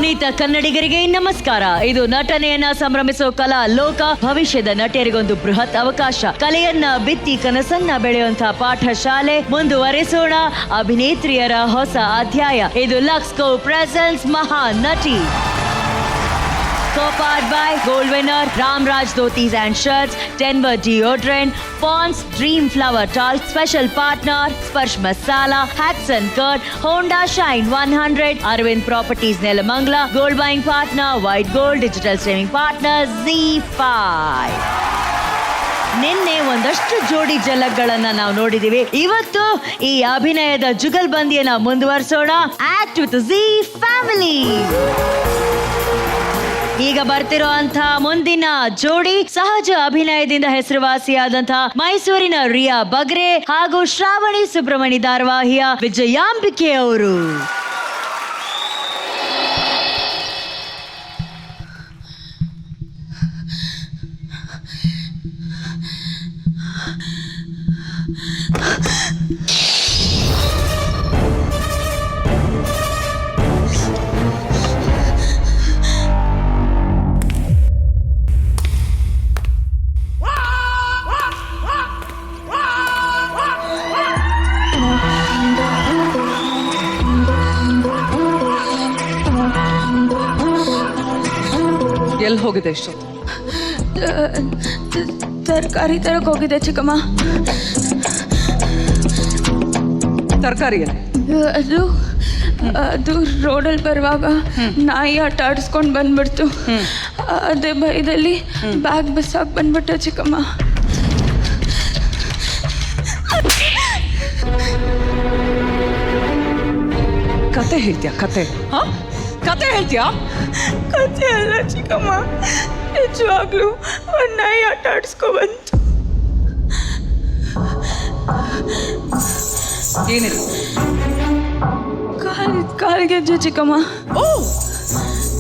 ಪುನೀತ ಕನ್ನಡಿಗರಿಗೆ ನಮಸ್ಕಾರ. ಇದು ನಟನೆಯನ್ನ ಸಂಭ್ರಮಿಸೋ ಕಲಾ ಲೋಕ. ಭವಿಷ್ಯದ ನಟಿಯರಿಗೊಂದು ಬೃಹತ್ ಅವಕಾಶ. ಕಲೆಯನ್ನ ಬಿತ್ತಿ ಕನಸನ್ನ ಬೆಳೆಯುವಂತಹ ಪಾಠಶಾಲೆ. ಮುಂದುವರೆಸೋಣ ಅಭಿನೇತ್ರಿಯರ ಹೊಸ ಅಧ್ಯಾಯ. ಇದು ಲಕ್ಸ್ಕೋ ಪ್ರೆಸೆನ್ಸ್ ಮಹಾ ನಟಿ. Co-powered by Gold winner Ramraj Dhotis and Shirts, Denver Deodorant, Pond's Dream Flower Talc, special partner Sparsh Masala, Hudson Curd, Honda Shine 100, Arvind Properties Nelamangala, Gold buying partner White Gold, digital streaming partner Z5. ನಿನ್ನೆ ಒಂದಷ್ಟು ಜೋಡಿ ಜಲಕ್ಗಳನ್ನ ನಾವು ನೋಡಿದೀವಿ. ಇವತ್ತು ಈ ಅಭಿನಯದ ಜುಗಲ್ಬಂದಿಯನ್ನ ಮುಂದುವರಿಸೋಣ. Act with Z family. ಈಗ ಬರ್ತಿರೋ ಅಂತ ಮುಂದಿನ ಜೋಡಿ ಸಹಜ ಅಭಿನಯದಿಂದ ಹೆಸರುವಾಸಿಯಾದಂತಹ ಮೈಸೂರಿನ ರಿಯಾ ಬಗ್ರೆ ಹಾಗೂ ಶ್ರಾವಣಿ ಸುಬ್ರಹ್ಮಣಿ ಧಾರಾವಾಹಿಯ ವಿಜಯಾಂಬಿಕೆ ಅವರು. ಎಲ್ಲಿ ಹೋಗಿದೆ ಇಷ್ಟೊತ್ತು? ತರಕಾರಿ ತರಕ್ ಹೋಗಿದೆ ಚಿಕ್ಕಮ್ಮ. ತರಕಾರಿ ಅದು ಅದು ರೋಡಲ್ಲಿ ಬರುವಾಗ ನಾಯಿ ಆಟ ಆಡಿಸ್ಕೊಂಡು ಬಂದ್ಬಿಡ್ತು. ಅದೇ ಭಯದಲ್ಲಿ ಬ್ಯಾಗ್ ಬಸ್ಸಾಗಿ ಬಂದ್ಬಿಟ್ಟೆ ಚಿಕ್ಕಮ್ಮ. ಕತೆ ಹೇಳ್ತೀಯಾ? ಕತೆ ಹೇಳ್ತೀಯಾ? ಕತೆ ಅಲ್ಲ ಚಿಕ್ಕಮ್ಮ, ನಿಜವಾಗ್ಲೂ ಒಂದು ನಾಯಿ ಆಟ ಆಡಿಸ್ಕೊ ಬಂತು. ಏನಿದೆ? ಕಾಲ್ಗೆಜ್ಜೆ ಚಿಕ್ಕಮ್ಮ. ಓ,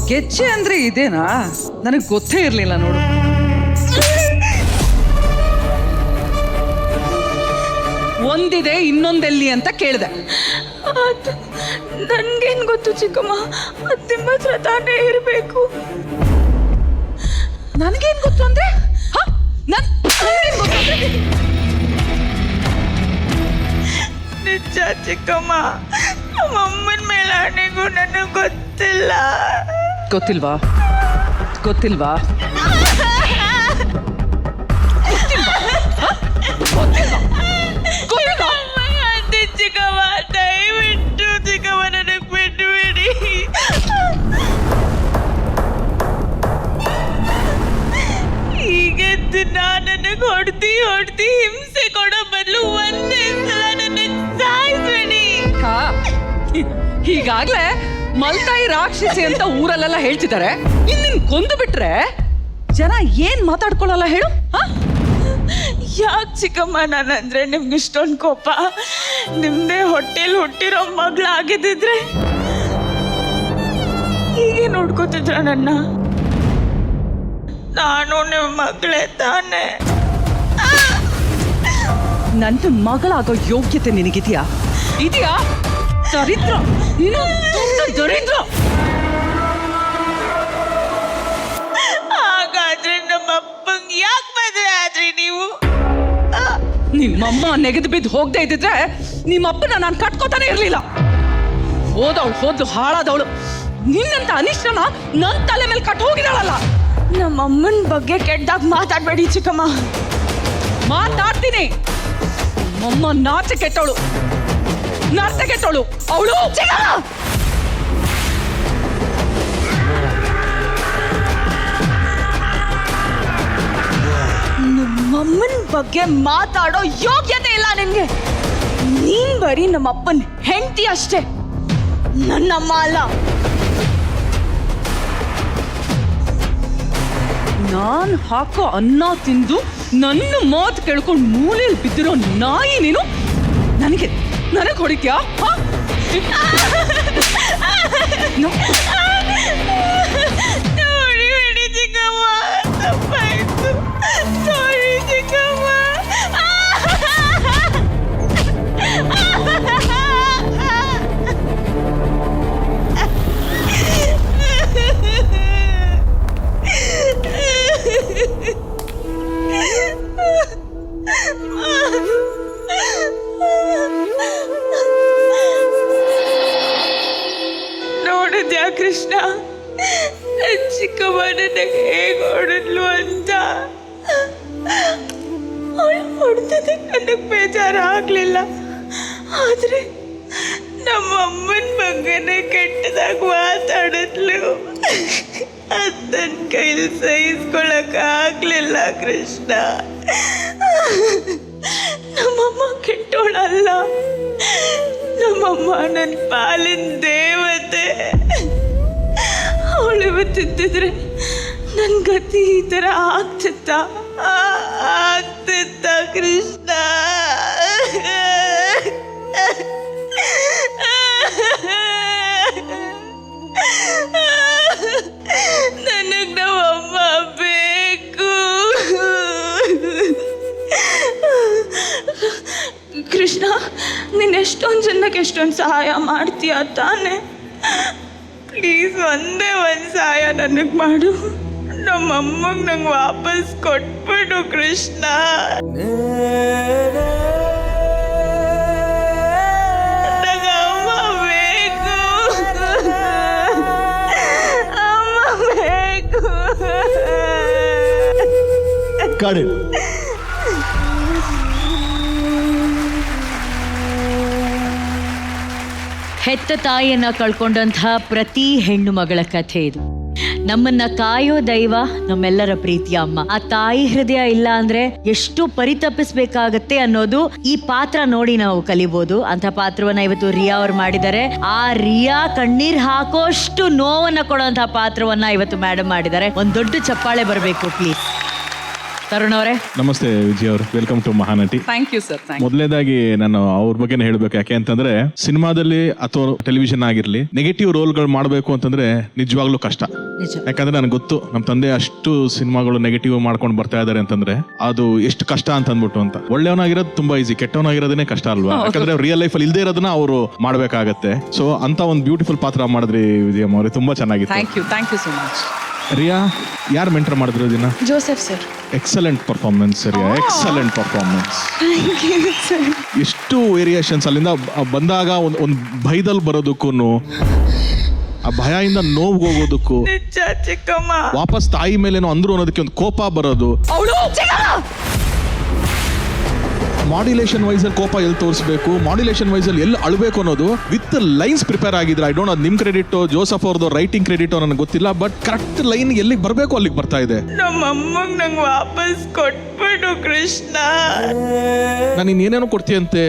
ಗೆಜ್ಜೆ ಅಂದ್ರೆ ಇದೇನಾ? ನನಗೆ ಗೊತ್ತೇ ಇರಲಿಲ್ಲ ನೋಡು. ಒಂದಿದೆ, ಇನ್ನೊಂದೆಲ್ಲಿ ಅಂತ ಕೇಳಿದೆ. ನನ್ಗೇನ್ ಗೊತ್ತು ಚಿಕ್ಕಮ್ಮ, ಅದು ನಿಮ್ಮ ಹತ್ರ ತಾನೇ ಇರಬೇಕು. ನನ್ಗೇನ್ ಗೊತ್ತು ಅಂದ್ರೆ? ನಿಜ ಚಿಕ್ಕಮ್ಮ, ನಮ್ಮ ಅಮ್ಮನ ಮೇಲೆ ಆಣೆಗೂ ನನಗೆ ಗೊತ್ತಿಲ್ಲ. ಗೊತ್ತಿಲ್ವಾ? ಚಿಕ್ಕಮ್ಮ, ದಯವಿಟ್ಟು ಚಿಕ್ಕಮ್ಮ ನನಗೆ ಬಿಟ್ಟು ಬಿಡಿ. ಈಗೆದ್ದು ನನಗೆ ಹೊಡ್ದಿ ಹಿಂಸೆ ಕೊಡೋ ಬದಲು ಒಂದೇ ಸಲ ನನಗೆ ಸಾಯಿಸ್ಬೇಡಿ. ಹೀಗಾಗ್ಲೇ ಮಲ್ತಾಯಿ ರಾಕ್ಷಸಿ ಅಂತ ಊರಲ್ಲೆಲ್ಲ ಹೇಳ್ತಿದ್ದಾರೆ. ಇನ್ನಿನ್ ಕೊಂದು ಬಿಟ್ರೆ ಜನ ಏನ್ ಮಾತಾಡ್ಕೊಳ್ಳಲ್ಲ ಹೇಳು? ಯಾಕೆ ಚಿಕ್ಕಮ್ಮ ನಾನಂದ್ರೆ ನಿಮ್ಗೆ ಇಷ್ಟೊಂದು ಕೋಪ? ನಿಮ್ದೇ ಹೊಟ್ಟೆಲಿ ಹುಟ್ಟಿರೋ ಮಗಳಾಗಿದ್ದಿದ್ರೆ ಹೀಗೆ ನೋಡ್ಕೋತಿದ್ರ ನನ್ನ? ನಾನು ನಿಮ್ಮ ಮಗಳೇ ತಾನೆ. ನನ್ನ ಮಗಳಾಗೋ ಯೋಗ್ಯತೆ ನಿನಗಿದೆಯಾ? ದರಿದ್ರ, ನೀನು ದರಿದ್ರ. ಹಾಗಾದ್ರೆ ನಮ್ಮ ಅಪ್ಪಂಗೆ ಯಾಕೆ ಮದುವೆ ಆದ್ರಿ ನೀವು? ನಿಮ್ಮಮ್ಮ ನೆಗೆದು ಬಿದ್ದು ಹೋಗದೆ ಇದ್ದಿದ್ರೆ ನಿಮ್ಮಪ್ಪನ ನಾನು ಕಟ್ಕೋತಾನೆ ಇರ್ಲಿಲ್ಲ. ಹೋದ್ಲು ಹಾಳಾದವಳು. ನಿನ್ನಂತ ಅನಿಷ್ಟನ ನನ್ನ ತಲೆ ಮೇಲೆ ಕಟ್ ಹೋಗಿದಾಳಲ್ಲ. ನಮ್ಮ ಅಮ್ಮನ ಬಗ್ಗೆ ಕೆಟ್ಟದಾಗ ಮಾತಾಡ್ಬೇಡಿ ಚಿಕ್ಕಮ್ಮ. ಮಾತಾಡ್ತೀನಿ. ಅಮ್ಮ ನಾಚೆ ಕೆಟ್ಟವಳು, ನರ್ತೆ ಕೆಟ್ಟವಳು ಅವಳು. ನಮ್ಮಮ್ಮನ ಬಗ್ಗೆ ಮಾತಾಡೋ ಯೋಗ್ಯತೆ ಇಲ್ಲ ನಿನ್ಗೆ. ನೀನ್ ಬರೀ ನಮ್ಮಪ್ಪನ ಹೆಂಡತಿ ಅಷ್ಟೇ, ನನ್ನಮ್ಮ ಅಲ್ಲ. ನಾನ್ ಹಾಕೋ ಅನ್ನ ತಿಂದು ನನ್ನ ಮಾತು ಕೇಳ್ಕೊಂಡು ಮೂಲೆಯಲ್ಲಿ ಬಿದ್ದಿರೋ ನಾಯಿ ನೀನು. ನನಗೆ ಹೊಡಿತ್ಯಾ? ಹೊಡಿಬೇಡಿ ಚಿಕ್ಕಮ್ಮ, ತಪ್ಪಾಯ್ತು. ಸಾರಿ ಚಿಕ್ಕಮ್ಮ. ಹೊಡೆದಕ್ಕೆ ನನಗೆ ಬೇಜಾರು ಆಗಲಿಲ್ಲ. ಆದರೆ ನಮ್ಮಮ್ಮನ ಬಗ್ಗೆನೇ ಕೆಟ್ಟದಾಗ ಮಾತಾಡಿದ್ಲು. ಅದು ನನ್ನ ಕೈಲಿ ಸಹಿಸ್ಕೊಳಕ್ಕಾಗಲಿಲ್ಲ ಕೃಷ್ಣ. ನಮ್ಮಮ್ಮ ಕೆಟ್ಟೋಳಲ್ಲ, ನಮ್ಮಮ್ಮ ನನ್ನ ಪಾಲಿನ ದೇವತೆ. ಅವಳು ಇವತ್ತಿದ್ದಿದ್ರೆ ನನ್ನ ಗತಿ ಈ ಥರ ಆಗ್ತಿತ್ತ ಕೃಷ್ಣ. ನನಗೆ ನಮ್ಮಮ್ಮ ಬೇಕು. ಕೃಷ್ಣ, ನೀನು ಎಷ್ಟೊಂದು ಜನಕ್ಕೆ ಎಷ್ಟೊಂದು ಸಹಾಯ ಮಾಡ್ತೀಯ ತಾನೆ? ಪ್ಲೀಸ್ ಒಂದೇ ಒಂದು ಸಹಾಯ ನನಗೆ ಮಾಡು. ನಮ್ಮಮ್ಮಗೆ ನಂಗೆ ವಾಪಸ್ ಕೊಟ್ಬಿಡು ಕೃಷ್ಣ. ನಂಗೆ ಅಮ್ಮ ಬೇಕು, ಅಮ್ಮ ಬೇಕು. ಹೆತ್ತ ತಾಯಿಯನ್ನ ಕಳ್ಕೊಂಡಂತಹ ಪ್ರತಿ ಹೆಣ್ಣು ಮಗಳ ಕಥೆ ಇದು. ನಮ್ಮನ್ನ ಕಾಯೋ ದೈವ ನಮ್ಮೆಲ್ಲರ ಪ್ರೀತಿಯ ಅಮ್ಮ. ಆ ತಾಯಿ ಹೃದಯ ಇಲ್ಲ ಅಂದ್ರೆ ಎಷ್ಟು ಪರಿತಪಿಸ್ಬೇಕಾಗತ್ತೆ ಅನ್ನೋದು ಈ ಪಾತ್ರ ನೋಡಿ ನಾವು ಕಲಿಬಹುದು. ಅಂತ ಪಾತ್ರವನ್ನ ಇವತ್ತು ರಿಯಾ ಅವ್ರು ಮಾಡಿದ್ದಾರೆ. ಆ ರಿಯಾ ಕಣ್ಣೀರ್ ಹಾಕೋಷ್ಟು ನೋವನ್ನ ಕೊಡುವಂತಹ ಪಾತ್ರವನ್ನ ಇವತ್ತು ಮೇಡಮ್ ಮಾಡಿದ್ದಾರೆ. ಒಂದ್ ದೊಡ್ಡ ಚಪ್ಪಾಳೆ ಬರಬೇಕು ಪ್ಲೀಸ್. ತರುಣ್ ಅವರೇ ನಮಸ್ತೆ. ವಿಜಯ್ ಅವರು, welcome to Mahanati. Thank you sir. ಮೊದಲನೇದಾಗಿ ನಾನು ಅವ್ರ ಬಗ್ಗೆ ಹೇಳ್ಬೇಕು. ಯಾಕೆ ಅಂತಂದ್ರೆ ಸಿನಿಮಾದಲ್ಲಿ ಅಥವಾ ಟೆಲಿವಿಷನ್ ಆಗಿರ್ಲಿ ನೆಗೆಟಿವ್ ರೋಲ್ಗಳು ಮಾಡಬೇಕು ಅಂತಂದ್ರೆ ನಿಜವಾಗ್ಲೂ ಕಷ್ಟ. ಯಾಕಂದ್ರೆ ನನಗೆ ಗೊತ್ತು ನಮ್ಮ ತಂದೆ ಅಷ್ಟು ಸಿನಿಮಾಗಳು ನೆಗೆಟಿವ್ ಮಾಡ್ಕೊಂಡು ಬರ್ತಾ ಇದಾರೆ ಅಂತಂದ್ರೆ ಅದು ಎಷ್ಟು ಕಷ್ಟ ಅಂತ ಅಂದ್ಬಿಟ್ಟು. ಅಂತ ಒಳ್ಳೆಯವನಾಗಿರೋದು ತುಂಬಾ ಈಸಿ, ಕೆಟ್ಟವನಾಗಿರೋದೇನೆ ಕಷ್ಟ ಅಲ್ವಾ? ಯಾಕಂದ್ರೆ ರಿಯಲ್ ಲೈಫ್ ಅಲ್ಲಿ ಇಲ್ದೇ ಇರೋದನ್ನ ಅವರು ಮಾಡ್ಬೇಕಾಗತ್ತೆ. ಸೊ ಅಂತ ಒಂದು ಬ್ಯೂಟಿಫುಲ್ ಪಾತ್ರ ಮಾಡಿದ್ರಿ ವಿಜಯ್ ಅವ್ರೆ, ತುಂಬಾ ಚೆನ್ನಾಗಿತ್ತು. Thank you so much. Riya ಯಾರು ಮೆಂಟರ್ ಮಾಡಿದ್ರು ದಿನ? Joseph sir. Excellent performance Riya, excellent performance. ಎಷ್ಟು ವೇರಿಯೇಷನ್ಸ್ ಅಲ್ಲಿಂದ ಬಂದಾಗ ಒಂದು ಭಯದಲ್ಲಿ ಬರೋದಕ್ಕೂ, ಆ ಭಯದಿಂದ ನೋವು ಹೋಗೋದಕ್ಕೂ, ಚಿಕ್ಕಮ್ಮ ವಾಪಸ್ ತಾಯಿ ಮೇಲೇನೋ ಅಂದ್ರು ಅನ್ನೋದಕ್ಕೆ ಒಂದು ಕೋಪ ಬರೋದು, ಮಾಡ್ಯುಲೇಷನ್ ವೈಸ್ ಅಲ್ಲಿ ಕೋಪ ಎಲ್ಲಿ ತೋರಿಸಬೇಕು, ಮಾಡ್ಯುಲೇಷನ್ ವೈಸ್ ಅಲ್ಲಿ ಎಲ್ಲಿ ಅಳಬೇಕು ಅನ್ನೋದು ವಿತ್ ಲೈನ್ಸ್ ಪ್ರಿಪೇರ್ ಆಗಿದ್ರೆ. ಐ ಡೋಂಟ್ ನೋ ನಿಮ್ ಕ್ರೆಡಿಟ್ ಜೋಸಫ್ ಅವ್ರದ್ದು ರೈಟಿಂಗ್ ಕ್ರೆಡಿಟ್ ನನಗೆ ಗೊತ್ತಿಲ್ಲ, ಬಟ್ ಕರೆಕ್ಟ್ ಲೈನ್ ಎಲ್ಲಿಗೆ ಬರಬೇಕು ಅಲ್ಲಿಗೆ ಬರ್ತಾ ಇದೆ. ನಮ್ಮಮ್ಮಗ್ ನಂಗೆ ವಾಪಸ್ ಕೊಟ್ಬಿಡು ಕೃಷ್ಣ. ನಾನು ಇನ್ನೇನೇನೋ ಕೊಡ್ತೀಯಂತೆ,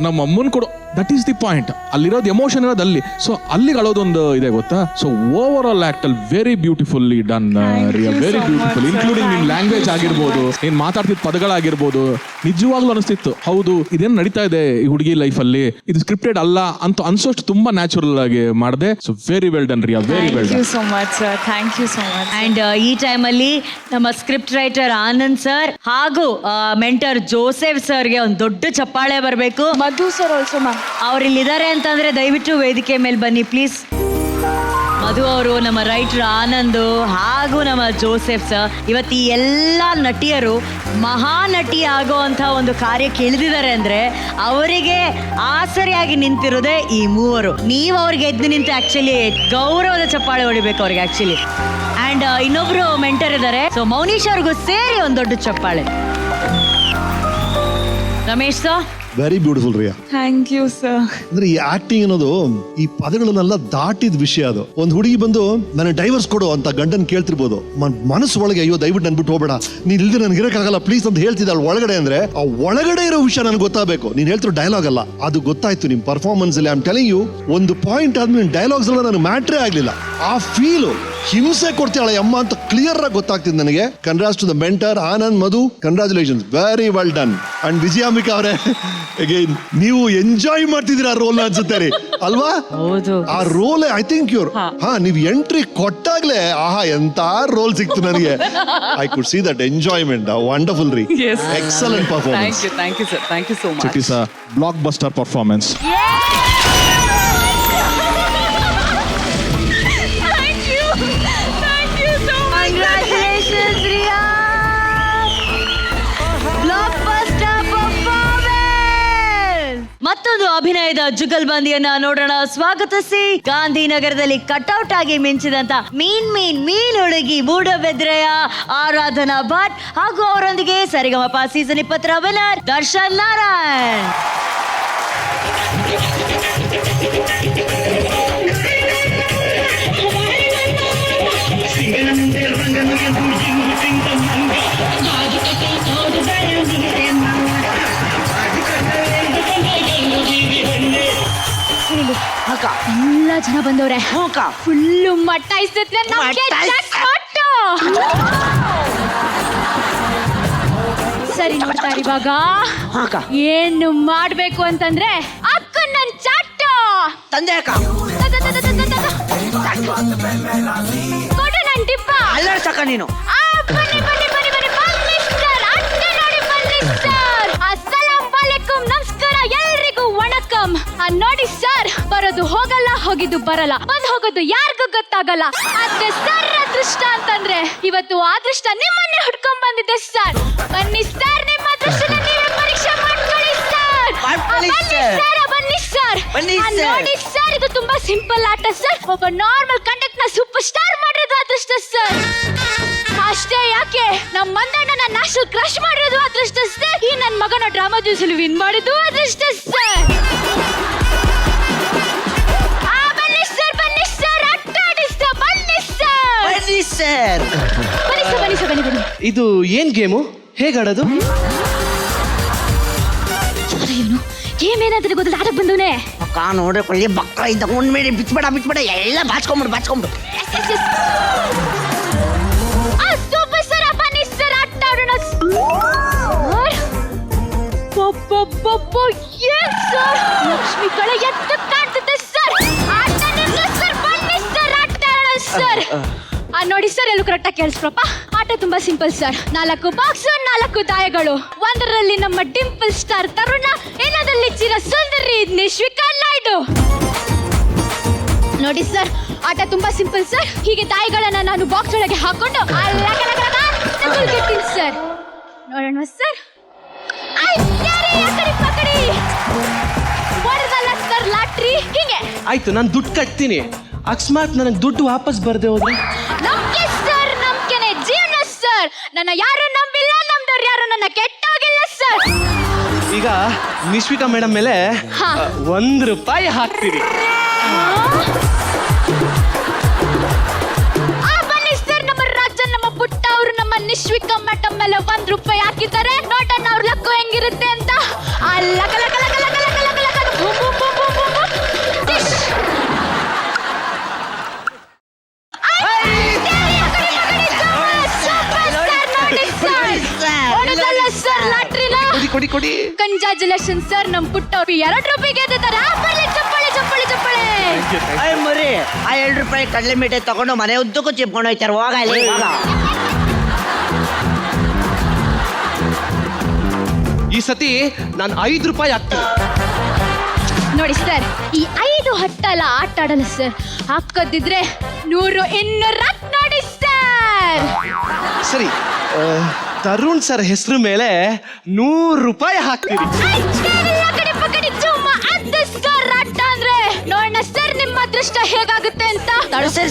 ನಮ್ಮ ಅಮ್ಮನ್ ಕೊಡು. That is the point. ಅಲ್ಲಿರೋದು ಎಮೋಷನ್ ಇರೋದು ಅಲ್ಲಿ. ಸೊ ಅಲ್ಲಿಗೆ ಅಳೋದೊಂದು ಇದೆ ಗೊತ್ತಾ. ಸೊ ಓವರ್ ಆಲ್ ಆಕ್ಟ್ ಅಲ್ಲಿ very beautifully done Riya, very beautiful. Including ನಿಮ್ ಲ್ಯಾಂಗ್ವೇಜ್ ಆಗಿರ್ಬೋದು, ನೀನ್ ಮಾತಾಡ್ತಿದ್ದ ಪದಗಳಾಗಿರ್ಬೋದು, ನಿಜವಾಗ್ಲೂ ಅನಿಸ್ತಿತ್ತು ಹೌದು ಇದೇನು ನಡೀತಾ ಇದೆ ಈ ಹುಡುಗಿ ಲೈಫ್ ಅಲ್ಲಿ, ಇದು ಸ್ಕ್ರಿಪ್ಟೆಡ್ ಅಲ್ಲ ಅಂತ ಅನ್ಸೋಷ್ಟು ತುಂಬಾ ನ್ಯಾಚುರಲ್ ಆಗಿ ಮಾಡಿದೆ. So very well done Riya, very well done. So much sir, thank you so much. And ಈ ಟೈಮ್ ಅಲ್ಲಿ ನಮ್ಮ ಸ್ಕ್ರಿಪ್ಟ್ ರೈಟರ್ ಆನಂದ್ ಸರ್ ಹಾಗೂ ಮೆಂಟರ್ ಜೋಸೆಫ್ ಸರ್ಗೆ ಒಂದು ದೊಡ್ಡ ಚಪ್ಪಾಳೆ ಬರಬೇಕು. Madhu sir also ma'am. ಅವ್ರಿಲ್ಲಿದ್ದಾರೆ ಅಂತಂದ್ರೆ ದಯವಿಟ್ಟು ವೇದಿಕೆ ಮೇಲೆ ಬನ್ನಿ ಪ್ಲೀಸ್. ಮಧು ಅವರು, ನಮ್ಮ ರೈಟರ್ ಆನಂದ್ ಹಾಗೂ ನಮ್ಮ ಜೋಸೆಫ್ ಸರ್ ಇವತ್ತು ಈ ಎಲ್ಲ ನಟಿಯರು ಮಹಾನಟಿ ಆಗೋ ಅಂತ ಒಂದು ಕಾರ್ಯಕ್ಕೆ ಇಳಿದಿದ್ದಾರೆ ಅಂದ್ರೆ ಅವರಿಗೆ ಆಸರಿಯಾಗಿ ನಿಂತಿರೋದೇ ಈ ಮೂವರು. ನೀವು ಅವ್ರಿಗೆ ಎದ್ದು ನಿಂತು ಆಕ್ಚುಲಿ ಗೌರವದ ಚಪ್ಪಾಳೆ ಹೊಡಿಬೇಕು ಅವ್ರಿಗೆ ಆಕ್ಚುಲಿ. ಅಂಡ್ ಇನ್ನೊಬ್ರು ಮೆಂಟರ್ ಇದ್ದಾರೆ, ಸೊ ಮೌನೀಶ್ ಅವ್ರಿಗೂ ಸೇರಿ ಒಂದು ದೊಡ್ಡ ಚಪ್ಪಾಳೆ. Ramesh sir. Very beautiful Riya. Thank you sir. ಅಂದ್ರೆ ಈ ಆಕ್ಟಿಂಗ್ ಅನ್ನೋದು ಈ ಪದಗಳನ್ನೆಲ್ಲ ದಾಟಿದ ವಿಷಯ. ಅದು ಒಂದು ಹುಡುಗಿ ಬಂದು ನನಗೆ ಡೈವರ್ಸ್ ಕೊಡು ಅಂತ ಗಂಡನ್ ಕೇಳ್ತಿರ್ಬೋದು, ಮನಸ್ಸು ಒಳಗೆ ಅಯ್ಯೋ ದಯವಿಟ್ಟು ನನ್ಬಿಟ್ಟು ಹೋಗ್ಬೇಡ, ನೀನ್ ಇಲ್ದ್ರೆ ನನ್ಗೆ ಇರಕ್ಕಾಗಲ್ಲ ಪ್ಲೀಸ್ ಅಂತ ಹೇಳ್ತಿದ್ದಾಳೆ ಒಳಗಡೆ. ಅಂದ್ರೆ ಆ ಒಳಗಡೆ ಇರೋ ವಿಷಯ ನನಗೆ ಗೊತ್ತಾಗಬೇಕು. ನೀನ್ ಹೇಳ್ತಿರೋ ಡೈಲಾಗ್ ಅಲ್ಲ, ಅದು ಗೊತ್ತಾಯ್ತು ನಿಮ್ ಪರ್ಫಾರ್ಮೆನ್ಸ್ ಅಲ್ಲಿ. ಐ ಆಮ್ ಟೆಲಿಂಗ್ ಯು, ಒಂದು ಪಾಯಿಂಟ್ ಆದ್ಮೇಲೆ ಡೈಲಾಗ್ಸ್ ಎಲ್ಲ ನನಗೆ ಮ್ಯಾಟ್ರೇ ಆಗ್ಲಿಲ್ಲ. ಆ ಫೀಲು ಹಿಂಸೆ ಕೊಡ್ತಾಳೆ ಅಮ್ಮ ಅಂತ ಕ್ಲಿಯರ್ ಆಗಿ ಗೊತ್ತಾಗ್ತಿದೆ ನನಗೆ. Congrats to the mentor Anand, Madhu, congratulations, very well done. And Vijayambika ಅವರೇ, ಅಗೈನ್ ನೀವು ಎಂಜಾಯ್ ಮಾಡ್ತಿದ್ದೀರಾ ಆ ರೋಲ್ ಅನ್ಸುತ್ತೆ ರೀ ಅಲ್ವಾ? ಹೌದು, ಆ ರೋಲ್ ಐ ಥಿಂಕ್ ಯುವರ್ ನೀವು ಎಂಟ್ರಿ ಕೊಟ್ಟಾಗ್ಲೇ ಆಹಾ ಎಂತ ರೋಲ್ ಸಿಕ್ತು ನನಗೆ. I could see that enjoyment. Wonderful ರೀ, excellent performance. Thank you sir, thank you so much. It is a blockbuster performance. Congratulations, Riya! Blockbuster performance! ಮತ್ತೊಂದು ಅಭಿನಯದ ಜುಗಲ್ಬಂದಿಯನ್ನ ನೋಡೋಣ. ಸ್ವಾಗತಿಸಿ ಗಾಂಧಿನಗರದಲ್ಲಿ ಕಟ್ಔಟ್ ಆಗಿ ಮಿಂಚಿದಂತ ಮೀನ್ ಹುಡುಗಿ ಮೂಡಬೆದ್ರೆಯ ಆರಾಧನಾ ಭಟ್ ಹಾಗೂ ಅವರೊಂದಿಗೆ ಸರಿಗಮಪ ಸೀಸನ್ 20 ವಿನ್ನರ್ ದರ್ಶನ್ ನಾರಾಯಣ್. ಎಲ್ಲ ಜನ ಬಂದವ್ರೆ ಫುಲ್ಲು ಮಟ್ಟ ಇಸ್ತೈತೆ ಸರಿ ನೋಡ್ತಾರೆ ಇವಾಗ ಏನು ಮಾಡ್ಬೇಕು ಅಂತಂದ್ರೆ ಅಕ್ಕ ನನ್ ಚಾಟು ತಂದೆ ಅಕ್ಕ ಕೊಡು ನನ್ ಟಿಪ್ಪ ಅಲ್ಲಾಡ್ಸಕ್ಕ ನೀನು. ಬನ್ನಿ ಬನ್ನಿ ಬನ್ನಿ ಬನ್ನಿ ಬನ್ನಿ ಸರ್ ಅಷ್ಟೇ ನೋಡಿ ಬನ್ನಿ ಸರ್. ಅಸ್ಸಲಾಂ ವಾಲೇಕುಂ ನಮಸ್ಕಾರ ಎಲ್ರಿಗೂ ವಣಕಂ. ನೋಡಿ ಸರ್ ಬರೋದು ಹೋಗಲ್ಲ ಹೋಗಿದ್ದು ಬರಲ್ಲ ಬಂದ್ ಹೋಗೋದು ಯಾರಿಗೂ ಗೊತ್ತಾಗಲ್ಲ. ಆದ್ರೆ ಸರ್ ಅದೃಷ್ಟ ಅಂತಂದ್ರೆ ಇವತ್ತು ಅದೃಷ್ಟ ನಿಮ್ಮನ್ನೇ ಹುಡ್ಕೊಂಡ್ ಬಂದಿದೆ ಸರ್. ಬನ್ನಿ ಸರ್ ನಿಮ್ಮ ಅದೃಷ್ಟನ ನೀವೇ ಪರೀಕ್ಷೆ ಮಾಡ್ಕೊಳ್ಳಿ ಸರ್. ಬನ್ನಿ ಸರ್ ನೋಡಿ ಸರ್ ಇದು ತುಂಬಾ ಸಿಂಪಲ್ ಆಟ ಸರ್. ಒಬ್ಬ ನಾರ್ಮಲ್ ಕಂಡಕ್ಟ್ ನ ಸೂಪರ್ ಸ್ಟಾರ್ ಮಾಡಿರೋದು ಅದೃಷ್ಟ ಸರ್. ಅಷ್ಟೇ ಯಾಕೆ ನಮ್ಮ ಮಂದಣ್ಣನ ನ್ಯಾಷನಲ್ ಕ್ರಶ್ ಮಾಡಿರೋದು ಅದೃಷ್ಟ ಸರ್. ಈ ನನ್ನ ಮಗನ ಡ್ರಾಮಾ ಜ್ಯೂಸಲ್ಲಿ ವಿನ್ ಮಾಡಿದ್ದು ಅದೃಷ್ಟ ಸರ್. ಬನ್ನಿ ಸರ್ ಬನ್ನಿ ಸರ್ ಅಟ್ಟಾಡಿಸ್ತ ಬನ್ನಿ ಸರ್. ಬನ್ನಿ ಸರ್ ಬನ್ನಿ ಸರ್ ಬನ್ನಿ ಸರ್ ಬನ್ನಿ ಬನ್ನಿ. ಇದು ಏನ್ ಗೇಮು, ಹೇಗಾಡೋದು? ಏನು ಗೇಮ್ ಏನಂತ ಗೊತ್ತಿಲ್ಲ ಆಟಕ್ಕೆ ಬಂದವನೇ. ಅಕ್ಕ ನೋಡ್ಕೊಳ್ಳಿ ಬಕ್ಕ ಇದ್ದ ಉಣ್ಮೇಲೆ ಬಿಚ್ಬೇಡ ಎಲ್ಲ ಬಾಚ್ಕೊಂಬಿಡು. ಸೂಪರ್ ಸರ್ ಬನ್ನಿ ಸರ್ ಅಟ್ಟಾಡೋಣ ಏನ್ ಸರ್ ಲಕ್ಷ್ಮಿ ಕಳೆ ಎದ್ದು ಕಾಣ್ತಿದೆ ಸರ್. ಆಟ ಸರ್ ಬನ್ನಿ ಸರ್ ಅಟ್ಟಾಡೋಣ ಸರ್. ನೋಡಿ ಸರ್ ಎಲ್ಲೂ ಕರೆಕ್ಟಾಗಿ ಕೇಳಿಸ್ಕೊಳಪ್ಪ. ಆಟ ತುಂಬಾ ಸಿಂಪಲ್ ಸರ್. 4 ಬಾಕ್ಸ್ 4 ದಾಯಗಳು. ಒಂದರಲ್ಲಿ ನಮ್ಮ ಡಿಂಪಲ್ ಸ್ಟಾರ್ ತರುಣ, ಇನ್ನೊಂದರಲ್ಲಿ ಚಿರ ಸುಂದರಿ ನಿಶ್ವಿಕಾ ನಾಯ್ಡು. ನೋಡಿ ಸರ್ ಆಟ ತುಂಬಾ ಸಿಂಪಲ್ ಸರ್. ಹೀಗೆ ದಾಯಿಗಳನ್ನ ನಾನು ಬಾಕ್ಸ್ ಒಳಗೆ ಹಾಕೊಂಡು ಸರ್ ನೋಡೋಣ ಸರ್. ಸರ್ ಲಾಟ್ರಿ ಹೀಗೆ ಆಯ್ತು, ನಾನು ದುಡ್ಡು ಕಟ್ತೀನಿ. ಅಕಸ್ಮಾತ್ ನನಗೆ ದುಡ್ಡು ವಾಪಸ್ ಬರ್ದೆ ಹೋದ್ರೆ? ನಂಬಿಕೆ ಸರ್ ನಂಬಿಕೆನೆ ಜೀವನ ಸರ್. ನನ್ನ ಯಾರು ನಂಬಿಲ್ಲ, ನಮ್ದವ್ರು ಯಾರು ನನ್ನ ಕೆಟ್ಟೋಗಿಲ್ಲ ಸರ್. ಈಗ ನಿಶ್ವಿಕಾ ಮೇಡಮ್ ಮೇಲೆ ₹1 ಹಾಕ್ತೀರಿ. ಬನ್ನಿ ಸರ್ ನಮ್ಮ ರಾಜ ನಮ್ಮ ಪುಟ್ಟ ಅವರು ನಮ್ಮ ನಿಶ್ವಿಕಾ ಮೇಡಮ್ ಮೇಲೆ ₹1 ಹಾಕಿದ್ದಾರೆ. ನೋಡೋಣ ಅವ್ರ ಲಕ್ಕು ಹೆಂಗಿರುತ್ತೆ ಅಂತ. ಅಲ್ಲ ಕಲ ಕಲ ಕಲ ಕಲ ಕಲ ಕಲ ಕಲ boom boom boom boom boom boom. Dish. ಕೊಡಿ. ಕಂಗ್ರಾಚುಲೇಷನ್ ಸರ್ ನಮ್ ಪುಟ್ಟ ₹2 ಗೆದ್ದಿದ್ದಾರೆ. ಚಪ್ಪಳೆ ಚಪ್ಪಳೆ ಚಪ್ಪಳೆ. ಅಯ್ಯ ಮರಿ ಆ ₹2 ಕಡಲೆ ಮಿಠಾಯಿ ತಗೊಂಡು ಮನೆ ಉದ್ದಕ್ಕೂ ಚಿಪ್ಕೊಂಡು ಹೋಯ್ತಾರೆ. ಹೋಗಲಿ ಈ ಸತಿ ನಾನು ₹5 ಹಾಕ್ತೀನಿ. ನೋಡಿ ಸರ್ ಈ 5 ಹಟ್ಟಲ್ಲ ಆಟ ಆಡಲ್ಲ ಸರ್. ಹಾಕೋದಿದ್ರೆ 100 200 ನೋಡಿ ಸರ್. ಸರಿ, ತರುಣ್ ಸರ್ ಹೆಸರು ಮೇಲೆ ₹100 ಹಾಕ್ತೀರಿ. ನೋಡೋಣ ಸರ್ ನಿಮ್ಮ ಅದೃಷ್ಟ ಹೇಗಾಗುತ್ತೆ ಅಂತ.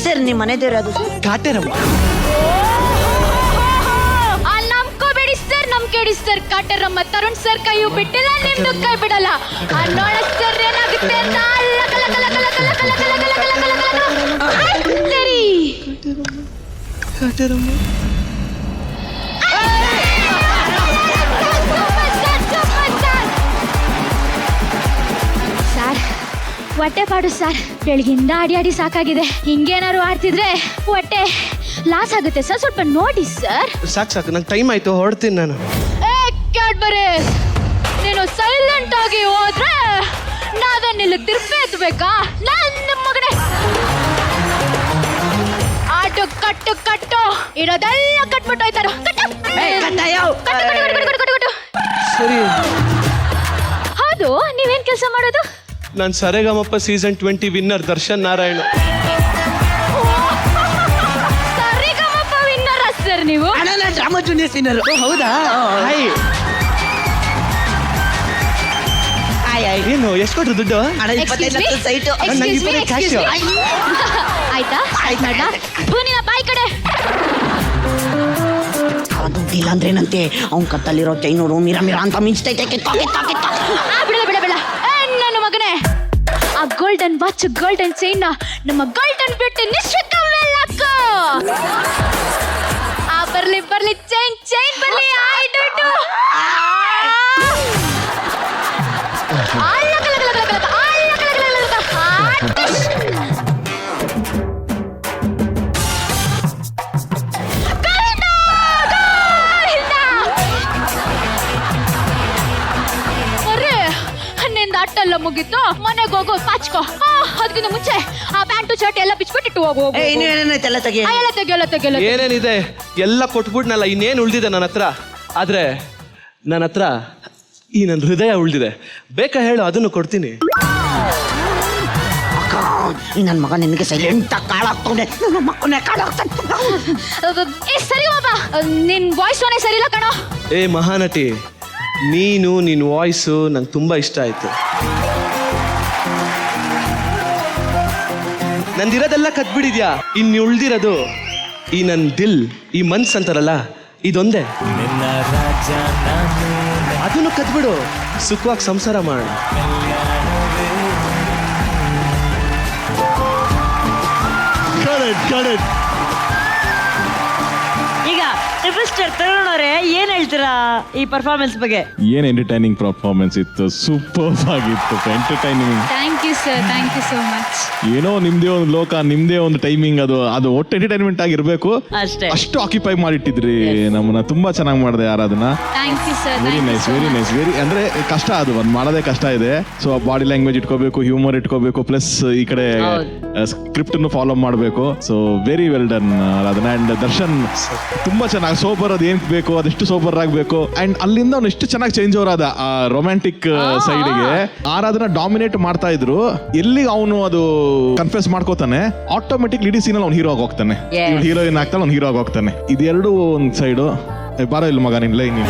ಸರ್ ನಿಮ್ಮ ಮನೆ ದೇವ್ರು ಅದು ಕಾಟೇರಮ್ಮ. ನಂಬ್ಕೋಬೇಡಿ ಸರ್ ನಂಬ್ಕೇಡಿ ಸರ್. ಕಾಟೇರಮ್ಮ ತರುಣ್ ಸರ್ ಕೈಯು ಬಿಟ್ಟಿಲ್ಲ, ನಿಮ್ದು ಕೈ ಬಿಡಲ್ಲ. ನೋಡ ಸರ್ ಏನಾಗುತ್ತೆ ಅಂತ. ಸರಿ ಕಾಟೇರಮ್ಮ ಸರ್ ಹೊಟ್ಟೆ ಪಾಡು ಸರ್. ಬೆಳಗಿಂದ ಆಡಿ ಸಾಕಾಗಿದೆ. ಹಿಂಗೇನಾದ್ರು ಆಡ್ತಿದ್ರೆ ಹೊಟ್ಟೆ ಲಾಸ್ ಆಗುತ್ತೆ ಸರ್. ಸ್ವಲ್ಪ ನೋಡಿ ಸರ್. ಸಾಕು ನಂಗೆ ಟೈಮ್ ಆಯ್ತು, ಹೊರಡ್ತೀನಿ ನಾನು. ಕ್ಯಾಡ್ಬರಿ ನೀನು ಸೈಲೆಂಟ್ ಆಗಿ ಹೋದ್ರೆ ನಾವೇನಿಲ್ಲ ತಿರ್ಪೆ ಎತ್ಬೇಕಾ? ನನ್ನ ಮಗನೇ ಆಟೋ ಕಟ್ಟು ಇರೋದೆಲ್ಲ ಕಟ್ಬಿಟ್ಟು ಹೋಯ್ತಾರ. ಸರಿ, ಹೌದು ನೀವೇನ್ ಕೆಲಸ ಮಾಡೋದು? ನಾನು ಸರೆಗಮಪ್ಪ ಸೀಸನ್ 20 ವಿನ್ನರ್ ದರ್ಶನ್ ನಾರಾಯಣ್. ಸರಿಗಮಪ ವಿನ್ನರ್ ಸರ್ ನೀವು? Drama junior winner. ಹೌದಾ? ಹಾಯ್. ಏನು ಎಷ್ಟು ಕೊಟ್ರು ದುಡ್ಡು? ಅಣ್ಣ 25 ಲಕ್ಷ ಸೈಟು. ನಂಗೆ ಇಪ್ಪತ್ತೈದು cash. ಆಯ್ತಾ ಆಯ್ತು ಮಾಡ್ಲಾ ಭೂನಿನ ಬಾಯಿ ಕಡೆ ದುಡ್ಡಿಲ್ಲ ಅಂದ್ರೆ ಏನಂತೆ ಅವ್ನ್ ಕತ್ತಲ್ಲಿರೋ ಚೈನೂರು ಮಿರ ಮಿರ ಅಂತ ಮಿಂಚ್ತೈತೆ. ಬಿಡ ನನ್ನ ಮಗನೇ ಆ ಗೋಲ್ಡನ್ ವಾಚ್ ಗೋಲ್ಡನ್ ಚೈನ್ ನಮ್ಮ ಗೋಲ್ಡನ್ ಬಿಟ್ಟು ನಿಶ್ಚಿತ ಮೇಲೆ ಹಾಕು. ಆ ಬರ್ಲಿ ಚೈನ್ ಬರ್ಲಿ ಆಯ್ ದುಡ್ಡು ಅಟ್ಟೆಲ್ಲ ಮುಗಿತು ಮನೆಗೆ ಹೋಗೋ ಪಾಚ್ಕೋ. ಅದಕ್ಕಿಂತ ಮುಂಚೆ ಆ ಪ್ಯಾಂಟು ಶರ್ಟ್ ಎಲ್ಲ ಬಿಚ್ಬಿಟ್ಟು ಹೋಗು. ಇನ್ನೇನೈತೆಲ್ಲ ತೆಗಿ. ಎಲ್ಲ ತೆಗಿಯಲ್ಲ ಏನೇನಿದೆ ಎಲ್ಲ ಕೊಟ್ಬಿಟ್ನಲ್ಲ, ಇನ್ನೇನು ಉಳ್ದಿದೆ ನನ್ನ ಹತ್ರ? ಆದ್ರೆ ನನ್ನ ಹತ್ರ ಈ ನನ್ನ ಹೃದಯ ಉಳ್ದಿದೆ. ಬೇಕಾ ಹೇಳು, ಅದನ್ನು ಕೊಡ್ತೀನಿ. ಈ ನನ್ನ ಮಗ ನಿನಗೆ ಸೈಲೆಂಟ್ ಆಗಿ ಕಾಳಾಗ್ತಾನೆ. ನನ್ನ ಮಕ್ಕಳನ್ನೇ ಕಾಳಾಗ್ತಾನೆ. ಸರಿ ಬಾಬಾ, ನಿನ್ ವಾಯ್ಸ್ ಟೋನೇ ಸರಿ ಇಲ್ಲ ಕಣೋ. ಏ ಮಹಾನಟಿ, ನಿನ್ನ ವಾಯ್ಸು ನಂಗೆ ತುಂಬಾ ಇಷ್ಟ ಆಯ್ತು. ನಂದಿರೋದೆಲ್ಲ ಕದ್ಬಿಡಿದ್ಯಾ, ಇನ್ನು ಉಳ್ದಿರೋದು ಈ ನನ್ನ ದಿಲ್, ಈ ಮನ್ಸ್ ಅಂತಾರಲ್ಲ, ಇದೊಂದೇ. ಅದನ್ನು ಕದ್ಬಿಡು, ಸುಖವಾಗಿ ಸಂಸಾರ ಮಾಡು. ಈಗ ಟ್ರಿಪಲ್ ಸ್ಟಾರ್ ತರುಣ್ ಅವರೇ ಏನ್ ಹೇಳ್ತೀರಾ ಈ ಪರ್ಫಾರ್ಮೆನ್ಸ್ ಬಗ್ಗೆ? ಏನ್ ಎಂಟರ್ಟೈನಿಂಗ್ ಪರ್ಫಾರ್ಮೆನ್ಸ್ ಇತ್ತು, ಸೂಪರ್ ಆಗಿತ್ತು, entertaining. Thank you sir, thank you so much. ಏನೋ ನಿಮ್ದೇ ಒಂದು ಲೋಕ, ನಿಮ್ದೇ ಒಂದು ಟೈಮಿಂಗ್, ಅದು ಒಟ್ಟು ಎಂಟರ್ಟೈನ್ಮೆಂಟ್ ಆಗಿರ್ಬೇಕು. ಅಷ್ಟೇ. ಅಷ್ಟು ಆಕ್ಯುಪೈ ಮಾಡಿಟ್ಟಿದ್ರಿ ನಮ್ಮನ್ನ. ತುಂಬಾ ಚೆನ್ನಾಗಿ ಮಾಡಿದೆ Aradhana. Thank you sir. Very nice. ಅಂದ್ರೆ ಕಷ್ಟ, ಅದು ಒಂದ್ ಮಾಡೋದೇ ಕಷ್ಟ ಇದೆ. ಸೊ ಬಾಡಿ ಲ್ಯಾಂಗ್ವೇಜ್ ಇಟ್ಕೋಬೇಕು, ಹ್ಯೂಮರ್ ಇಟ್ಕೋಬೇಕು, ಪ್ಲಸ್ ಈ ಕಡೆ ಸ್ಕ್ರಿಪ್ಟ್ ಫಾಲೋ ಮಾಡಬೇಕು. So very well done Aradhana. And Darshan ತುಂಬಾ ಚೆನ್ನಾಗಿ ಸೋಬರ್, ಅದು ಏನ್ ಬೇಕು ಅದೆಷ್ಟು ಸೋಬರ್ ಆಗಬೇಕು. ಅಂಡ್ ಅಲ್ಲಿಂದ ಅವ್ನು ಎಷ್ಟು ಚೆನ್ನಾಗಿ ಚೇಂಜ್ ಓವರ್ ಆದ ಆ ರೊಮ್ಯಾಂಟಿಕ್ ಸೈಡ್ಗೆ. ಆರಾಧನಾ ಡಾಮಿನೇಟ್ ಮಾಡ್ತಾ ಇದ್ರು, ಎಲ್ಲಿ ಅವನು ಅದು ಕನ್ಫ್ಯೂಸ್ ಮಾಡ್ಕೋತಾನೆ, ಆಟೋಮೆಟಿಕ್ ಇಡೀ ಸೀನಲ್ಲಿ ಅವ್ನು ಹೀರೋ ಆಗಿ ಹೋಗ್ತಾನೆ. ಹೀರೋಯಿನ್ ಆಗ್ತಾನೆ, ಅವ್ನು ಹೀರೋ ಆಗಿ ಹೋಗ್ತಾನೆ. ಇದೆರಡು ಒಂದ್ ಸೈಡು. ಬಾರೋ ಇಲ್ಲ ಮಗ ನಿನ್ line.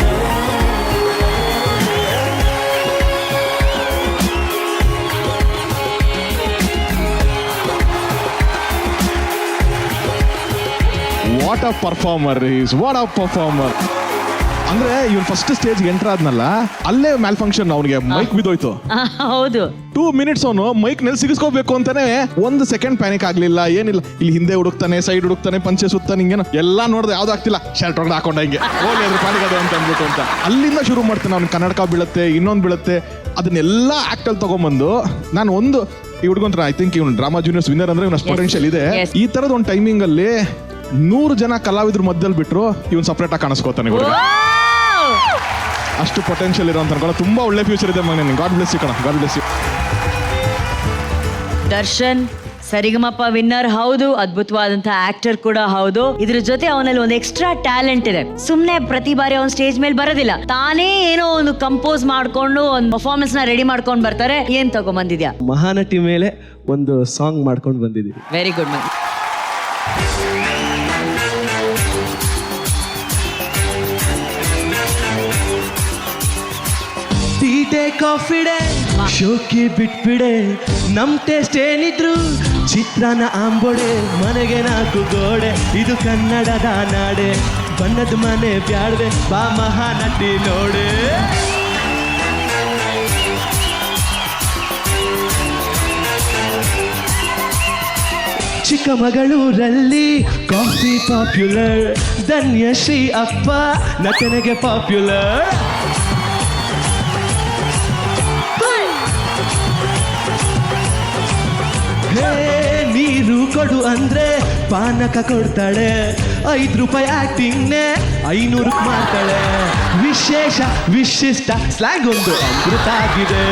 What a performer is, what a performer. ಅಂದ್ರೆ ಇವನ್ ಫಸ್ಟ್ ಸ್ಟೇಜ್ ಎಂಟರ್ ಆದ್ನಲ್ಲ, ಅಲ್ಲೇ ಮ್ಯಾಲ್ ಫಂಕ್ಷನ್, ಅವನಿಗೆ ಮೈಕ್ ಬಿದ್ದೋಯ್ತು. ಹೌದು, 2 minutes ಅವನು ಮೈಕ್ ನಲ್ಲಿ ಸಿಗಿಸ್ಕೋಬೇಕು ಅಂತಾನೆ 1 second ಪ್ಯಾನಿಕ್ ಆಗ್ಲಿಲ್ಲ, ಏನಿಲ್ಲ. ಇಲ್ಲಿ ಹಿಂದೆ ಹುಡುಕ್ತಾನೆ, ಸೈಡ್ ಹುಡುಕ್ತಾನೆ, ಪಂಚೆ ಸುತ್ತಾನೆ, ಹಿಂಗೇನು ಎಲ್ಲ ನೋಡ್ದೆ ಯಾವ್ದು ಆಗ್ತಿಲ್ಲ. ಶರ್ಟ್ ಒಳಗಡೆ ಹಾಕೊಂಡ ಹಿಂಗೆ ಹೋಗಿ ಅದ್ರ ಪ್ಯಾನಿಕ್ ಅದು ಅಂತ ಅಂದ್ಬಿಟ್ಟು ಅಂತ ಅಲ್ಲಿಂದ ಶುರು ಮಾಡ್ತಾನೆ. ಅವ್ನು ಕನ್ನಡಕ ಬೀಳುತ್ತೆ, ಇನ್ನೊಂದು ಬೀಳುತ್ತೆ, ಅದನ್ನೆಲ್ಲ ಆಕ್ಟ್ ಅಲ್ಲಿ ತಗೊಂಡ್ಬಂದು ನಾನು ಒಂದು ಈ ಹುಡುಗಂತ್ರ ಐ ಥಿಂಕ್ ಇವ್ನು ಡ್ರಾಮಾ ಜೂನಿಯರ್ಸ್ ವಿನ್ನರ್ ಅಂದ್ರೆ ಇವನು ಪೊಟೆನ್ಷಿಯಲ್ ಇದೆ. ಈ ತರದ ಒಂದು ಟೈಮಿಂಗ್ ಅಲ್ಲಿ 100 ಜನ ಕಲಾವಿದ್ರ ಮಧ್ಯದಲ್ಲಿ ಬಿಟ್ರು ಇವನ್ ಸಪ್ರೇಟ್ ಆಗಿ ಕಾಣಿಸ್ಕೋತಾನೆ. ಅಷ್ಟು ಪೊಟೆನ್ಷಿಯಲ್ ಇರೋ ಅಂತ ತುಂಬಾ ಒಳ್ಳೆ ಫ್ಯೂಚರ್ ಇದೆ ಮಗನೇ. ಗಾಡ್ ಬ್ಲೆಸ್ ಯು ಕಣ, God bless you. Darshan Saregamapa winner ಹೌದು, ಅದ್ಭುತವಾದಂತಹ ಆಕ್ಟರ್ ಕೂಡ ಹೌದು. ಇದ್ರ ಜೊತೆ ಅವನಲ್ಲಿ ಒಂದು ಎಕ್ಸ್ಟ್ರಾ ಟ್ಯಾಲೆಂಟ್ ಇದೆ. ಸುಮ್ನೆ ಪ್ರತಿ ಬಾರಿ ಅವನ್ ಸ್ಟೇಜ್ ಮೇಲೆ ಬರೋದಿಲ್ಲ, ತಾನೇ ಏನೋ ಒಂದು ಕಂಪೋಸ್ ಮಾಡ್ಕೊಂಡು ಒಂದು ಪರ್ಫಾರ್ಮೆನ್ಸ್ ನ ರೆಡಿ ಮಾಡ್ಕೊಂಡು ಬರ್ತಾರೆ. ಏನ್ ತಗೊಂಡ್ಬಂದಿದ್ಯಾ? ಮಹಾನಟಿ ಮೇಲೆ ಒಂದು ಸಾಂಗ್ ಮಾಡ್ಕೊಂಡು ಬಂದಿದ್ದೀವಿ. Very good man. ಟೀಟೆ ಕಾಫಿಡೆ ಶೋಕಿ ಬಿಟ್ಬಿಡೆ, ನಮ್ ಟೇಸ್ಟ್ ಏನಿದ್ರು ಚಿತ್ರಾನ್ನ ಆಂಬೊಡೆ, ಮನೆಗೆ 4 ಗೋಡೆ, ಇದು ಕನ್ನಡದ ನಾಡೆ, ಬಣ್ಣದ ಮನೆ ಬ್ಯಾಡ್ವೆ, ಬಾ ಮಹಾನಟಿ ನೋಡೆ. ಚಿಕ್ಕಮಗಳೂರಲ್ಲಿ ಕಾಫಿ ಪಾಪ್ಯುಲರ್, ಧನ್ಯಶ್ರೀ ಅಪ್ಪ ನಟನೆಗೆ ಪಾಪ್ಯುಲರ್. ನೀರು ಕೊಡು ಅಂದ್ರೆ ಪಾನಕ ಕೊಡ್ತಾಳೆ, 5 ರೂಪಾಯಿ ಆಕ್ಟಿಂಗ್ನೆ 500 ಮಾಡ್ತಾಳೆ. ವಿಶೇಷ ವಿಶಿಷ್ಟ ಸ್ಲ್ಯಾಂಗ್ ಒಂದು ಅಮೃತ ಆಗಿದೆ.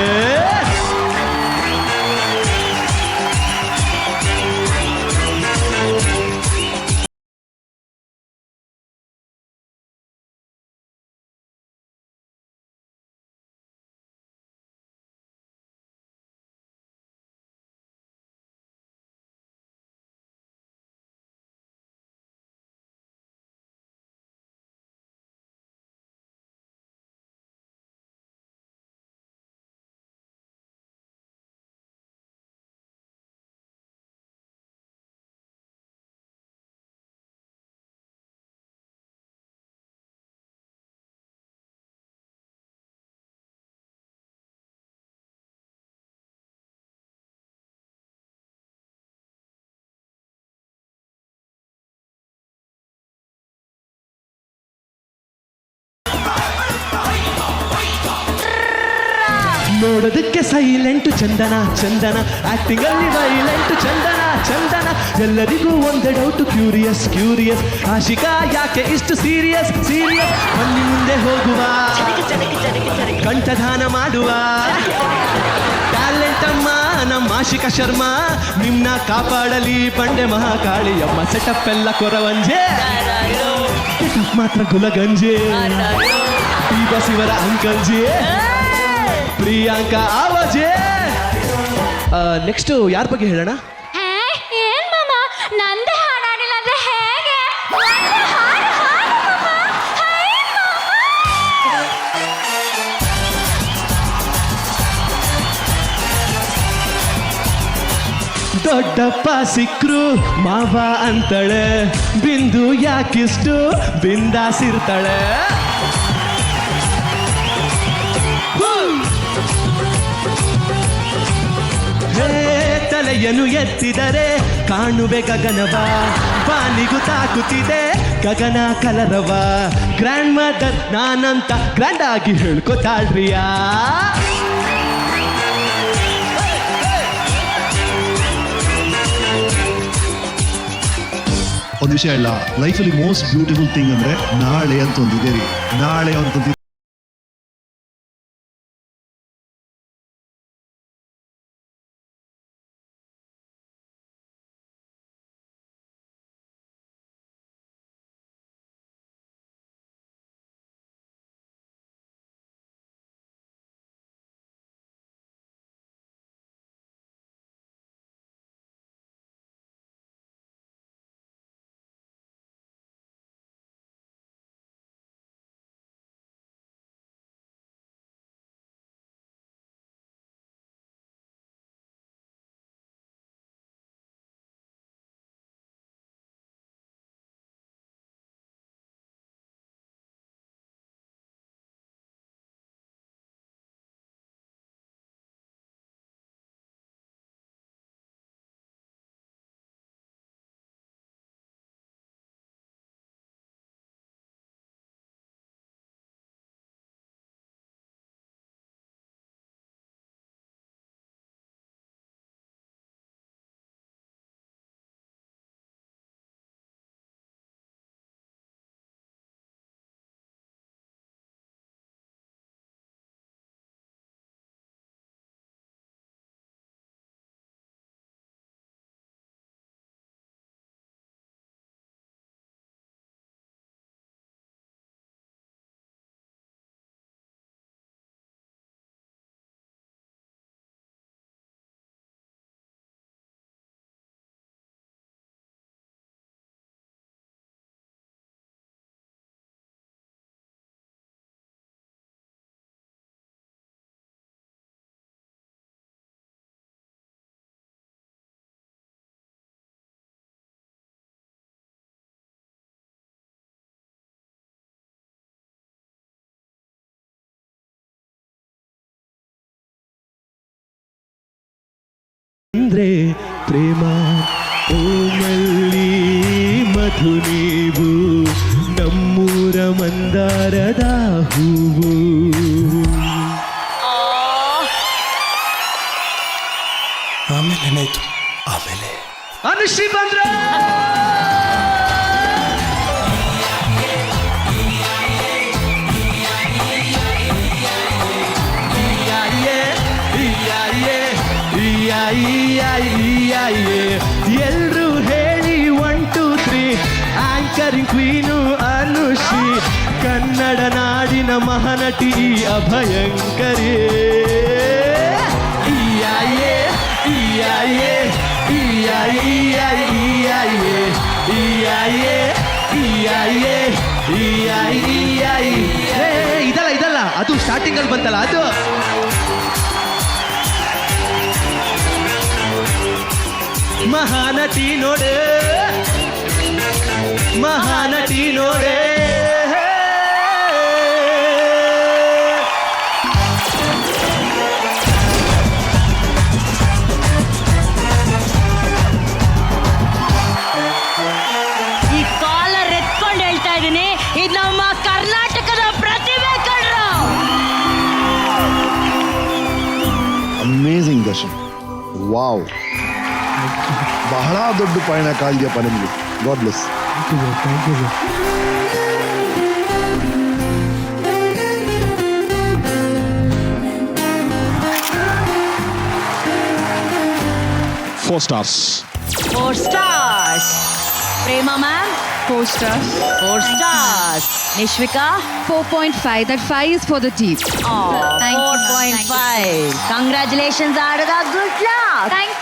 ನೋಡೋದಕ್ಕೆ ಸೈಲೆಂಟ್ ಚಂದನ ಚಂದನ, ಆಕ್ಟಿಂಗ್ ಅಲ್ಲಿ ವೈಲೆಂಟ್ ಚಂದನ ಚಂದನ. ಎಲ್ಲರಿಗೂ ಒಂದೇ ಡೌಟ್, ಕ್ಯೂರಿಯಸ್ ಕ್ಯೂರಿಯಸ್, ಆಶಿಕಾ ಯಾಕೆ ಇಷ್ಟು ಸೀರಿಯಸ್ ಸೀರಿಯಸ್? ಬನ್ನಿ ಮುಂದೆ ಹೋಗುವ, ಕಂಠದಾನ ಮಾಡುವ ಟ್ಯಾಲೆಂಟ್ ಅಮ್ಮ ನಮ್ಮ ಆಶಿಕಾ ಶರ್ಮಾ. ನಿಮ್ನ ಕಾಪಾಡಲಿ ಬಂಡೆ ಮಹಾಕಾಳಿ ಅಮ್ಮ. ಸೆಟಪ್ ಎಲ್ಲ ಕೊರವಂಜೆ, ಸೆಟಪ್ ಮಾತ್ರ ಗುಲಗಂಜೆ. ಈ ಬಸಿವರ ಅಂಕಲ್ಜಿ, ಪ್ರಿಯಾಂಕಾ ಆವಾಜೆ. ನೆಕ್ಸ್ಟ್ ಯಾರ ಬಗ್ಗೆ ಹೇಳೋಣ? ಏನ್ ಮಾಮ ನಂದೇ ಹಾಡಾಡಿಲ್ಲ ಅಂದ್ರೆ ಹೇಗೆ? ನಂದೇ ಹಾಡು ಹಾಡು ಮಾಮ. ಹೈ ಮಾಮ. ದೊಡ್ಡಪ್ಪ ಸಿಕ್ರು ಮಾವ ಅಂತಳೆ, ಬಿಂದು ಯಾಕಿಷ್ಟು ಬಿಂದಾಸಿರ್ತಾಳೆ. ತಲೆಯನ್ನು ಎತ್ತಿದರೆ ಕಾಣುವೆ ಗಗನವ, ಬಾನಿಗೂ ತಾಕುತ್ತಿದೆ ಗಗನ ಕಲರವ. ಗ್ರ್ಯಾಂಡ್ ಮದರ್ ನಾನಂತ ಗ್ರ್ಯಾಂಡ್ ಆಗಿ ಹೇಳ್ಕೊತಾಳ್ರಿಯಾ. ಒಂದು ವಿಷಯ ಇಲ್ಲ, ಲೈಫಲ್ಲಿ ಮೋಸ್ಟ್ ಬ್ಯೂಟಿಫುಲ್ ಥಿಂಗ್ ಅಂದ್ರೆ ನಾಳೆ ಅಂತ ಒಂದಿದೆ ರೀ. ನಾಳೆ ಅಂತ ಅಂದ್ರೆ ಪ್ರೇಮ ಓಮಲ್ಲಿ ಮಧು ನೀವು, ನಮ್ಮೂರ ಮಂದಾರದ ಹೂವು. ಆಮೇಲೆ ಏನಾಯ್ತು? ಆಮೇಲೆ ಅನುಶ್ರೀ ಬಂದ್ರ. ಎಲ್ರು ಹೇಳಿ 1 2 3 ಆಂಕರಿಂಗ್ ಕ್ವೀನು ಅನುಶ್ರೀ, ಕನ್ನಡ ನಾಡಿನ ಮಹಾನಟಿ ಅಭಯಂಕರಿ. ಇದಲ್ಲ ಇದಲ್ಲ, ಅದು ಸ್ಟಾರ್ಟಿಂಗ್ ಅಲ್ಲಿ ಬಂತಲ್ಲ ಅದು. ಮಹಾನಟಿ ನೋಡೆ, ಮಹಾನಟಿ ನೋಡೆ. ಈ ಕಾಲರ್ ಎತ್ಕೊಂಡು ಹೇಳ್ತಾ ಇದ್ದೀನಿ, ಇದು ನಮ್ಮ ಕರ್ನಾಟಕದ ಪ್ರತಿಭೆ ಕಣ್ರು. ವಾವ್, ಬಹಳ ದೊಡ್ಡ ಪಯಣ ಕಾಲ್ದ್ಯಪ್ಪ ನಿಮ್ಗೆ. God bless. Thank you. 4 stars. 4 stars. Prema ma'am? 4 stars. 4 stars. Nishvika? 4.5. That 5 is for the team. Oh, Thank you, ma'am. 4.5. Congratulations, Arada. Good luck. Thank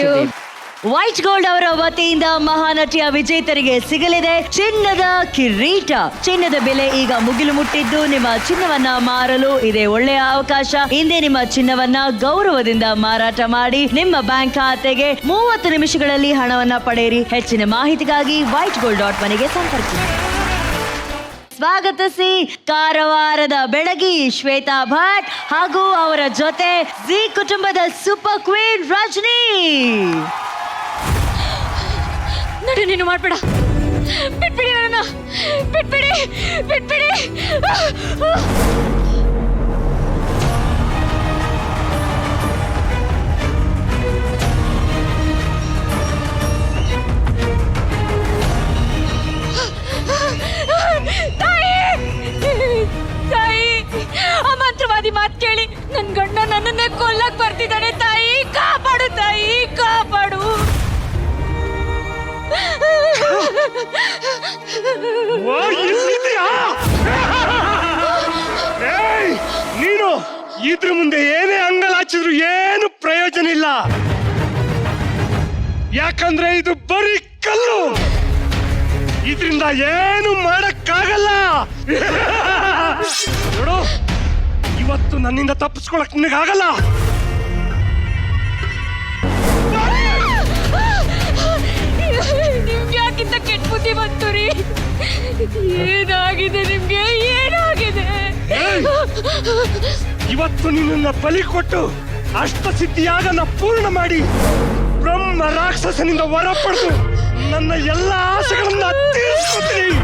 you. babe. White gold ಅವರ ವತಿಯಿಂದ ಮಹಾನಟಿಯ ವಿಜೇತರಿಗೆ ಸಿಗಲಿದೆ ಚಿನ್ನದ ಕಿರೀಟ. ಚಿನ್ನದ ಬೆಲೆ ಈಗ ಮುಗಿಲು ಮುಟ್ಟಿದ್ದು, ನಿಮ್ಮ ಚಿನ್ನವನ್ನ ಮಾರಲು ಇದೆ ಒಳ್ಳೆಯ ಅವಕಾಶ. ಹಿಂದೆ ನಿಮ್ಮ ಚಿನ್ನವನ್ನ ಗೌರವದಿಂದ ಮಾರಾಟ ಮಾಡಿ ನಿಮ್ಮ ಬ್ಯಾಂಕ್ ಖಾತೆಗೆ 30 ನಿಮಿಷಗಳಲ್ಲಿ ಹಣವನ್ನ ಪಡೆಯಿರಿ. ಹೆಚ್ಚಿನ ಮಾಹಿತಿಗಾಗಿ whitegold.money ಸಂಪರ್ಕಿಸಿ. ಸ್ವಾಗತಿಸಿ ಕಾರವಾರದ ಬೆಳಗಿ ಶ್ವೇತಾ ಭಟ್ ಹಾಗೂ ಅವರ ಜೊತೆ ಜಿ ಕುಟುಂಬದ ಸೂಪರ್ ಕ್ವೀನ್ ರಜನಿ. ನಡು, ನೀನು ಮಾಡ್ಬೇಡ. ಬಿಟ್ಬಿಡಿ ನನ್ನ, ಬಿಟ್ಬಿಡಿ. ತಾಯಿ, ಆ ಮಂತ್ರವಾದಿ ಮಾತು ಕೇಳಿ ನನ್ ಗಂಡ ನನ್ನನ್ನೇ ಕೊಲ್ಲಕ್ ಬರ್ತಿದ್ದಾನೆ. ತಾಯಿ ಕಾಪಾಡು, ತಾಯಿ ಕಾಪಾಡು. ನೀನು ಇದ್ರ ಮುಂದೆ ಏನೇ ಅಂಗಲಾಚಿದ್ರು ಏನು ಪ್ರಯೋಜನ ಇಲ್ಲ. ಯಾಕಂದ್ರೆ ಇದು ಬರೀ ಕಲ್ಲು, ಇದರಿಂದ ಏನು ಮಾಡಕ್ಕಾಗಲ್ಲ. ನೋಡು, ಇವತ್ತು ನನ್ನಿಂದ ತಪ್ಪಿಸ್ಕೊಳಕ್ ನಿನಗಾಗಲ್ಲ. ನಿಮ್ಗೆ ಯಾಕಿಂತ ಕೆಟ್ಟ ಬುದ್ಧಿ ಬಂತು ರೀ? ಏನಾಗಿದೆ ನಿಮ್ಗೆ? ಇವತ್ತು ನಿನ್ನನ್ನ ಬಲಿ ಕೊಟ್ಟು ಅಷ್ಟಸಿದ್ಧಿಯಾಗನ್ನ ಪೂರ್ಣ ಮಾಡಿ ಬ್ರಹ್ಮ ರಾಕ್ಷಸನಿಂದ ವರ ಪಡೆದು ನನ್ನ ಎಲ್ಲ ಆಸೆಗಳನ್ನ ತೀರಿಸ್ಕೊತೀನಿ.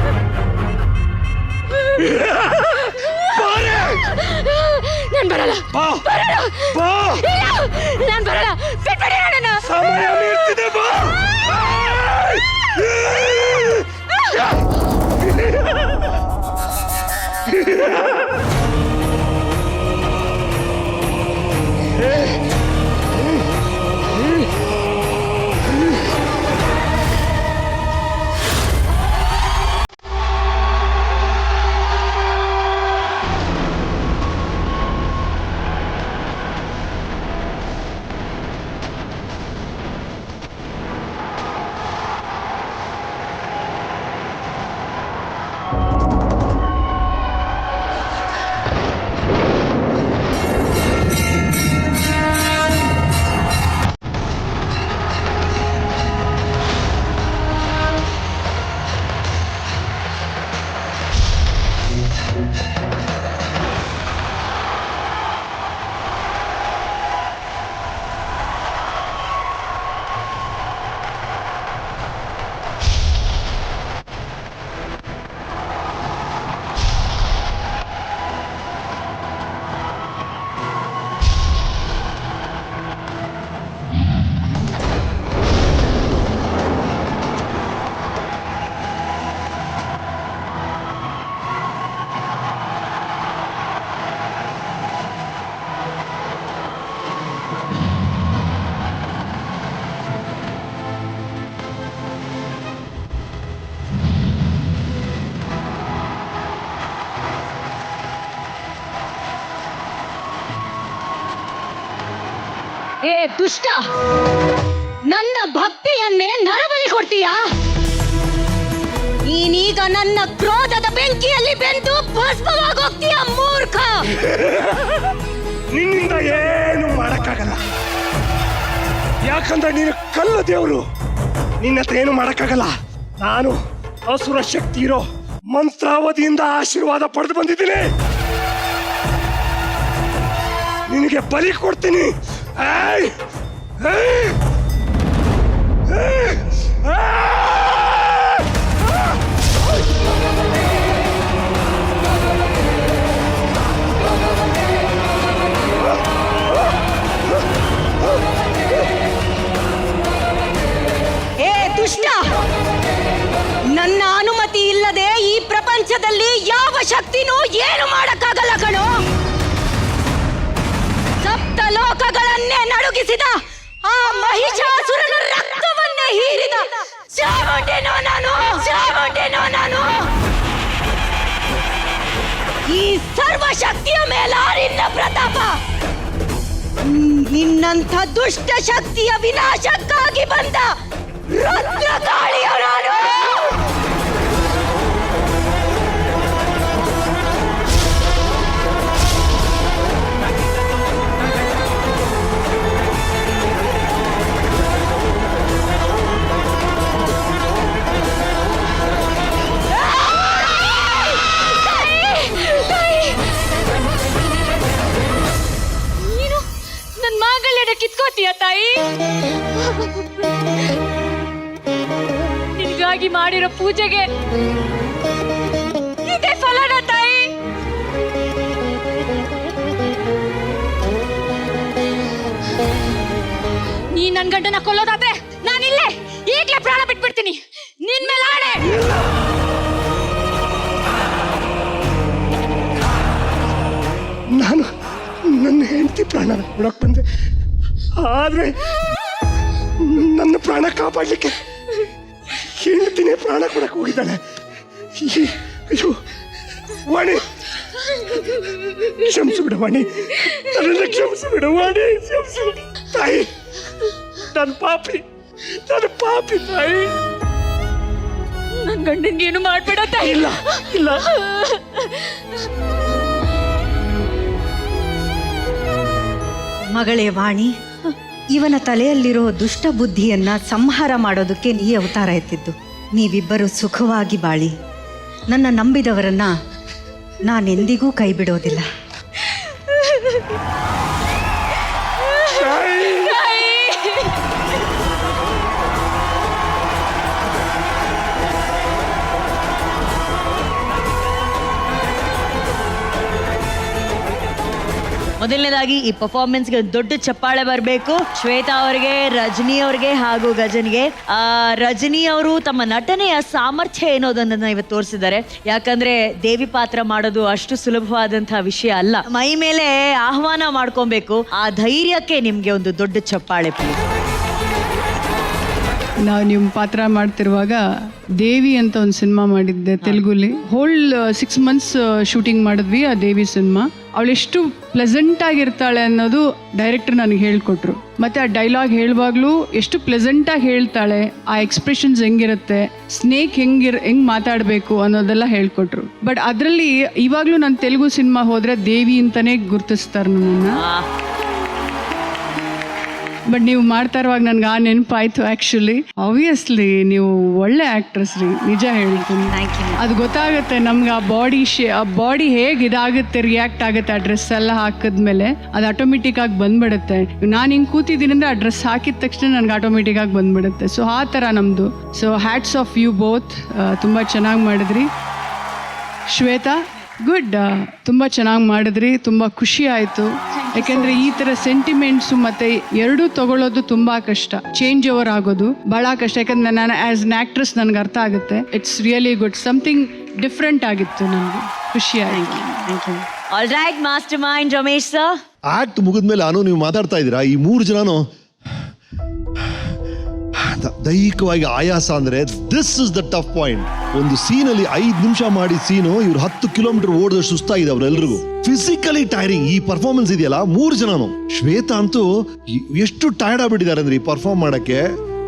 ನಾನ್ ಬರಲ್ಲ. ನಾನ್ ಬರಲ್ಲ. ಬಿಟ್ಬಿಡಿ ನನ್ನನ್ನ. ಸಮಯ ಮೀರ್ತಿದೆ, ಬಾ. ಏ ದುಷ್ಟ, ನನ್ನ ಭಕ್ತಿಯನ್ನೇ ನರಬಲಿ ಕೊಡ್ತೀಯಾ? ನೀನೀಗ ನನ್ನ ಕ್ರೋಧದ ಬೆಂಕಿಯಲ್ಲಿ ಬೆಂದು ಭಸ್ಮವಾಗೋಗ್ತೀಯ ಮೂರ್ಖ. ನಿನ್ನಿಂದ ಏನು ಮಾಡಕ್ಕಾಗಲ್ಲ. ಯಾಕಂದ್ರೆ ನೀನು ಕಲ್ಲು ದೇವರು, ನಿನ್ನ ಹತ್ರ ಏನು ಮಾಡಕ್ಕಾಗಲ್ಲ. ನಾನು ಅಸುರ ಶಕ್ತಿ ಇರೋ ಮಂತ್ರಾವಧಿಯಿಂದ ಆಶೀರ್ವಾದ ಪಡೆದು ಬಂದಿದ್ದೀನಿ. ನಿನಗೆ ಬಲಿ ಕೊಡ್ತೀನಿ. ಏಯ್! ಏಯ್! ಏಯ್! ಮುಳುಗಿಸಿದ ಆ ಮಹಿಷಾಸುರನ ರಕ್ತವನ್ನೇ ಹೀರಿದ ಚಾಮುಂಡೇನೋ ನಾನು ಈ ಸರ್ವಶಕ್ತಿಯ ಮೇಲಾರಿನ ಪ್ರತಾಪ ನಿನ್ನಂಥ ದುಷ್ಟ ಶಕ್ತಿಯ ವಿನಾಶಕ್ಕಾಗಿ ಬಂದ ರುದ್ರಕಾಳಿಯ ನಾನು. ನೀನು ನನ್ನ ಮಾಂಗಲ್ಯನ ಕಿತ್ಕೋತೀಯ ತಾಯಿ. ನಿನಗಾಗಿ ಮಾಡಿರೋ ಪೂಜೆಗೆ ಇದೇ ಫಲನ ತಾಯಿ. ನೀ ನನ್ ಗಂಡನ ಕೊಲ್ಲೋದಾದ್ರೆ ನಾನಿಲ್ಲೇ ಈಗ್ಲೇ ಪ್ರಾಣ ಬಿಟ್ಬಿಡ್ತೀನಿ. ನಿನ್ ಮೇಲೆ ಆಣೆ. ನಾನು ನನ್ನ ಹೆಂಡತಿ ಪ್ರಾಣ ಬಿಡಕ್ ಬಂದೆ, ಆದ್ರೆ ನನ್ನ ಪ್ರಾಣ ಕಾಪಾಡಲಿಕ್ಕೆ ಹೆಂಡತಿನೇ ಪ್ರಾಣ ಕೊಡಕ್ ಹೋಗಿದ್ದಾಳೆ. ಅಯ್ಯೋ ವಾಣಿ, ಕ್ಷಮಿಸು ಬಿಡು ವಾಣಿ, ನನ್ನನ್ನು ಕ್ಷಮಿಸು ಬಿಡು ವಾಣಿ, ಕ್ಷಮಿಸು ತಾಯಿ. ನನ್ನ ಪಾಪಿ ತಾಯಿ. ನನ್ ಗಂಡನ್ಗೆ ಏನು ಮಾಡ್ಬೇಡ ತಾಯಿ. ಇಲ್ಲ ಇಲ್ಲ, ಮಗಳೇ ವಾಣಿ, ಇವನ ತಲೆಯಲ್ಲಿರೋ ದುಷ್ಟ ಬುದ್ಧಿಯನ್ನ ಸಂಹಾರ ಮಾಡೋದಕ್ಕೆ ನೀ ಅವತಾರ ಎತ್ತಿದ್ದು. ನೀವಿಬ್ಬರು ಸುಖವಾಗಿ ಬಾಳಿ. ನನ್ನ ನಂಬಿದವರನ್ನ ನಾನೆಂದಿಗೂ ಕೈ ಬಿಡೋದಿಲ್ಲ. ಮೊದಲನೇದಾಗಿ ಈ ಪರ್ಫಾರ್ಮೆನ್ಸ್ಗೆ ದೊಡ್ಡ ಚಪ್ಪಾಳೆ ಬರಬೇಕು ಶ್ವೇತಾ ಅವರಿಗೆ, ರಜನಿ ಅವ್ರಿಗೆ ಹಾಗೂ ಗಜನ್ಗೆ. ರಜನಿ ಅವರು ತಮ್ಮ ನಟನೆಯ ಸಾಮರ್ಥ್ಯ ಏನೋದನ್ನ ಇವತ್ತು ತೋರಿಸಿದ್ದಾರೆ. ಯಾಕಂದ್ರೆ ದೇವಿ ಪಾತ್ರ ಮಾಡೋದು ಅಷ್ಟು ಸುಲಭವಾದಂತಹ ವಿಷಯ ಅಲ್ಲ. ಮೈ ಮೇಲೆ ಆಹ್ವಾನ ಮಾಡ್ಕೊಬೇಕು. ಆ ಧೈರ್ಯಕ್ಕೆ ನಿಮ್ಗೆ ಒಂದು ದೊಡ್ಡ ಚಪ್ಪಾಳೆ ಪ್ಲೀಸ್. ನಾವು ನಿಮ್ಮ ಪಾತ್ರ ಮಾಡ್ತಿರುವಾಗ ದೇವಿ ಅಂತ ಒಂದು ಸಿನಿಮಾ ಮಾಡಿದ್ದೆ ತೆಲುಗುಲಿ. ಹೋಲ್ 6 months ಶೂಟಿಂಗ್ ಮಾಡಿದ್ವಿ ಆ ದೇವಿ ಸಿನಿಮಾ. ಅವಳೆಷ್ಟು ಪ್ಲೆಸೆಂಟ್ ಆಗಿರ್ತಾಳೆ ಅನ್ನೋದು ಡೈರೆಕ್ಟರ್ ನನಗೆ ಹೇಳ್ಕೊಟ್ರು. ಮತ್ತೆ ಆ ಡೈಲಾಗ್ ಹೇಳುವಾಗ್ಲೂ ಎಷ್ಟು ಪ್ಲೆಸೆಂಟ್ ಆಗಿ ಹೇಳ್ತಾಳೆ, ಆ ಎಕ್ಸ್ಪ್ರೆಷನ್ಸ್ ಹೆಂಗಿರುತ್ತೆ, ಸ್ನೇಕ್ ಹೆಂಗ್ ಮಾತಾಡಬೇಕು ಅನ್ನೋದೆಲ್ಲ ಹೇಳ್ಕೊಟ್ರು. ಬಟ್ ಅದರಲ್ಲಿ ಇವಾಗ್ಲೂ ನಾನು ತೆಲುಗು ಸಿನಿಮಾ ಹೋದ್ರೆ ದೇವಿ ಅಂತಾನೆ ಗುರ್ತಿಸ್ತಾರೆ ನನ್ನನ್ನು. ಬಟ್ ನೀವು ಮಾಡ್ತಾ ಇರುವಾಗ ನನ್ಗೆ ಆ ನೆನಪಾಯ್ತು. ಆ್ಯಕ್ಚುಲಿ ಆಬ್ವಿಯಸ್ಲಿ ನೀವು ಒಳ್ಳೆ ಆ್ಯಕ್ಟ್ರೆಸ್ ರೀ, ನಿಜ ಹೇಳ್ತೀನಿ. ಅದು ಗೊತ್ತಾಗುತ್ತೆ ನಮ್ಗೆ. ಆ ಬಾಡಿ ಹೇಗೆ ಇದಾಗುತ್ತೆ, ರಿಯಾಕ್ಟ್ ಆಗುತ್ತೆ ಆ ಡ್ರೆಸ್ ಎಲ್ಲ ಹಾಕಿದ್ಮೇಲೆ ಅದು ಆಟೋಮೆಟಿಕ್ ಆಗಿ ಬಂದ್ಬಿಡುತ್ತೆ. ನಾನು ಹಿಂಗೆ ಕೂತಿದ್ದೀನಿ ಅಂದರೆ ಆ ಡ್ರೆಸ್ ಹಾಕಿದ ತಕ್ಷಣ ನನಗೆ ಆಟೋಮೆಟಿಕ್ ಆಗಿ ಬಂದ್ಬಿಡುತ್ತೆ. ಸೊ ಆ ಥರ ನಮ್ಮದು. So hats off you both. ತುಂಬ ಚೆನ್ನಾಗಿ ಮಾಡಿದ್ರಿ. ಶ್ವೇತಾ ಗುಡ್, ತುಂಬ ಚೆನ್ನಾಗಿ ಮಾಡಿದ್ರಿ. ತುಂಬ ಖುಷಿ ಆಯಿತು. ಯಾಕೆಂದರೆ ಈ ಥರ ಸೆಂಟಿಮೆಂಟ್ಸು ಮತ್ತು ಎರಡೂ ತಗೊಳ್ಳೋದು ತುಂಬ ಕಷ್ಟ. ಚೇಂಜ್ ಓವರ್ ಆಗೋದು ಭಾಳ ಕಷ್ಟ. ಯಾಕಂದರೆ ನಾನು ಆ್ಯಸ್ ಅನ್ ಆ್ಯಕ್ಟ್ರೆಸ್ ನನಗೆ ಅರ್ಥ ಆಗುತ್ತೆ. It's really good. Something different ಆಗಿತ್ತು. ನನಗೆ ಖುಷಿ ಆಯಿತು. Thank you. All right mastermind Ramesh sir. Act ಮುಗಿದ್ಮೇಲೆ ನೀವು ಮಾತಾಡ್ತಾ ಇದ್ದೀರಾ, ಈ 3 ಜನನು ದೈಹಿಕವಾಗಿ ಆಯಾಸ ಅಂದ್ರೆ this is the tough point. ಒಂದು ಸೀನಲ್ಲಿ 5 ನಿಮಿಷ ಮಾಡಿ ಸೀನು ಇವ್ರು 10 ಕಿಲೋಮೀಟರ್ ಓಡಿದಷ್ಟು ಸುಸ್ತಾಗಿದೆ ಅವ್ರೆಲ್ರಿಗೂ. ಫಿಸಿಕಲಿ ಟೈರಿಂಗ್ ಈ ಪರ್ಫಾರ್ಮೆನ್ಸ್ ಇದೆಯಲ್ಲ 3 ಜನನು. ಶ್ವೇತಾ ಅಂತೂ ಎಷ್ಟು ಟೈರ್ಡ್ ಆಗ್ಬಿಟ್ಟಿದ್ದಾರೆ ಅಂದ್ರೆ ಈ ಪರ್ಫಾರ್ಮ್ ಮಾಡಕ್ಕೆ.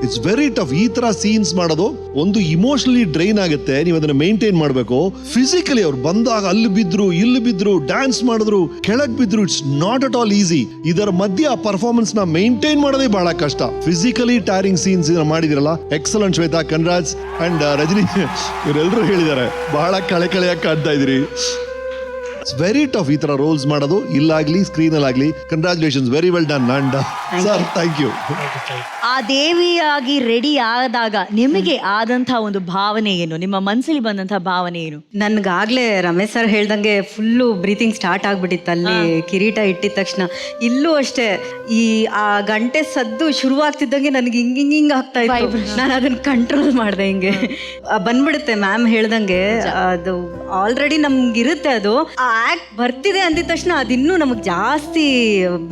It's very tough. ಈ ತರ ಸೀನ್ಸ್ ಮಾಡೋದು ಒಂದು ಇಮೋಷನಲಿ ಡ್ರೈನ್ ಆಗುತ್ತೆ. ನೀವು ಅದನ್ನ ಮೇಂಟೈನ್ ಮಾಡಬೇಕು. ಫಿಸಿಕಲಿ ಅವ್ರು ಬಂದಾಗ ಅಲ್ಲಿ ಬಿದ್ರು, ಇಲ್ಲಿ ಬಿದ್ರು, ಡ್ಯಾನ್ಸ್ ಮಾಡಿದ್ರು, ಕೆಳಗ್ ಬಿದ್ರು. It's not at all easy. ಇದರ ಮಧ್ಯೆ ಆ ಪರ್ಫಾರ್ಮೆನ್ಸ್ ನ ಮೇಂಟೈನ್ ಮಾಡೋದೇ ಬಹಳ ಕಷ್ಟ. ಫಿಸಿಕಲಿ ಟೈರಿಂಗ್ ಸೀನ್ಸ್ ಮಾಡಿದಿರಲ್ಲ, ಎಕ್ಸಲೆಂಟ್ ಶ್ವೇತಾ, ಕನ್ರಾಜ್ ಅಂಡ್ ರಜನಿ ಇವರೆಲ್ಲರೂ ಹೇಳಿದ್ದಾರೆ ಬಹಳ ಕಳೆಯಾಗಿ ಕಾಡ್ತಾ ಇದ್ರಿ. ಇಟ್ಸ್ ವೆರಿ ಟಫ್ ಈ ತರ ರೋಲ್ಸ್ ಮಾಡೋದು, ಇಲ್ಲಾಗ್ಲಿ ಸ್ಕ್ರೀನಲ್ಲಾಗ್ಲಿ. Congratulations, very well done. And sir thank you. ಆ ದೇವಿಯಾಗಿ ರೆಡಿ ಆದಾಗ ನಿಮಗೆ ಆದಂತ ಒಂದು ಭಾವನೆ ಏನು, ನಿಮ್ಮ ಮನಸ್ಸಲ್ಲಿ ಬಂದಂತ ಭಾವನೆ ಏನು? ನನ್ಗಾಗ್ಲೇ ರಮೇಶ್ ಸರ್ ಹೇಳ್ದಂಗೆ ಫುಲ್ಲು ಬ್ರೀತಿಂಗ್ ಸ್ಟಾರ್ಟ್ ಆಗ್ಬಿಟ್ಟಿತ್ತು ಅಲ್ಲಿ ಕಿರೀಟ ಇಟ್ಟಿದ ತಕ್ಷಣ. ಇಲ್ಲೂ ಅಷ್ಟೇ ಈ ಆ ಗಂಟೆ ಸದ್ದು ಶುರುವಾಗ್ತಿದ್ದಂಗೆ ನನಗೆ ಹಿಂಗ್ ಆಗ್ತಾ ಇತ್ತು. ನಾನು ಅದನ್ನ ಕಂಟ್ರೋಲ್ ಮಾಡಿದೆ. ಹಿಂಗೆ ಬಂದ್ಬಿಡುತ್ತೆ ಮ್ಯಾಮ್ ಹೇಳ್ದಂಗೆ. ಅದು ಆಲ್ರೆಡಿ ನಮ್ಗಿರುತ್ತೆ. ಅದು ಆ ಆ್ಯಕ್ಟ್ ಬರ್ತಿದೆ ಅಂದಿದ ತಕ್ಷಣ ಅದಿನ್ನೂ ನಮಗೆ ಜಾಸ್ತಿ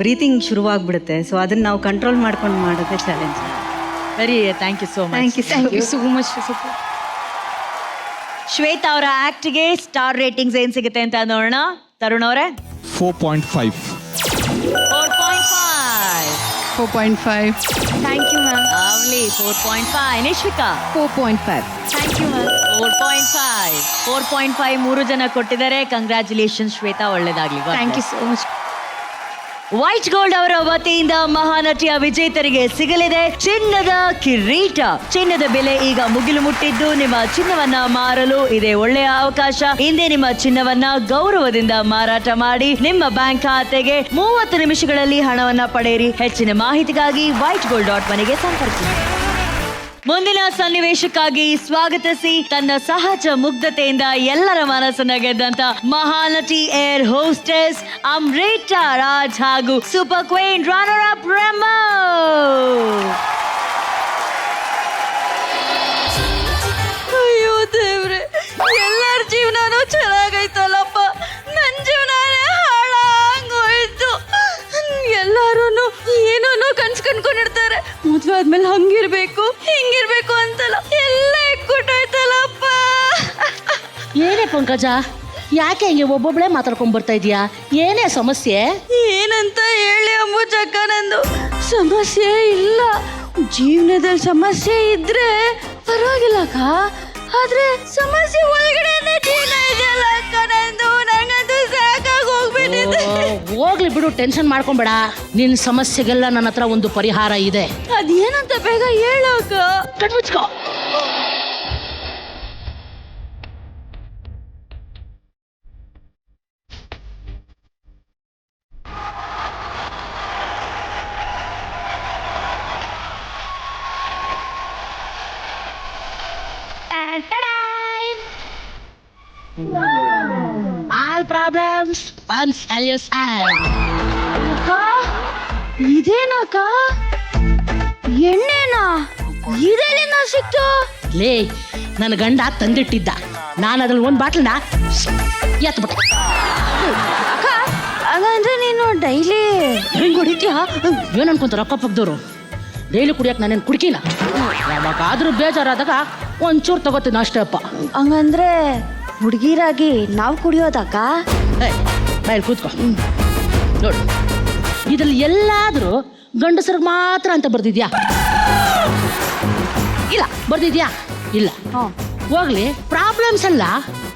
ಬ್ರೀತಿಂಗ್ ಶುರುವಾಗ್ಬಿಡುತ್ತೆ. ಸೊ ಅದನ್ನ ನಾವು ಕಂಟ್ರೋಲ್ ಮಾಡ್ಕೊಂಡು ಮಾಡೋದೇ challenge. Very thank you so much. Thank you so much. Shweta ಅವರ ಆಕ್ಟ್ಗೆ ಸ್ಟಾರ್ ರೇಟಿಂಗ್ಸ್ ಏನ್ ಸಿಗುತ್ತೆ ಅಂತ ನೋಡೋಣ. ತರುಣ್ ಅವರೇ 4.5. 4.5. 4.5. Thank you ma'am. Lovely 4.5. Nishvika 4.5. Thank you ma'am. 4.5. 4.5 ಮೂರು ಜನ ಕೊಟ್ಟಿದ್ದಾರೆ. ಕಂಗ್ರ್ಯಾಚುಲೇಷನ್ ಶ್ವೇತಾ, ಒಳ್ಳೇದಾಗ್ಲಿ. Thank you so much. White gold ಅವರ ವತಿಯಿಂದ ಮಹಾನಟಿಯ ವಿಜೇತರಿಗೆ ಸಿಗಲಿದೆ ಚಿನ್ನದ ಕಿರೀಟ. ಚಿನ್ನದ ಬೆಲೆ ಈಗ ಮುಗಿಲು ಮುಟ್ಟಿದ್ದು, ನಿಮ್ಮ ಚಿನ್ನವನ್ನ ಮಾರಲು ಇದೆ ಒಳ್ಳೆಯ ಅವಕಾಶ. ಹಿಂದೆ ನಿಮ್ಮ ಚಿನ್ನವನ್ನ ಗೌರವದಿಂದ ಮಾರಾಟ ಮಾಡಿ ನಿಮ್ಮ ಬ್ಯಾಂಕ್ ಖಾತೆಗೆ 30 ನಿಮಿಷಗಳಲ್ಲಿ ಹಣವನ್ನ ಪಡೆಯಿರಿ. ಹೆಚ್ಚಿನ ಮಾಹಿತಿಗಾಗಿ whitegold.money ಸಂಪರ್ಕಿಸಿ. ಮುಂದಿನ ಸನ್ನಿವೇಶಕ್ಕಾಗಿ ಸ್ವಾಗತಿಸಿ ತನ್ನ ಸಹಜ ಮುಗ್ಧತೆಯಿಂದ ಎಲ್ಲರ ಮನಸ್ಸನ್ನ ಗೆದ್ದಂತ ಮಹಾನಟಿ ಏರ್ ಹೋಸ್ಟೆಸ್ ಅಮೃತಾ ರಾಜ್ ಹಾಗೂ super queen runner up Remo. ಅಯ್ಯೋ ದೇವ್ರೆ, ಎಲ್ಲರ ಜೀವನನೂ ಚೆನ್ನಾಗೈತಲ್ಲಪ್ಪ, ನನ್ನ ಜೀವನನೇ ಹಾಳಾಗೋಯ್ತು. ಎಲ್ಲಾರು ಏನೋ ಕನ್ಸ್ ಕಂಡ್ಕೊಂಡಿರ್ತಾರೆ, ಮದ್ವೆ ಆದ್ಮೇಲೆ ಹಂಗಿರ್ಬೇಕು ಹಿಂಗಿರ್ಬೇಕು ಅಂತಲ್ಲ, ಎಲ್ಲ ಇಟ್ಕೊಟ್ಟೋಯ್ತಲ್ಲಪ್ಪ. ಏನೇ ಪಂಕಜ, ಯಾಕೆ ಹಿಂಗೆ ಒಬ್ಬೊಬ್ಬಳೇ ಮಾತಾಡ್ಕೊಂಡ್ ಬರ್ತಾ ಇದೀಯಾ? ಏನೇ ಸಮಸ್ಯೆ? ಏನಂತ ಹೇಳಿ ಅಂಬುಜಕ್ಕ, ನಂದು ಸಮಸ್ಯೆ ಇಲ್ಲ. ಜೀವನದಲ್ಲಿ ಸಮಸ್ಯೆ ಇದ್ರೆ ಪರವಾಗಿಲ್ಲ ಅಕ್ಕ, ಆದ್ರೆ ಸಮಸ್ಯೆ ಒಳಗಡೆ ಜೀವನ ಇದೆಯಲ್ಲ ಅಕ್ಕ, ನಂಗಂತೂ ಸಾಕಾಗಿ ಹೋಗ್ಬಿಟ್ಟಿದೆ. ಹೋಗ್ಲಿ ಬಿಡು, ಟೆನ್ಷನ್ ಮಾಡ್ಕೊಂಬೇಡ. ನಿನ್ ಸಮಸ್ಯೆಗೆಲ್ಲ ನನ್ನ ಹತ್ರ ಒಂದು ಪರಿಹಾರ ಇದೆ. ಅದೇನಂತ ಬೇಗ ಹೇಳು ಅಕ್ಕ. ಕಣ್ಮುಚ್ಕೋ. All problems once solution. ಇದೇನಕ್ಕ? ಎಣ್ಣೆನಾ? ಇದೆಲ್ಲಿಂದ ಸಿಕ್ತು? ಲೇ, ನನ್ನ ಗಂಡ ತಂದಿಟ್ಟಿದ್ದ, ನಾನು ಅದ್ರಲ್ಲಿ ಒಂದು ಬಾಟ್ಲನ್ನ ಎತ್ಬಿಟ್ಟೆ. ಅಕ್ಕ, ಹಾಗಂದ್ರೆ ನೀನು ಡೈಲಿ ಹೆಂಗ್ ಹೊಡಿತೀಯಾ? ಏನ್ ಅನ್ಕೊಂತಾರ ಅಕ್ಕ ಪಕ್ಕದವ್ರು? ಡೈಲಿ ಕುಡಿಯಕ್ಕೆ ನಾನೇನು ಕುಡ್ಕಿಲ್ಲ. ಯಾವಾಗಾದ್ರೂ ಬೇಜಾರಾದಾಗ ಒಂಚೂರು ತಗೋತೀನಿ ಅಷ್ಟೇ ಅಪ್ಪ. ಹಂಗಂದ್ರೆ ಹುಡುಗಿರಾಗಿ ನಾವು ಕುಡಿಯೋದಕ್ಕ? ಬಾಯಲ್ಲಿ ಕೂತ್ಕೋ. ನೋಡು, ಇದ್ರಲ್ಲಿ ಎಲ್ಲಾದ್ರೂ ಗಂಡಸರಿಗೆ ಮಾತ್ರ ಅಂತ ಬರ್ದಿದ್ಯಾ? ಇಲ್ಲ. ಬರ್ದಿದ್ಯಾ? ಇಲ್ಲ. ಹೋಗ್ಲಿ, ಪ್ರಾಬ್ಲಮ್ಸ್ ಎಲ್ಲ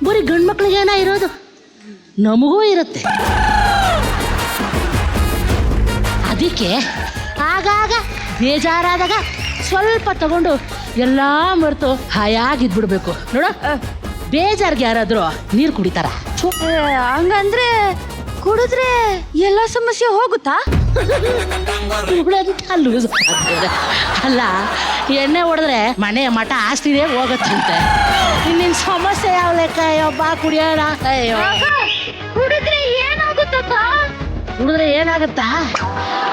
ಬರೀ ಗಂಡು ಮಕ್ಳಿಗೇನ ಇರೋದು? ನಮಗೂ ಇರುತ್ತೆ. ಅದಕ್ಕೆ ಆಗಾಗ ಬೇಜಾರಾದಾಗ ಸ್ವಲ್ಪ ತಗೊಂಡು ಎಲ್ಲ ಮರೆತು ಹಾಯಾಗಿದ್ಬಿಡ್ಬೇಕು. ನೋಡ, ಬೇಜಾರ್ಗೆ ಯಾರಾದ್ರೂ ನೀರು ಕುಡಿತಾರ? ಹಂಗಂದ್ರೆ ಕುಡಿದ್ರೆ ಎಲ್ಲ ಸಮಸ್ಯೆ ಹೋಗುತ್ತಾ? ಅಲ್ಲ, ಎಣ್ಣೆ ಹೊಡೆದ್ರೆ ಮನೆ ಮಠ ಆಸ್ತಿನೇ ಹೋಗತ್ತಂತೆ. ನಿನ್ನ ಸಮಸ್ಯೆ ಯಾವ ಲೆಕ್ಕ? ಬಾ ಕುಡಿಯೋಣ. ಅಯ್ಯೋ, ಕುಡಿದ್ರೆ ಏನಾಗುತ್ತಕ್ಕ? ಕುಡಿದ್ರೆ ಏನಾಗತ್ತಾ?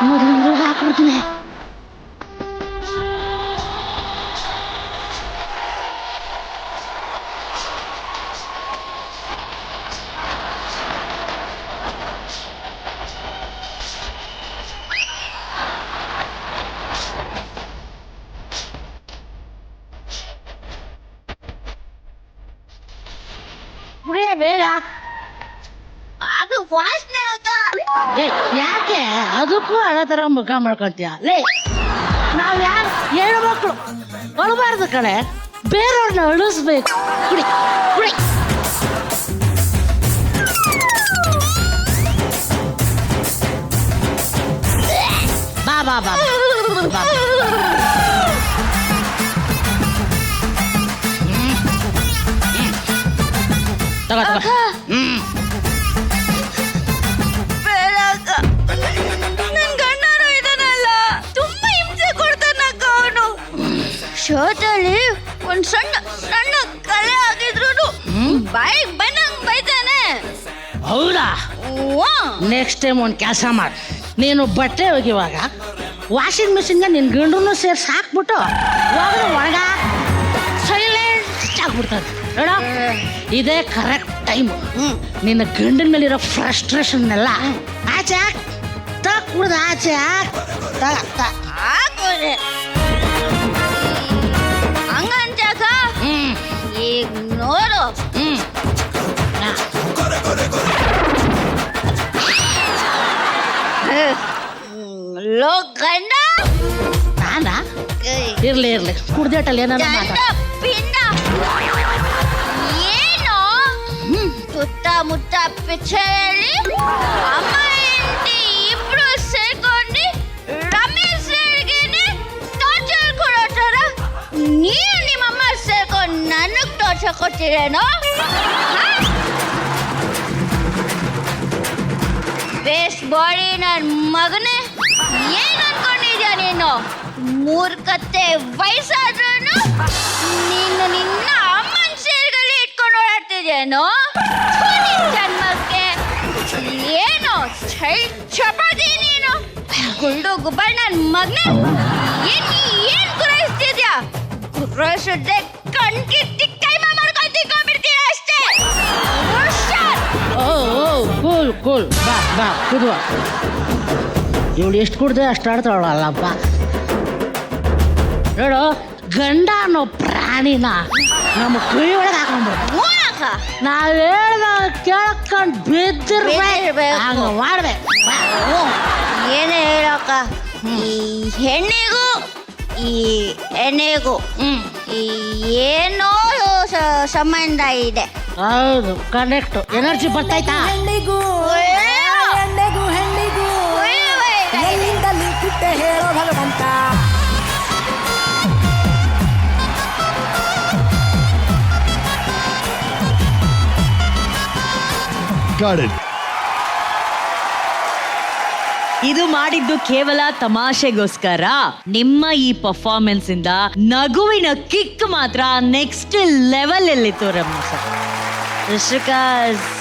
ಮೊದಲು ಹಾಕ್ಬಿಡ್ತೀನಿ. ಬೇಗ. ಅದು ವಾಸನೆ ಯಾಕೆ ಅದಕ್ಕೂ ಅದೇ ತರ ಮುಖ ಮಾಡ್ಕೊಂತೀಯ? ಲೇ, ನಾವ್ ಯಾರು ಹೆಣ್ಣು ಮಕ್ಕಳು ಅಳಬಾರ್ದು ಕಣೆ, ಬೇರೆಯವ್ರನ್ನ ಅಳಿಸ್ಬೇಕು. ಕುಡಿ ಕುಡಿ. ಬಾ ಬಾ ಬಾ ಬಾ. ತಗೋ ತಗೋ. ನನ್ ಗಂಡನೂ ಇದನ್ನಲ್ಲ, ತುಂಬಾ ಹಿಂಸೆ ಕೊಡ್ತಾನಕ್ಕ ಅವನು. ಶರ್ಟಲ್ಲಿ ಒಂದ್ ಸಣ್ಣ ಕಲೆ ಆಗಿದ್ರು ಬಾಯಿಗೆ ಬಂದಂಗ್ ಬೈತಾನೆ. ಹೌದಾ? ನೆಕ್ಸ್ಟ್ ಟೈಮ್ ಒಂದು ಕೆಲಸ ಮಾಡು, ನೀನು ಬಟ್ಟೆ ಒಗಿವಾಗ ವಾಷಿಂಗ್ ಮಿಷಿನ್ಗೆ ನಿನ್ನ ಗಂಡನ್ನು ಸೇರಿಸಿ ಹಾಕ್ಬಿಟ್ಟು ಒಳಗ ಸೈಲೆಂಟ್ ಆಗ್ಬಿಡ್ತದೆ. ನೋಡ, ಇದೇ ಕರೆಕ್ಟ್. ಟೈಮ್ ನಿನ್ನ ಗಂಡನ ಮೇಲಿರೋ ಫ್ರಸ್ಟ್ರೇಷನ್ ಎಲ್ಲ ಆಚೆ ಕುಡ್ದು ಆಚೆ ಹಂಗಂತಾಕ ಈಗ ನೋಡು ಲೋ ಗಂಡ ನಾನಾ ಇರ್ಲಿ ಕುಡ್ದೇಟಲ್ಲಿ ಏನಾರ ಗಂಡ ಪಿಂಡ ಏನು ಸುತ್ತಮುತ್ತ ಪಿಕ್ಚರಲ್ಲಿ ಅಮ್ಮ ಹೆಂಡತಿ ಇಬ್ರು ಸೇರ್ಕೊಂಡು ರಮೇಶ್ ಸರ್ಗೆನೆ ಟಾರ್ಚರ್ ಕೊಡೋ ಥರ ನೀವು ನಿಮ್ಮಮ್ಮ ಸೇರ್ಕೊಂಡು ನನಗೆ ಟಾರ್ಚರ್ ಕೊಡ್ತೀರೇನೋ ಬೇಸ್ ಬಾಡಿ ನನ್ನ ಮಗನೇ ಏನು ಅನ್ಕೊಂಡಿದ್ಯಾ ನೀನು ಮೂರ್ಖತೆ ವಯಸ್ಸಾದ್ರೂ ನೀನು ನಿನ್ನ ಅಮ್ಮನ ಸೇರ್ಗಲ್ಲಿ ಇಟ್ಕೊಂಡು ಓಡಾಡ್ತಿದ್ಯೇನೋ ಜನ್ಮಕ್ಕೆ ಏನು ಚಪಾತಿ ನೀನು ಗುಂಡು ಗುಬ್ಬ ನನ್ನ ಮಗನೇ ಏನ್ ಗುರಾಯಿಸ್ತಿದ್ಯಾ ಗುರಾಯಿಸಿದ್ರೆ ಕಣ್ಕಿತ್ತಿ ಕೈಮಾ ಮಾಡ್ಕೊಂಡು ತಿನ್ಕೊಂಡ್ಬಿಡ್ತೀರ ಅಷ್ಟೇ ಕೂಲ್ ಬಾ ಕುದುವ ಇವಳು ಎಷ್ಟು ಕುಡ್ದೆ ಅಷ್ಟು ಆಡ್ತಾಳಲ್ಲಪ್ಪ ಹೇಳು ಗಂಡ ಅನ್ನೋ ಪ್ರಾಣಿನ ನಮ್ಮ ಕೈ ಒಳಗೆ ಹಾಕೊಂಡ್ಬಿಡು ನಾವ್ ಹೇಳ್ದಾಗ ಕೇಳ್ಕೊಂಡು ಬಿದ್ದಿರ್ಬೇಕು ಹಂಗ ಮಾಡ್ಬೇಕು ಏನೇ ಹೇಳಕ್ಕ ಈ ಹೆಣ್ಣಿಗೂ ಈ ಎಣ್ಣೆಗೂ ಏನೋ ಸಂಬಂಧ ಇದೆ ಹೌದು ಕರೆಕ್ಟ್ ಎನರ್ಜಿ ಬರ್ತಾಯ್ತಾ ಹೆಣ್ಣಿಗೂ ಎಲ್ಲಿಂದ ಲಿಂಕಿಟ್ಟೆ ಹೇಳೋ ಭಗವಂತ Got it. ಇದು ಮಾಡಿದ್ದು ಕೇವಲ ತಮಾಷೆಗೋಸ್ಕರ. ನಿಮ್ಮ ಈ ಪರ್ಫಾರ್ಮೆನ್ಸ್ ಇಂದ ನಗುವಿನ ಕಿಕ್ ಮಾತ್ರ ನೆಕ್ಸ್ಟ್ ಲೆವೆಲ್ ಎಲ್ಲಿತ್ತು ರಮ್ಯ ಸರ್. ಋಷಿಕಾ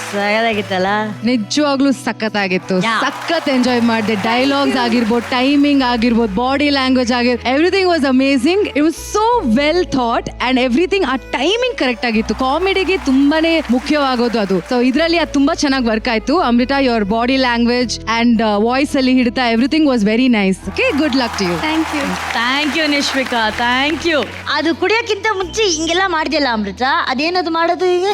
ಸಗದಾಗಿತ್ತಲ್ಲ, ನಿಜವಾಗ್ಲೂ ಸಖತ್ತಾಗಿತ್ತು. ಸಖತ್ ಎಂಜಾಯ್ ಮಾಡಿದೆ. ಡೈಲಾಗ್ಸ್ ಆಗಿರ್ಬೋದು, ಟೈಮಿಂಗ್ ಆಗಿರ್ಬೋದು, ಬಾಡಿ ಲ್ಯಾಂಗ್ವೇಜ್ ಆಗಿರ್ಬೋದು, everything was amazing. It was so well thought and everything. ಆ ಟೈಮಿಂಗ್ ಕರೆಕ್ಟ್ ಆಗಿತ್ತು. ಕಾಮಿಡಿಗೆ ತುಂಬಾನೇ ಮುಖ್ಯವಾಗೋದು ಅದು. ಸೊ ಇದರಲ್ಲಿ ಅದು ತುಂಬಾ ಚೆನ್ನಾಗಿ ವರ್ಕ್ ಆಯ್ತು. Amrita, your body language and voice ಅಲ್ಲಿ ಹಿಡಿತಾ everything was very nice. Okay, good luck to you. Thank you Nishvika, thank you. ಅದು ಕುಡಿಯೋಕ್ಕಿಂತ ಮುಂಚೆ ಹಿಂಗೆಲ್ಲ ಮಾಡಿದ್ಯಲ್ಲ ಅಮೃತ, ಅದೇನದು ಮಾಡೋದು ಈಗ?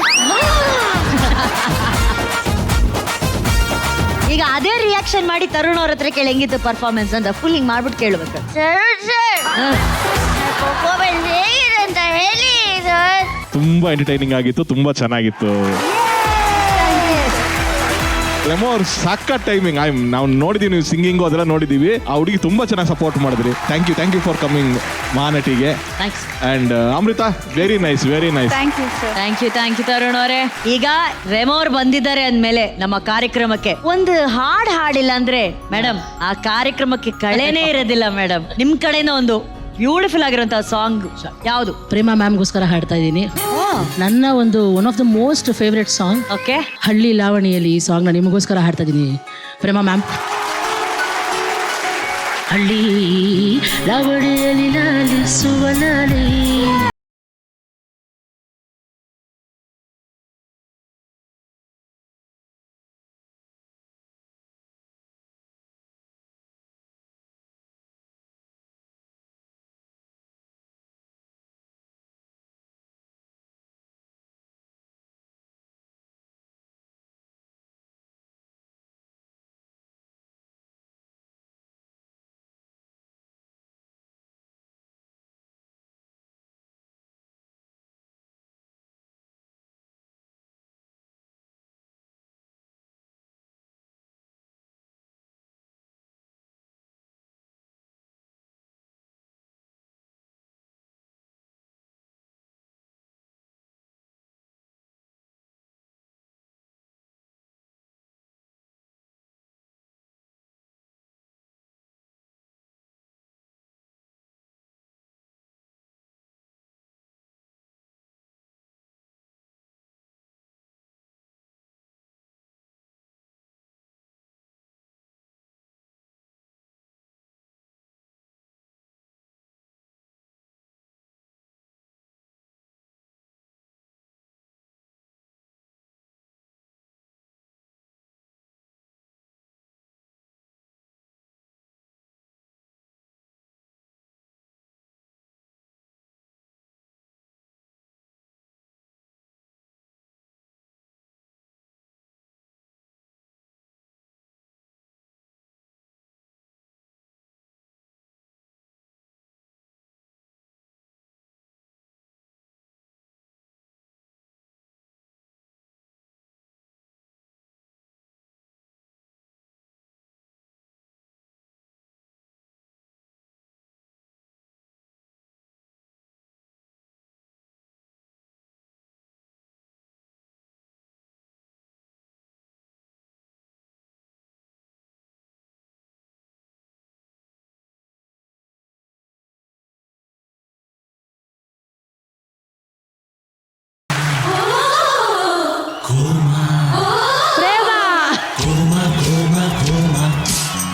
ಈಗ ಅದೇ ರಿಯಾಕ್ಷನ್ ಮಾಡಿ ತರುಣ್ ಅವ್ರ ಹತ್ರ ಕೇಳಿ ಹೆಂಗಿತ್ತು ಪರ್ಫಾರ್ಮೆನ್ಸ್ ಅಂತ. ಫುಲ್ ಹಿಂಗ್ ಮಾಡ್ಬಿಟ್ಟು ಕೇಳ್ಬೇಕು. ಪರ್ಫಾರ್ಮೆನ್ಸ್ ಹೇಗಿದೆ ಅಂತ ಹೇಳಿ ಸರ್. ತುಂಬಾ ಎಂಟರ್ಟೈನಿಂಗ್ ಆಗಿತ್ತು, ತುಂಬಾ ಚೆನ್ನಾಗಿತ್ತು. ಲೆಮೋ ಅವ್ರು ಸಾಕ ಟೈಮಿಂಗ್. ನಾವು ನೋಡಿದೀವಿ, ನೀವು ಸಿಂಗಿಂಗು ಅದೆಲ್ಲ ನೋಡಿದೀವಿ. ಆ ಹುಡುಗಿ ತುಂಬಾ ಚೆನ್ನಾಗಿ ಸಪೋರ್ಟ್ ಮಾಡಿದ್ರಿ. ಥ್ಯಾಂಕ್ ಯು ಫಾರ್ ಕಮಿಂಗ್ ಮಹಾನಟಿಗೆ. And Amrita, very nice, very nice. Thank you Tarun ಅವರೇ. ಈಗ ರೆಮೋ ಅವ್ರು ಬಂದಿದ್ದಾರೆ ಅಂದ್ಮೇಲೆ ನಮ್ಮ ಕಾರ್ಯಕ್ರಮಕ್ಕೆ ಒಂದು ಹಾಡಿಲ್ಲ ಅಂದ್ರೆ ಮೇಡಮ್ ಆ ಕಾರ್ಯಕ್ರಮಕ್ಕೆ ಕಳೆನೇ ಇರೋದಿಲ್ಲ ಮೇಡಮ್. ನಿಮ್ ಕಡೆಯಿಂದ ಒಂದು ಬ್ಯೂಟಿಫುಲ್ ಆಗಿರುವಂತಹ ಸಾಂಗ್ ಯಾವುದು? ಪ್ರೇಮ ಮ್ಯಾಮ್ಗೋಸ್ಕರ ಹಾಡ್ತಾ ಇದ್ದೀನಿ. ನನ್ನ ಒಂದು one of the most favourite song. Okay, ಹಳ್ಳಿ ಲಾವಣಿಯಲ್ಲಿ ಈ ಸಾಂಗ್ನ ನಿಮಗೋಸ್ಕರ ಹಾಡ್ತಾ ಇದ್ದೀನಿ ಪ್ರೇಮ ಮ್ಯಾಮ್. ಹಳ್ಳಿ ಲಾವಣಿಯಲ್ಲಿ ಲಾಲಿಸುವ ಲಾಲಿ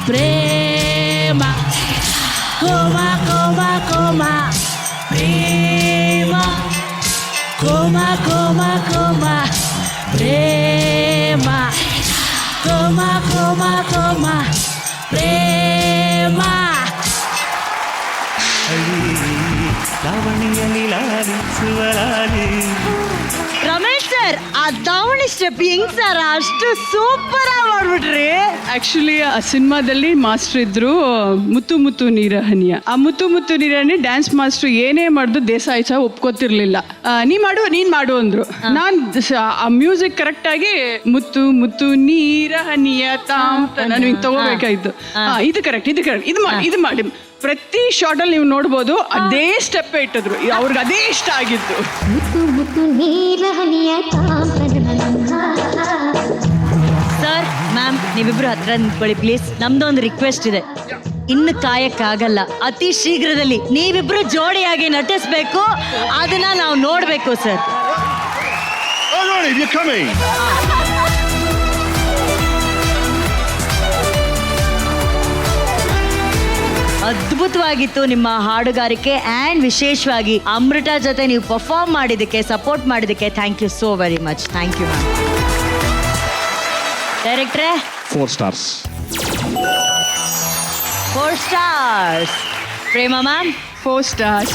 ಪ್ರೇಮ ಕೋಮ ಕೋಮ ಕೋಮ ಪ್ರೇಮ ಕೋಮ ಕೋಮ ಕೋಮ ಪ್ರೇಮ ಕೋಮ ಕೋಮ ಕೋಮ ಪ್ರೇಮ ದಾವಣಿಯಲ್ಲಿ ಲಾಲಿಸುವ ಲಾಲಿ. ರಮೇಶ್ ಸರ್ ಆ ದಾವಣಿ ಸ್ಟೆಪ್ ಹೆಂಗ್ ಸರ್ ಅಷ್ಟು ಸೂಪರ್ ಆಗಿ ಮಾಡ್ಬಿಟ್ರಿ. ಆಕ್ಚುಲಿ ಆ ಸಿನಿಮಾದಲ್ಲಿ ಮಾಸ್ಟರ್ ಇದ್ರು ಮುತ್ತು ಮುತ್ತು ನೀರಹನಿಯ. ಆ ಮುತ್ತು ಮುತ್ತು ನೀರಹನಿ ಡ್ಯಾನ್ಸ್ ಮಾಸ್ಟರ್ ಏನೇ ಮಾಡಿದ್ರು ದೇಸಾಯಿ ಸಹ ಒಪ್ಕೋತಿರ್ಲಿಲ್ಲ. ನೀನ್ ಮಾಡು ಅಂದ್ರು. ನಾನ್ ಆ ಮ್ಯೂಸಿಕ್ ಕರೆಕ್ಟ್ ಆಗಿ ಮುತ್ತು ಮುತ್ತು ನೀರಹನಿಯ ತಾಂತ ನಾನು ಹಿಂಗ್ ತಗೋಬೇಕಾಯ್ತು. ಇದು ಕರೆಕ್ಟ್ ಇದು ಮಾಡಿ ಪ್ರತಿ ಶಾರ್ಟ್ ಅಲ್ಲಿ ನೀವು ನೋಡ್ಬೋದು ಅದೇ ಸ್ಟೆಪ್ ಇಟ್ಟಿದ್ರು. ಅವ್ರಿಗೆ ಅದೇ ಇಷ್ಟ ಆಗಿತ್ತು. ಮುತ್ತು ಮುತ್ತು ನೀರಹನಿಯ ಸರ್ ಮ್ಯಾಮ್ ನೀವಿಬ್ರು ಹತ್ರ ನಿಂತ್ಕೊಳ್ಳಿ ಪ್ಲೀಸ್. ನಮ್ದೊಂದು ರಿಕ್ವೆಸ್ಟ್ ಇದೆ, ಇನ್ನು ಕಾಯಕ್ಕಾಗಲ್ಲ, ಅತಿ ಶೀಘ್ರದಲ್ಲಿ ನೀವಿಬ್ರು ಜೋಡಿಯಾಗಿ ನಟಿಸ್ಬೇಕು, ಅದನ್ನ ನಾವು ನೋಡ್ಬೇಕು ಸರ್. ಅದ್ಭುತವಾಗಿತ್ತು ನಿಮ್ಮ ಹಾಡುಗಾರಿಕೆ ಆ್ಯಂಡ್ ವಿಶೇಷವಾಗಿ ಅಮೃತ ಜೊತೆ ನೀವು ಪರ್ಫಾರ್ಮ್ ಮಾಡಿದ್ದಕ್ಕೆ, ಸಪೋರ್ಟ್ ಮಾಡಿದ್ದಕ್ಕೆ thank you so very much. Thank you ma'am. ಡೈರೆಕ್ಟ್ರೇ 4 stars. 4 stars. Prema ma'am 4 stars.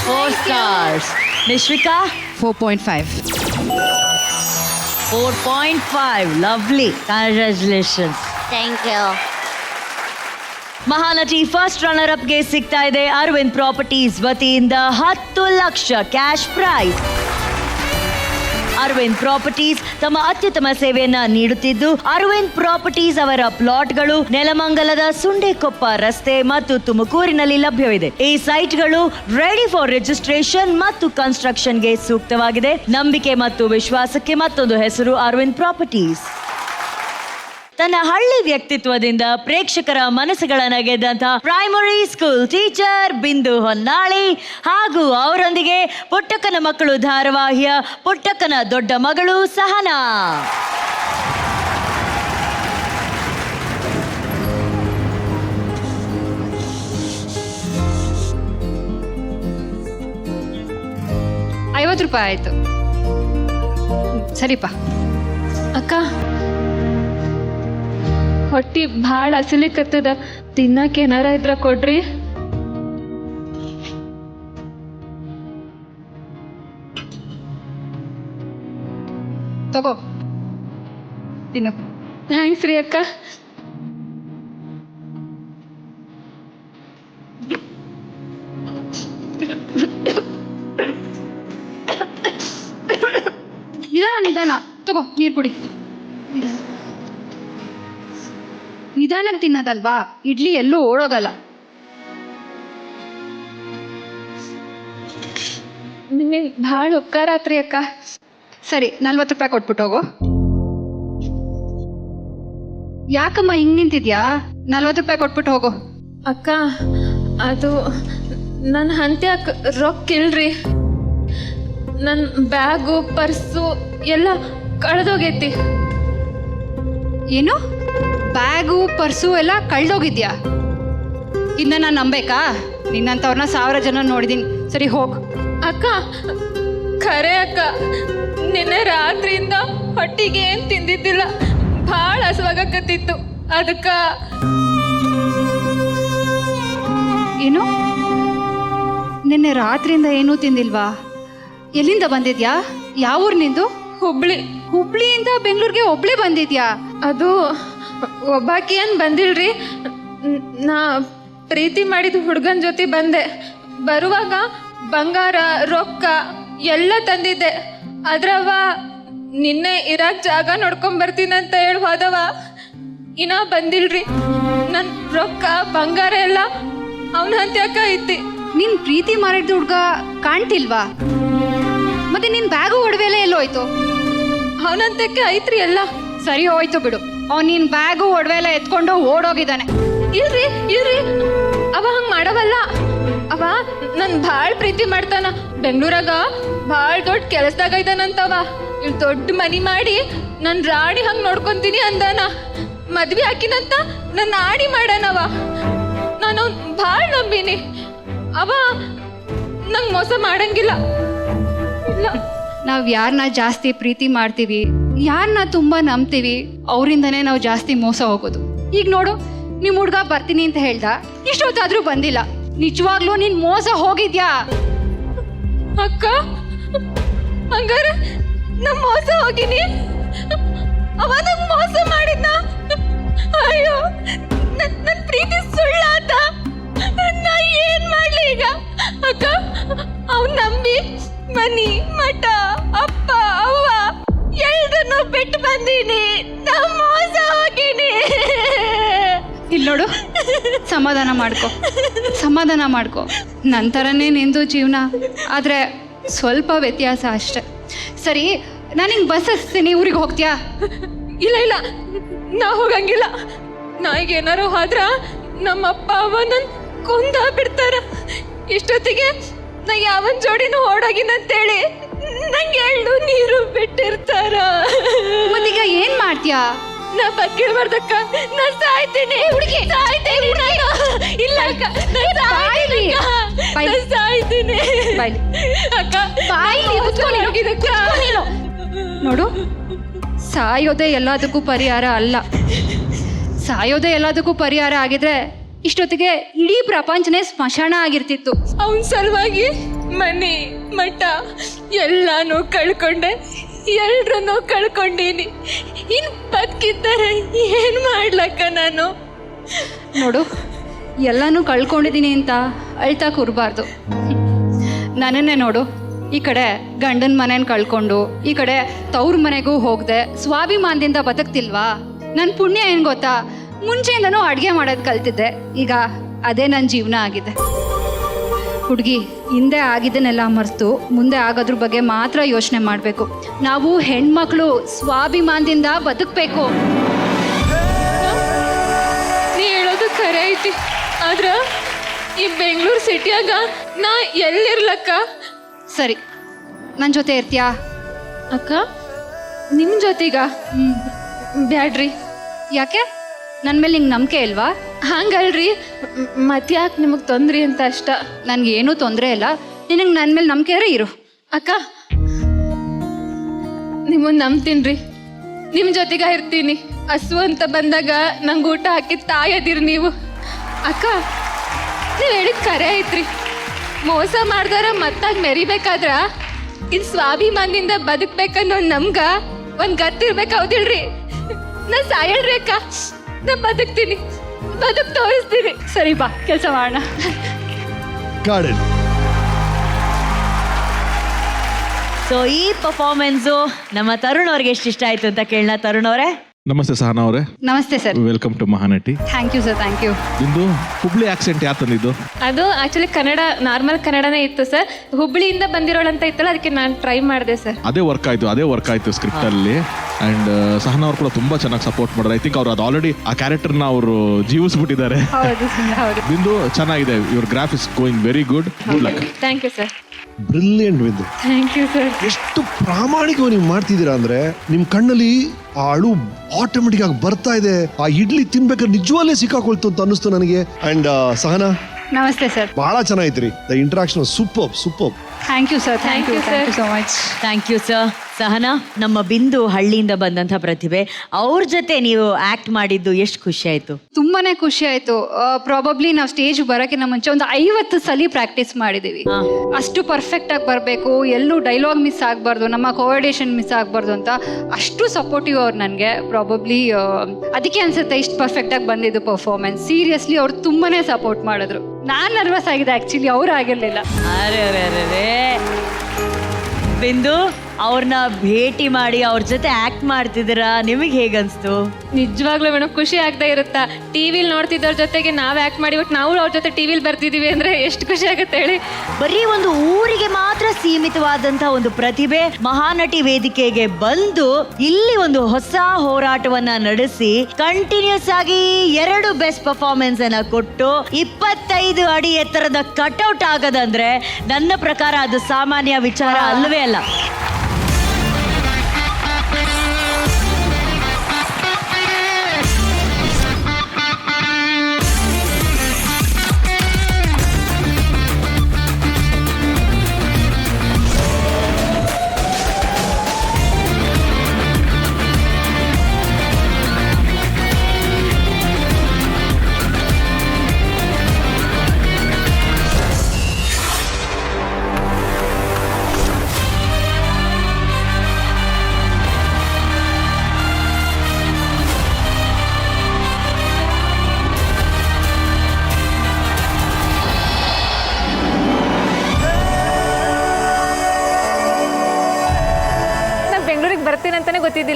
4 stars. Nishvika 4.5. 4.5. Lovely, congratulations. Thank you. Mahanati first runner ಅಪ್ಗೆ ಸಿಗ್ತಾ ಇದೆ ಅರವಿಂದ್ ಪ್ರಾಪರ್ಟೀಸ್ ವತಿಯಿಂದ 10 lakh cash prize. Aravind properties ತಮ್ಮ ಅತ್ಯುತ್ತಮ ಸೇವೆಯನ್ನ ನೀಡುತ್ತಿದ್ದು, ಅರವಿಂದ್ ಪ್ರಾಪರ್ಟೀಸ್ ಅವರ ಪ್ಲಾಟ್ಗಳು ನೆಲಮಂಗಲದ ಸುಂಡೆಕೊಪ್ಪ ರಸ್ತೆ ಮತ್ತು ತುಮಕೂರಿನಲ್ಲಿ ಲಭ್ಯವಿದೆ. ಈ ಸೈಟ್ಗಳು ರೆಡಿ ಫಾರ್ ರಿಜಿಸ್ಟ್ರೇಷನ್ ಮತ್ತು ಕನ್ಸ್ಟ್ರಕ್ಷನ್ಗೆ ಸೂಕ್ತವಾಗಿದೆ. ನಂಬಿಕೆ ಮತ್ತು ವಿಶ್ವಾಸಕ್ಕೆ ಮತ್ತೊಂದು ಹೆಸರು ಅರವಿಂದ್ ಪ್ರಾಪರ್ಟೀಸ್. ತನ್ನ ಹಳ್ಳಿ ವ್ಯಕ್ತಿತ್ವದಿಂದ ಪ್ರೇಕ್ಷಕರ ಮನಸ್ಸುಗಳನ್ನ ಗೆದ್ದಂತಹ ಪ್ರೈಮರಿ ಸ್ಕೂಲ್ ಟೀಚರ್ ಬಿಂದು ಹೊನ್ನಾಳಿ ಹಾಗೂ ಅವರೊಂದಿಗೆ ಪುಟ್ಟಕ್ಕನ ಮಕ್ಕಳು ಧಾರಾವಾಹಿಯ ಪುಟ್ಟಕ್ಕನ ದೊಡ್ಡ ಮಗಳು ಸಹನಾ. ₹50 ಆಯ್ತು. ಸರಿಪಾ. ಅಕ್ಕ ಹೊಟ್ಟಿ ಭಾಳ ಹಸಿಲಿಕತ್ತದ, ತಿನ್ನಕ್ಕೆ ಏನಾರ ಇದ್ರ ಕೊಡ್ರಿ. ತಗೋ ತಿನ್ನು. ಥ್ಯಾಂಕ್ಸ್ ರೀ ಅಕ್ಕ. ನಿಧಾನ ತಗೋ, ನೀರು ಕುಡಿ. ನಿಧಾನ ತಿನ್ನೋದಲ್ವಾ, ಇಡ್ಲಿ ಎಲ್ಲೂ ಓಡೋಗಲ್ಲ. ನಿಮಗೆ ಭಾಳ ಉಪಕಾರ ಆತ್ರಿ ಅಕ್ಕ. ಸರಿ, ₹40 ಕೊಟ್ಬಿಟ್ಟು ಹೋಗು. ಯಾಕಮ್ಮ ಹಿಂಗ್ ನಿಂತಿದ್ಯಾ? ₹40 ಕೊಟ್ಬಿಟ್ಟು ಹೋಗು. ಅಕ್ಕ ಅದು ನನ್ನ ಹಂತ್ಯಾಕ ರೊಕ್ಕ ಇಲ್ರಿ. ನನ್ನ ಬ್ಯಾಗು ಪರ್ಸು ಎಲ್ಲ ಕಳೆದೋಗೈತಿ. ಏನು? ಬ್ಯಾಗು ಪರ್ಸು ಎಲ್ಲ ಕಳ್ದೋಗಿದ್ಯಾ? ಇನ್ನ ನಾನು ನಂಬೇಕಾ? ನಿನ್ನಂಥವ್ರನ್ನ 1000 ಜನ ನೋಡಿದೀನಿ. ಸರಿ ಹೋಗ್. ಅಕ್ಕ ಖರೆ ಅಕ್ಕ, ನಿನ್ನೆ ರಾತ್ರಿಯಿಂದ ಹೊಟ್ಟಿಗೆ ಏನ್ ತಿಂದಿದ್ದಿಲ್ಲ, ಭಾಳ ಹಸುವಾಗಕತ್ತಿತ್ತು. ಅದಕ್ಕ ಏನು? ನಿನ್ನೆ ರಾತ್ರಿಯಿಂದ ಏನೂ ತಿಂದಿಲ್ವಾ? ಎಲ್ಲಿಂದ ಬಂದಿದ್ಯಾ? ಯಾವ ಊರ್ ನಿಂದು? ಹುಬ್ಳಿ. ಹುಬ್ಳಿಯಿಂದ ಬೆಂಗಳೂರಿಗೆ ಒಬ್ಳೆ ಬಂದಿದ್ಯಾ? ಅದು ಒಬ್ಬಾಕಿ ಏನ್ ಬಂದಿಲ್ರಿ, ನಾ ಪ್ರೀತಿ ಮಾಡಿದ ಹುಡುಗನ ಜೊತೆ ಬಂದೆ. ಬರುವಾಗ ಬಂಗಾರ ರೊಕ್ಕ ಎಲ್ಲ ತಂದಿದ್ದೆ. ಅದ್ರವ ನಿನ್ನೆ ಇರಾಕ್ ಜಾಗ ನೋಡ್ಕೊಂಡ್ ಬರ್ತೀನಂತ ಹೇಳಿ ಹೋದವ ಇನ್ನ ಬಂದಿಲ್ರಿ. ನನ್ ರೊಕ್ಕ ಬಂಗಾರ ಎಲ್ಲ ಅವನ ಹಂತ್ಯಾಕ ಐತಿ. ನಿನ್ ಪ್ರೀತಿ ಮಾಡಿದ ಹುಡ್ಗ ಕಾಣ್ತಿಲ್ವಾ? ಮತ್ತೆ ನಿನ್ ಬ್ಯಾಗು ಒಡವೆಲ್ಲ ಎಲ್ಲೋಯ್ತು? ಅವನಂತಕ್ಕೆ ಐತ್ರಿ ಎಲ್ಲ. ಸರಿ ಹೋಯ್ತು ಬಿಡು. ಅವ್ನು ನಿನ್ ಬ್ಯಾಗು ಒಡವೆಲ್ಲ ಎತ್ಕೊಂಡು ಓಡೋಗಿದ್ದಾನೆ. ಇಲ್ರಿ ಇಲ್ರಿ, ಅವ ಹಂಗ್ ಮಾಡವಲ್ಲ. ಅವ ನನ್ ಭಾಳ್ ಪ್ರೀತಿ ಮಾಡ್ತಾನ. ಬೆಂಗ್ಳೂರಾಗ ಭಾಳ್ ದೊಡ್ಡ ಕೆಲಸದಾಗ ಇದ್ದಾನಂತವ. ಇಲ್ಲಿ ದೊಡ್ಡ ಮನಿ ಮಾಡಿ ನನ್ ರಾಣಿ ಹಂಗ್ ನೋಡ್ಕೊಂತೀನಿ ಅಂದಾನ. ಮದ್ವೆ ಹಾಕಿನಂತ ನನ್ನ ಆಡಿ ಮಾಡನವ. ನಾನು ಭಾಳ ನಂಬಿನಿ. ಅವ ನಂಗೆ ಮೋಸ ಮಾಡಂಗಿಲ್ಲ. ಇಲ್ಲ, ನಾವು ಯಾರನ್ನ ಜಾಸ್ತಿ ಪ್ರೀತಿ ಮಾಡ್ತೀವಿ, ಯಾರನ್ನ ತುಂಬಾ ನಂಬ್ತೀವಿ, ಅವರಿಂದನೇ ನಾವು ಜಾಸ್ತಿ ಮೋಸ ಹೋಗೋದು. ಈಗ ನೋಡು, ನಿಮ್ ಹುಡ್ಗ ಬರ್ತೀನಿ ಅಂತ ಹೇಳ್ದ, ಇಷ್ಟೊತ್ತಾದ್ರೂ ಬಂದಿಲ್ಲ. ನಿಜವಾಗ್ಲೂ ನೀನ್ ಮೋಸ ಹೋಗಿದ್ಯಾ? ಅಕ್ಕ, ಹಂಗಾರೆ ನಾ ಮೋಸ ಹೋಗಿನಿ? ಅವ ನಂಗೆ ಮೋಸ ಮಾಡಿದ್ನ? ಅಯ್ಯೋ, ನನ್ ಪ್ರೀತಿ ಸುಳ್ಳಾತ. ನಾ ಏನ್ ಮಾಡ್ಲಿ ಈಗ? ಅಕ್ಕ, ಅವ್ನ್ ನಂಬಿ ಮನಿ, ಮಠ, ಅಪ್ಪ, ಅವ್ವ ಎಲ್ರನ್ನೂ ಬಿಟ್ಟು ಬಂದೀನಿ. ನಾ ಮೋಸ ಹೋಗಿನಿ. ಇಲ್ಲಿ ನೋಡು, ಸಮಾಧಾನ ಮಾಡ್ಕೊ. ನಂತರನೇ ನಿಂದು ಜೀವನ, ಆದ್ರೆ ಸ್ವಲ್ಪ ವ್ಯತ್ಯಾಸ ಅಷ್ಟೆ. ಸರಿ, ನಾನು ಹಿಂಗೆ ಬಸ್ ಹಚ್ತೀನಿ, ಊರಿಗೆ ಹೋಗ್ತೀಯಾ? ಇಲ್ಲ, ನಾ ಹೋಗಂಗಿಲ್ಲ. ನಾ ಈಗ ಏನಾರು ಹೋದ್ರ ನಮ್ಮಪ್ಪ ಅವ ನನ್ ಕೊಂದ ಬಿಡ್ತಾರ. ಇಷ್ಟೊತ್ತಿಗೆ ನಾ ಯಾವನ್ ಜೋಡಿನೂ ಓಡೋಗಿನಂತೇಳಿ ನಂಗೆ ಎಳ್ಳು ನೀರು ಬಿಟ್ಟಿರ್ತಾರ. ಮತ್ತೀಗ ಏನ್ ಮಾಡ್ತೀಯಾ? ನಾ ಬಗ್ಗಿಳ್ಬಾರ್ದಕ್ಕ, ನಾ ಸಾಯ್ತೀನಿ. ಹುಡುಗಿ ಸಾಯ್ತೀನಿ ನಾನು. ಇಲ್ಲ ಅಕ್ಕ, ನಾ ಸಾಯ್ತೀನಿ ಅಕ್ಕ. ನಾ ಸಾಯ್ತೀನಿ. ಅಕ್ಕ, ಹೋಗಿದಕ್ಕ. ನೋಡು, ಸಾಯೋದೇ ಎಲ್ಲದಕ್ಕೂ ಪರಿಹಾರ ಅಲ್ಲ. ಸಾಯೋದೇ ಎಲ್ಲದಕ್ಕೂ ಪರಿಹಾರ ಆಗಿದ್ರೆ ಇಷ್ಟೊತ್ತಿಗೆ ಇಡೀ ಪ್ರಪಂಚನೇ ಸ್ಮಶಾನ ಆಗಿರ್ತಿತ್ತು. ಅವನ್ ಸಲುವಾಗಿ ಮನೆ, ಮಠ ಎಲ್ಲಾನು ಕಳ್ಕೊಂಡೆ. ಎಲ್ರನ್ನೂ ಕಳ್ಕೊಂಡೀನಿ. ಇನ್ ಬದುಕಿದ್ದಾರೆ ಏನ್ ಮಾಡ್ಲಕ್ಕ ನಾನು? ನೋಡು, ಎಲ್ಲನೂ ಕಳ್ಕೊಂಡಿದ್ದೀನಿ ಅಂತ ಅಳ್ತಾ ಕೂರಬಾರ್ದು. ನನ್ನನ್ನೇ ನೋಡು, ಈ ಕಡೆ ಗಂಡನ ಮನೇನ ಕಳ್ಕೊಂಡು ಈ ಕಡೆ ತವ್ರ ಮನೆಗೂ ಹೋಗದೆ ಸ್ವಾಭಿಮಾನದಿಂದ ಬದುಕ್ತಿಲ್ವಾ? ನನ್ನ ಪುಣ್ಯ ಏನು ಗೊತ್ತಾ? ಮುಂಚೆಯಿಂದನೂ ಅಡುಗೆ ಮಾಡೋದು ಕಲ್ತಿದ್ದೆ. ಈಗ ಅದೇ ನನ್ನ ಜೀವನ ಆಗಿದೆ. ಹುಡುಗಿ, ಹಿಂದೆ ಆಗಿದ್ದನ್ನೆಲ್ಲ ಮರೆತು ಮುಂದೆ ಆಗೋದ್ರ ಬಗ್ಗೆ ಮಾತ್ರ ಯೋಚನೆ ಮಾಡಬೇಕು. ನಾವು ಹೆಣ್ಮಕ್ಳು ಸ್ವಾಭಿಮಾನದಿಂದ ಬದುಕಬೇಕು. ನೀ ಹೇಳೋದು ಖರೆ ಐತಿ. ಆದ್ರ ಈ ಬೆಂಗಳೂರು ಸಿಟಿಯಾಗ ನಾ ಎಲ್ಲಿರ್ಲಕ್ಕ? ಸರಿ, ನನ್ನ ಜೊತೆ ಇರ್ತೀಯಾ? ಅಕ್ಕ, ನಿಮ್ಮ ಜೊತೆಗ? ಬ್ಯಾಡ್ರಿ. ಯಾಕೆ? ನನ್ನ ಮೇಲೆ ನಿಂಗೆ ನಂಬಿಕೆ ಇಲ್ವಾ? ಹಂಗಲ್ರಿ, ಮತ್ತ್ಯಾಕೆ ನಿಮಗೆ ತೊಂದ್ರೆ ಅಂತ ಅಷ್ಟ. ನನಗೇನೂ ತೊಂದರೆ ಇಲ್ಲ. ನಿನಗೆ ನನ್ನ ಮೇಲೆ ನಂಬಿಕೆ ಇರು. ಅಕ್ಕ, ನಿಮ್ಮನ್ನ ನಂಬ್ತೀನ್ರಿ. ನಿಮ್ಮ ಜೊತೆಗ ಇರ್ತೀನಿ. ಹಸು ಅಂತ ಬಂದಾಗ ನಂಗೆ ಊಟ ಹಾಕಿದ ತಾಯದಿರಿ ನೀವು. ಅಕ್ಕ, ನೀವು ಹೇಳಿದ ಖರೆ ಐತ್ರಿ. ಮೋಸ ಮಾಡ್ದಾರ ಮತ್ತಾಗ ಮೆರಿಬೇಕಾದ್ರ ಇದು ಸ್ವಾಭಿಮಾನದಿಂದ ಬದುಕ್ಬೇಕನ್ನೋ ನಮ್ಗ ಒಂದು ಗತ್ತಿರ್ಬೇಕು, ಹೌದಿಲ್ರಿ? ನಾ ಸಾಯಲ್ರಿ ಅಕ್ಕ, ನಾ ಬದುಕ್ತೀನಿ, ತೋರಿಸ್ತೀನಿ. ಸರಿ, ಬಾ, ಕೆಲಸ ಮಾಡೋಣ. ಸೊ ಈ ಪರ್ಫಾರ್ಮೆನ್ಸು ನಮ್ಮ ತರುಣ್ ಅವ್ರಿಗೆ ಎಷ್ಟು ಇಷ್ಟ ಆಯ್ತು ಅಂತ ಕೇಳೋಣ. ತರುಣ್ ಅವರೇ ನಮಸ್ತೆ. ಸಹನಾ ಅವರೇ, ನಮಸ್ತೆ sir. Welcome to Mahanati. Thank you sir, thank you. ನಿಂದು ಹುಬ್ಳಿ ಆಕ್ಸೆಂಟ್ ಯಾರು ತಂದಿದ್ದು? ಅದು ಆಕ್ಚುಲಿ ಕನ್ನಡ, ನಾರ್ಮಲ್ ಕನ್ನಡನೇ ಇತ್ತು ಸರ್. ಹುಬ್ಳಿಯಿಂದ ಬಂದಿರೋಳಂತ ಇತ್ತಲ್ಲ, ಅದಕ್ಕೆ ನಾನು ಟ್ರೈ ಮಾಡಿದೆ ಸರ್. ಅದೇ ವರ್ಕ್ ಆಯ್ತು ಸ್ಕ್ರಿಪ್ಟ್ ಅಲ್ಲಿ. ಅಂಡ್ ಸಹನಾ ಅವ್ರು ಕೂಡ ತುಂಬಾ ಚೆನ್ನಾಗಿ ಸಪೋರ್ಟ್ ಮಾಡಿದ್ರು. ಐ ಥಿಂಕ್ ಅವ್ರು ಅದು ಆಲ್ರೆಡಿ ಆ ಕ್ಯಾರೆಕ್ಟರ್ನ ಅವರು ಜೀವಿಸ್ಬಿಟ್ಟಿದ್ದಾರೆ. ಬಿಂದು ಚೆನ್ನಾಗಿದೆ. Your graph is going very good. Good luck. Thank you sir. Brilliant Bindu. Thank you sir. ಎಷ್ಟು ಪ್ರಾಮಾಣಿಕವಾಗಿ ನೀವು ಮಾಡ್ತಿದ್ದೀರಾ ಅಂದ್ರೆ ನಿಮ್ ಕಣ್ಣಲ್ಲಿ ಆ ಅಳು ಆಟೋಮೆಟಿಕ್ ಆಗಿ ಬರ್ತಾ ಇದೆ. ಆ ಇಡ್ಲಿ ತಿನ್ಬೇಕಾದ್ರೆ ನಿಜವಲ್ಲೇ ಸಿಕ್ಕಾಕೊಳ್ತು ಅಂತ ಅನ್ನಿಸ್ತು ನನಗೆ. ಅಂಡ್ ಸಹನಾ, ನಮಸ್ತೆ ಸರ್. ಬಹಳ ಚೆನ್ನಾಗಿತ್ರಿ. The interaction super. Thank you sir, thank you so much. Thank you sir. Sahana, ನಮ್ಮ ಬಿಂದು ಹಳ್ಳಿಯಿಂದ ಬಂದಂಥ ಪ್ರತಿಭೆ, ಅವ್ರ ಜೊತೆ ನೀವು ಆಕ್ಟ್ ಮಾಡಿದ್ದು ಎಷ್ಟು ಖುಷಿ ಆಯ್ತು? ತುಂಬಾನೇ ಖುಷಿ ಆಯ್ತು. ಪ್ರಾಬಬ್ಲಿ ನಾವು ಸ್ಟೇಜ್ ಬರೋಕ್ಕಿಂತ ಮುಂಚೆ ಒಂದು 50 ಸಲ ಪ್ರಾಕ್ಟೀಸ್ ಮಾಡಿದೀವಿ. ಅಷ್ಟು ಪರ್ಫೆಕ್ಟ್ ಆಗಿ ಬರಬೇಕು, ಎಲ್ಲೂ ಡೈಲಾಗ್ ಮಿಸ್ ಆಗಬಾರ್ದು, ನಮ್ಮ ಕೋಆರ್ಡಿನೇಷನ್ ಮಿಸ್ ಆಗಬಾರ್ದು ಅಂತ ಅಷ್ಟು ಸಪೋರ್ಟಿವ್ ಅವ್ರು ನನಗೆ. ಪ್ರಾಬಬ್ಲಿ ಅದಕ್ಕೆ ಅನ್ಸುತ್ತೆ ಇಷ್ಟು ಪರ್ಫೆಕ್ಟ್ ಆಗಿ ಬಂದಿದ್ದು ಪರ್ಫಾರ್ಮೆನ್ಸ್. ಸೀರಿಯಸ್ಲಿ ಅವ್ರು ತುಂಬಾನೇ ಸಪೋರ್ಟ್ ಮಾಡಿದ್ರು. ನಾನು ನರ್ವಸ್ ಆಗಿದೆ ಆಕ್ಚುಲಿ, ಅವ್ರು ಆಗಿರ್ಲಿಲ್ಲ. ಅರೆ ಬಿಂದು, ಅವ್ರನ್ನ ಭೇಟಿ ಮಾಡಿ ಅವ್ರ ಜೊತೆ ಆಕ್ಟ್ ಮಾಡ್ತಿದ್ದೀರಾ, ನಿಮಗೆ ಹೇಗನ್ಸ್ತು? ನಿಜವಾಗ್ಲೂ ಮೇಡಮ್ ಖುಷಿ ಆಗದೆ ಇರುತ್ತಾ? ಟಿವಿಲಿ ನೋಡ್ತಿದ್ದವ್ರ ಜೊತೆಗೆ ನಾವು ಆಕ್ಟ್ ಮಾಡಿ ಬಿಟ್ಟು ನಾವು ಅವ್ರ ಜೊತೆ ಟಿವಿಲಿ ಬರ್ತಿದೀವಿ ಅಂದ್ರೆ ಎಷ್ಟು ಖುಷಿ ಆಗುತ್ತೆ ಹೇಳಿ. ಬರೀ ಒಂದು ಊರಿಗೆ ಮಾತ್ರ ಸೀಮಿತವಾದಂತಹ ಒಂದು ಪ್ರತಿಭೆ ಮಹಾನಟಿ ವೇದಿಕೆಗೆ ಬಂದು ಇಲ್ಲಿ ಒಂದು ಹೊಸ ಹೋರಾಟವನ್ನ ನಡೆಸಿ ಕಂಟಿನ್ಯೂಸ್ ಆಗಿ 2 ಬೆಸ್ಟ್ ಪರ್ಫಾರ್ಮೆನ್ಸ್ ಅನ್ನ ಕೊಟ್ಟು 25 ಅಡಿ ಎತ್ತರದ ಕಟ್ಔಟ್ ಆಗದಂದ್ರೆ ನನ್ನ ಪ್ರಕಾರ ಅದು ಸಾಮಾನ್ಯ ವಿಚಾರ ಅಲ್ಲವೇ ಅಲ್ಲ.